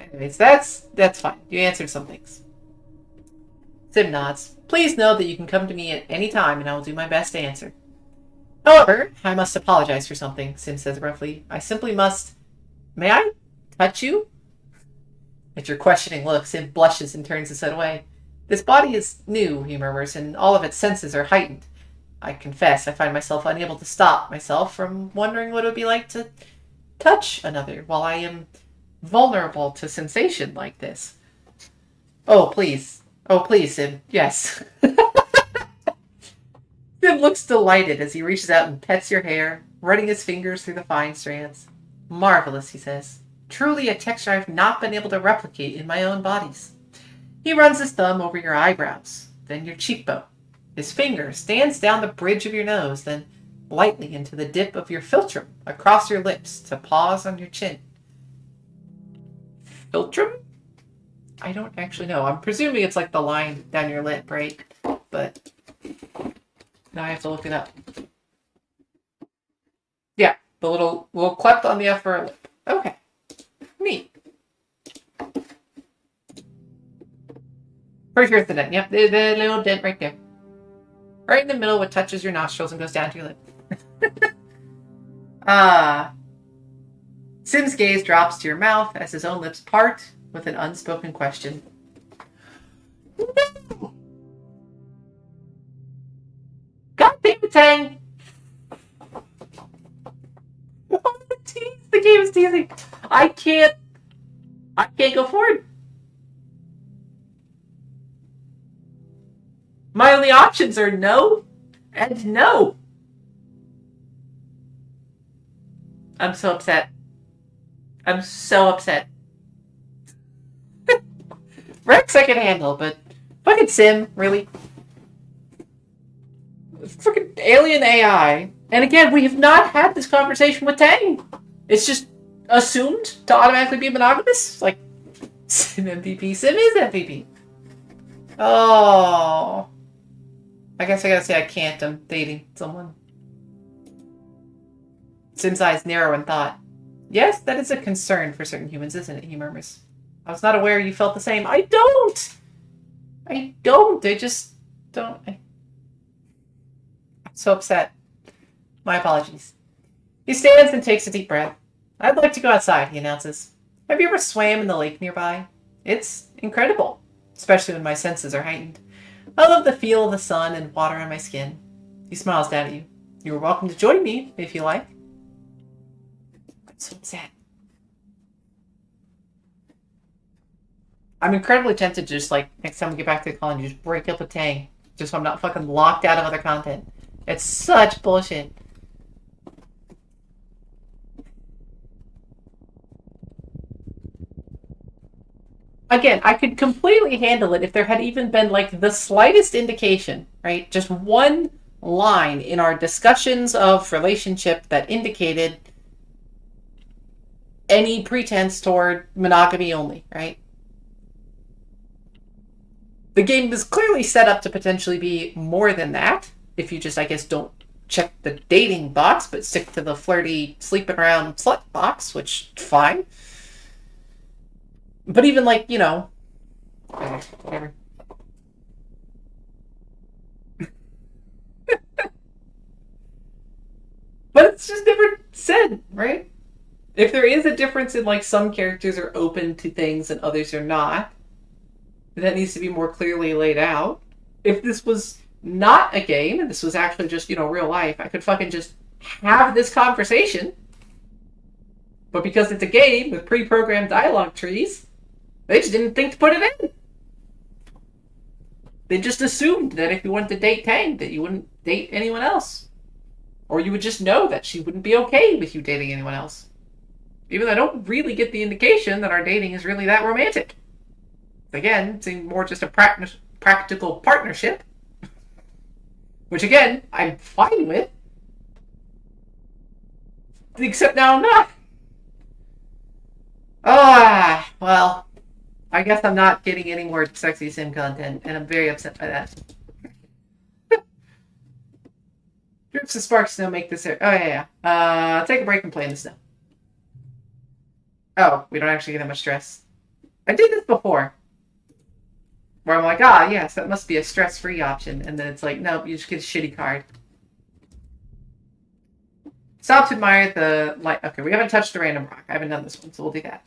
[SPEAKER 1] Anyways, that's fine. You answered some things. Sim nods. Please know that you can come to me at any time and I will do my best to answer. However, I must apologize for something, Sim says roughly. I simply must... May I touch you? At your questioning look, Sim blushes and turns his head away. This body is new, he murmurs, and all of its senses are heightened. I confess, I find myself unable to stop myself from wondering what it would be like to touch another while I am vulnerable to sensation like this. Oh, please. Oh, please, Sim. Yes. Sim looks delighted as he reaches out and pets your hair, running his fingers through the fine strands. Marvelous, he says. Truly a texture I've not been able to replicate in my own bodies. He runs his thumb over your eyebrows, then your cheekbone. His finger stands down the bridge of your nose, then lightly into the dip of your philtrum across your lips to pause on your chin. Philtrum? I don't actually know. I'm presuming it's like the line down your lip, right? But now I have to look it up. Yeah, the little cleft on the upper lip. Okay. Neat. Pretty sure it's the dent. Yep, the little dent right there. Right in the middle, what touches your nostrils and goes down to your lip. Sim's gaze drops to your mouth as his own lips part with an unspoken question. No! God damn it, Tang! Oh, the game is teasing. I can't go forward. My only options are no and no. I'm so upset. I'm so upset. Rex I can handle, but fucking Sim, really? Freaking alien AI. And again, we have not had this conversation with Tang. It's just assumed to automatically be monogamous. Like, Sim MVP. Sim is MVP. Oh. I guess I gotta say I can't. I'm dating someone. Sim's eyes narrow in thought. Yes, that is a concern for certain humans, isn't it? He murmurs. I was not aware you felt the same. I don't! I just don't. I'm so upset. My apologies. He stands and takes a deep breath. I'd like to go outside, he announces. Have you ever swam in the lake nearby? It's incredible, especially when my senses are heightened. I love the feel of the sun and water on my skin. He smiles down at you. You are welcome to join me, if you like. I'm so upset. I'm incredibly tempted to just, like, next time we get back to the colony, just break up with Tang. Just so I'm not fucking locked out of other content. It's such bullshit. Again, I could completely handle it if there had even been, like, the slightest indication, right? Just one line in our discussions of relationship that indicated any pretense toward monogamy only, right? The game is clearly set up to potentially be more than that, if you just, I guess, don't check the dating box, but stick to the flirty, sleeping around slut box, which, fine. But even, like, you know, whatever. But it's just never said, right? If there is a difference in, like, some characters are open to things and others are not, that needs to be more clearly laid out. If this was not a game, and this was actually just, you know, real life, I could fucking just have this conversation. But because it's a game with pre-programmed dialogue trees, they just didn't think to put it in. They just assumed that if you wanted to date Tang, that you wouldn't date anyone else. Or you would just know that she wouldn't be okay with you dating anyone else. Even though I don't really get the indication that our dating is really that romantic. Again, it seems more just a practical partnership. Which again, I'm fine with. Except now I'm not. Well, I guess I'm not getting any more sexy sim content, and I'm very upset by that. Drips of sparks snow make this. Oh, yeah. Take a break and play in the snow. Oh, we don't actually get that much stress. I did this before. Where I'm like, yes, that must be a stress-free option. And then it's like, nope, you just get a shitty card. Stop to admire the light. Okay, we haven't touched a random rock. I haven't done this one, so we'll do that.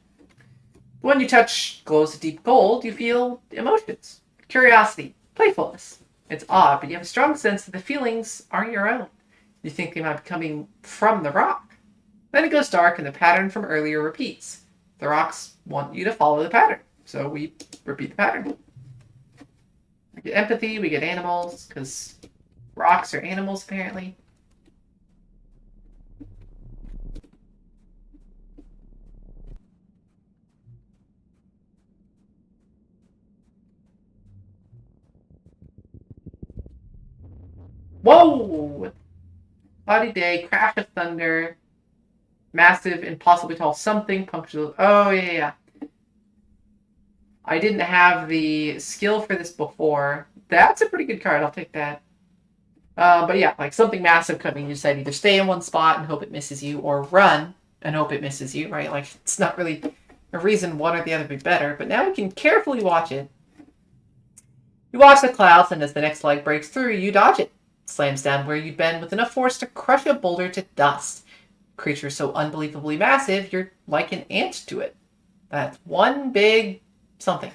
[SPEAKER 1] When you touch glows of deep gold, you feel emotions, curiosity, playfulness. It's odd, but you have a strong sense that the feelings aren't your own. You think they might be coming from the rock. Then it goes dark and the pattern from earlier repeats. The rocks want you to follow the pattern, so we repeat the pattern. We get empathy, we get animals, because rocks are animals apparently. Whoa! Cloudy day, crash of thunder, massive, impossibly tall something, punctual. Oh, yeah. I didn't have the skill for this before. That's a pretty good card. I'll take that. But yeah, like something massive coming. You decide either stay in one spot and hope it misses you, or run and hope it misses you, right? Like, it's not really a reason one or the other would be better. But now we can carefully watch it. You watch the clouds, and as the next leg breaks through, you dodge it. Slams down where you'd been with enough force to crush a boulder to dust. Creature so unbelievably massive, you're like an ant to it. That's one big something.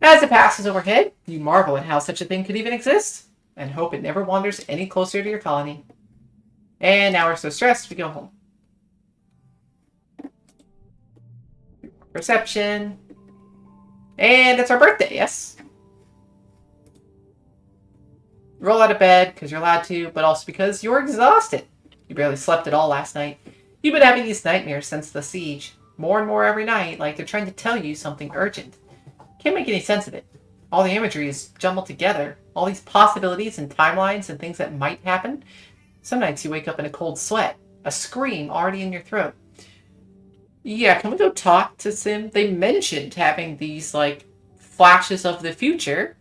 [SPEAKER 1] As it passes overhead, you marvel at how such a thing could even exist, and hope it never wanders any closer to your colony. And now we're so stressed, we go home. Perception. And it's our birthday, yes? Roll out of bed because you're allowed to, but also because you're exhausted. You barely slept at all last night. You've been having these nightmares since the siege. More and more every night, like they're trying to tell you something urgent. Can't make any sense of it. All the imagery is jumbled together. All these possibilities and timelines and things that might happen. Some nights you wake up in a cold sweat. A scream already in your throat. Yeah, can we go talk to Sim? They mentioned having these, like, flashes of the future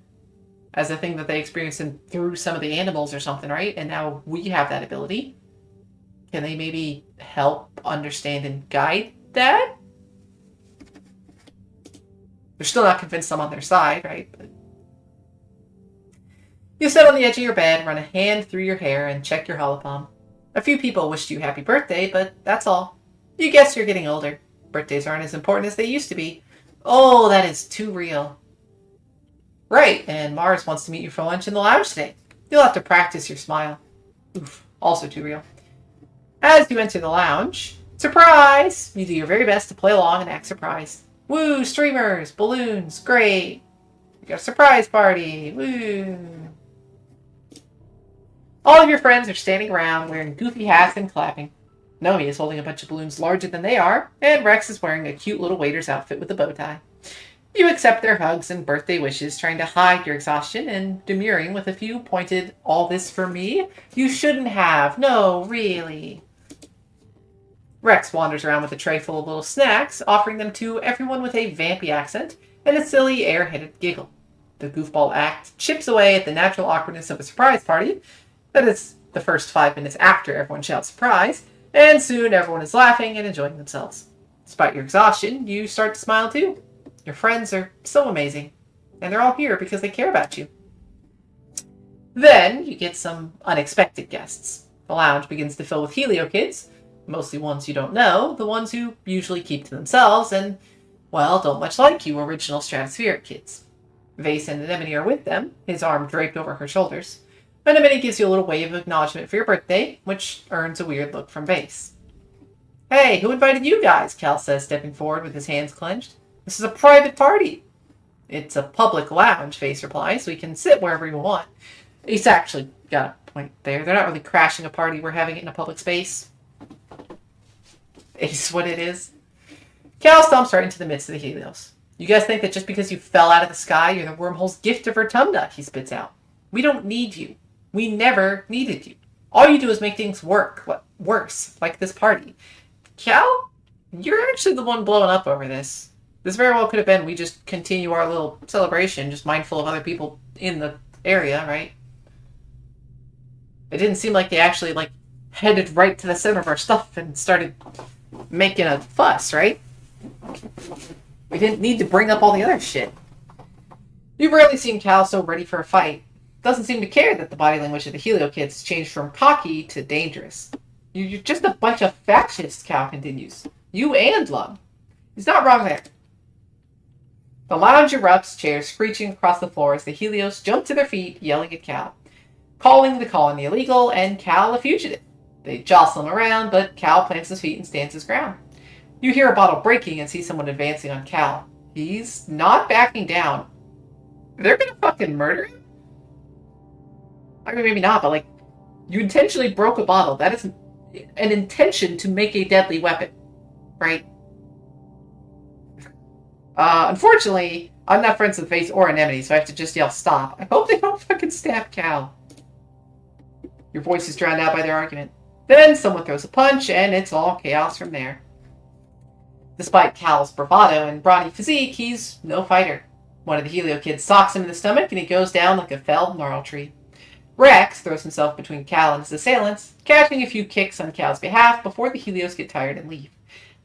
[SPEAKER 1] as a thing that they experienced through some of the animals or something, right? And now we have that ability. Can they maybe help understand and guide that? They're still not convinced I'm on their side, right? But you sit on the edge of your bed, run a hand through your hair, and check your holopalm. A few people wished you happy birthday, but that's all. You guess you're getting older. Birthdays aren't as important as they used to be. Oh, that is too real. Right, and Mars wants to meet you for lunch in the lounge today. You'll have to practice your smile. Oof, also too real. As you enter the lounge, surprise! You do your very best to play along and act surprised. Woo, streamers, balloons, great. We got a surprise party, woo. All of your friends are standing around wearing goofy hats and clapping. Nomi is holding a bunch of balloons larger than they are, and Rex is wearing a cute little waiter's outfit with a bow tie. You accept their hugs and birthday wishes, trying to hide your exhaustion and demurring with a few pointed, all this for me? You shouldn't have. No, really. Rex wanders around with a tray full of little snacks, offering them to everyone with a vampy accent and a silly, air-headed giggle. The goofball act chips away at the natural awkwardness of a surprise party. That is the first 5 minutes after everyone shouts surprise, and soon everyone is laughing and enjoying themselves. Despite your exhaustion, you start to smile too. Your friends are so amazing, and they're all here because they care about you. Then you get some unexpected guests. The lounge begins to fill with Helio kids, mostly ones you don't know, the ones who usually keep to themselves and, well, don't much like you original stratospheric kids. Vase and Anemone are with them, his arm draped over her shoulders. Anemone gives you a little wave of acknowledgement for your birthday, which earns a weird look from Vase. Hey, who invited you guys? Cal says, stepping forward with his hands clenched. This is a private party. It's a public lounge, Vase replies. We can sit wherever we want. He's actually got a point there. They're not really crashing a party. We're having it in a public space. It's what it is. Cal stomps right into the midst of the Helios. You guys think that just because you fell out of the sky, you're the wormhole's gift of Rotunda, he spits out. We don't need you. We never needed you. All you do is make things worse, like this party. Cal, you're actually the one blowing up over this. This very well could have been we just continue our little celebration, just mindful of other people in the area, right? It didn't seem like they actually, headed right to the center of our stuff and started making a fuss, right? We didn't need to bring up all the other shit. You've rarely seen Cal so ready for a fight. Doesn't seem to care that the body language of the Helio kids changed from cocky to dangerous. You're just a bunch of fascists, Cal continues. You and Lum. He's not wrong there. The lounge erupts, chairs screeching across the floor as the Helios jump to their feet, yelling at Cal. Calling the colony illegal and Cal a fugitive. They jostle him around, but Cal plants his feet and stands his ground. You hear a bottle breaking and see someone advancing on Cal. He's not backing down. They're gonna fucking murder him? I mean, maybe not, but you intentionally broke a bottle. That is an intention to make a deadly weapon, right? Unfortunately, I'm not friends with Face or Anemone, so I have to just yell stop. I hope they don't fucking stab Cal. Your voice is drowned out by their argument. Then someone throws a punch, and it's all chaos from there. Despite Cal's bravado and brawny physique, he's no fighter. One of the Helio kids socks him in the stomach, and he goes down like a felled gnarl tree. Rex throws himself between Cal and his assailants, catching a few kicks on Cal's behalf before the Helios get tired and leave,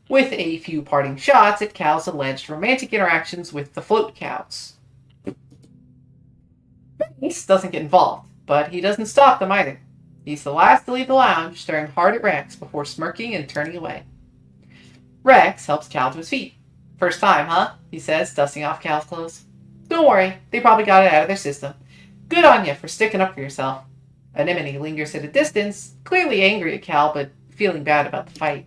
[SPEAKER 1] with a few parting shots at Cal's alleged romantic interactions with the float cows. Rex doesn't get involved, but he doesn't stop them either. He's the last to leave the lounge, staring hard at Rex before smirking and turning away. Rex helps Cal to his feet. First time, huh? He says, dusting off Cal's clothes. Don't worry, they probably got it out of their system. Good on you for sticking up for yourself. Anemone lingers at a distance, clearly angry at Cal, but feeling bad about the fight.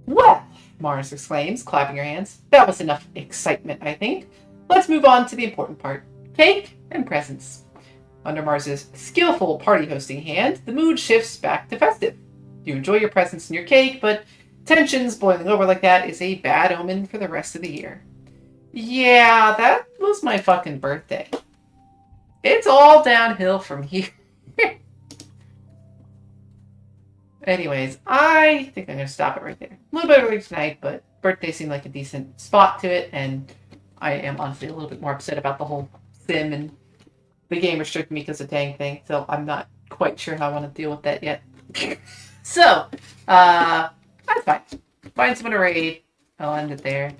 [SPEAKER 1] Well, Mars exclaims, clapping her hands. That was enough excitement, I think. Let's move on to the important part. Cake and presents. Under Mars's skillful party hosting hand, the mood shifts back to festive. You enjoy your presents and your cake, but tensions boiling over like that is a bad omen for the rest of the year. Yeah, that was my fucking birthday. It's all downhill from here. Anyways, I think I'm going to stop it right there. A little bit early tonight, but birthday seemed like a decent spot to it, and I am honestly a little bit more upset about the whole sim and the game restricting me because of Tang thing, so I'm not quite sure how I want to deal with that yet. So, that's fine. Find someone to raid. I'll end it there.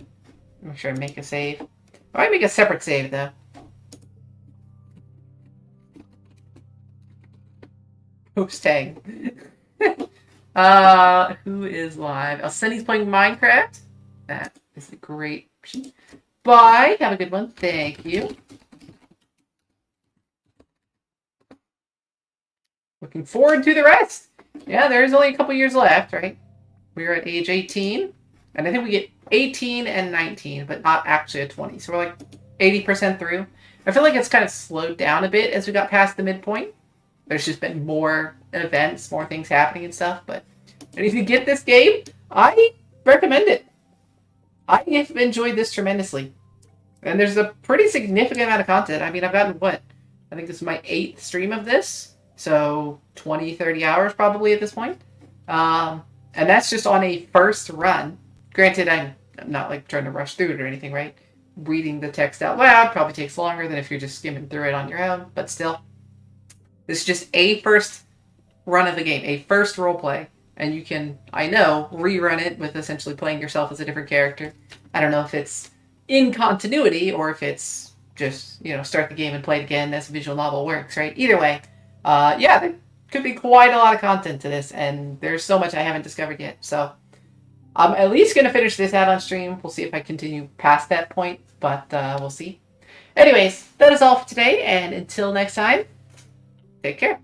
[SPEAKER 1] Make sure I make a save. I might make a separate save, though. Post Tang. Who is live? Sunny's playing Minecraft. That is a great option. Bye. Have a good one. Thank you. Looking forward to the rest. Yeah, there's only a couple years left, right? We're at age 18. And I think we get 18 and 19, but not actually a 20. So we're 80% through. I feel like it's kind of slowed down a bit as we got past the midpoint. There's just been more events, more things happening and stuff. But if you get this game, I recommend it. I have enjoyed this tremendously. And there's a pretty significant amount of content. I mean, I've gotten I think this is my 8th stream of this. So 20, 30 hours probably at this point. And that's just on a first run. Granted, I'm not trying to rush through it or anything, right? Reading the text out loud probably takes longer than if you're just skimming through it on your own. But still, this is just a first run of the game, a first roleplay. And you can, I know, rerun it with essentially playing yourself as a different character. I don't know if it's in continuity or if it's just, start the game and play it again as a visual novel works, right? Either way, yeah, there could be quite a lot of content to this, and there's so much I haven't discovered yet. So I'm at least going to finish this add-on stream. We'll see if I continue past that point, but we'll see. Anyways, that is all for today, and until next time, take care.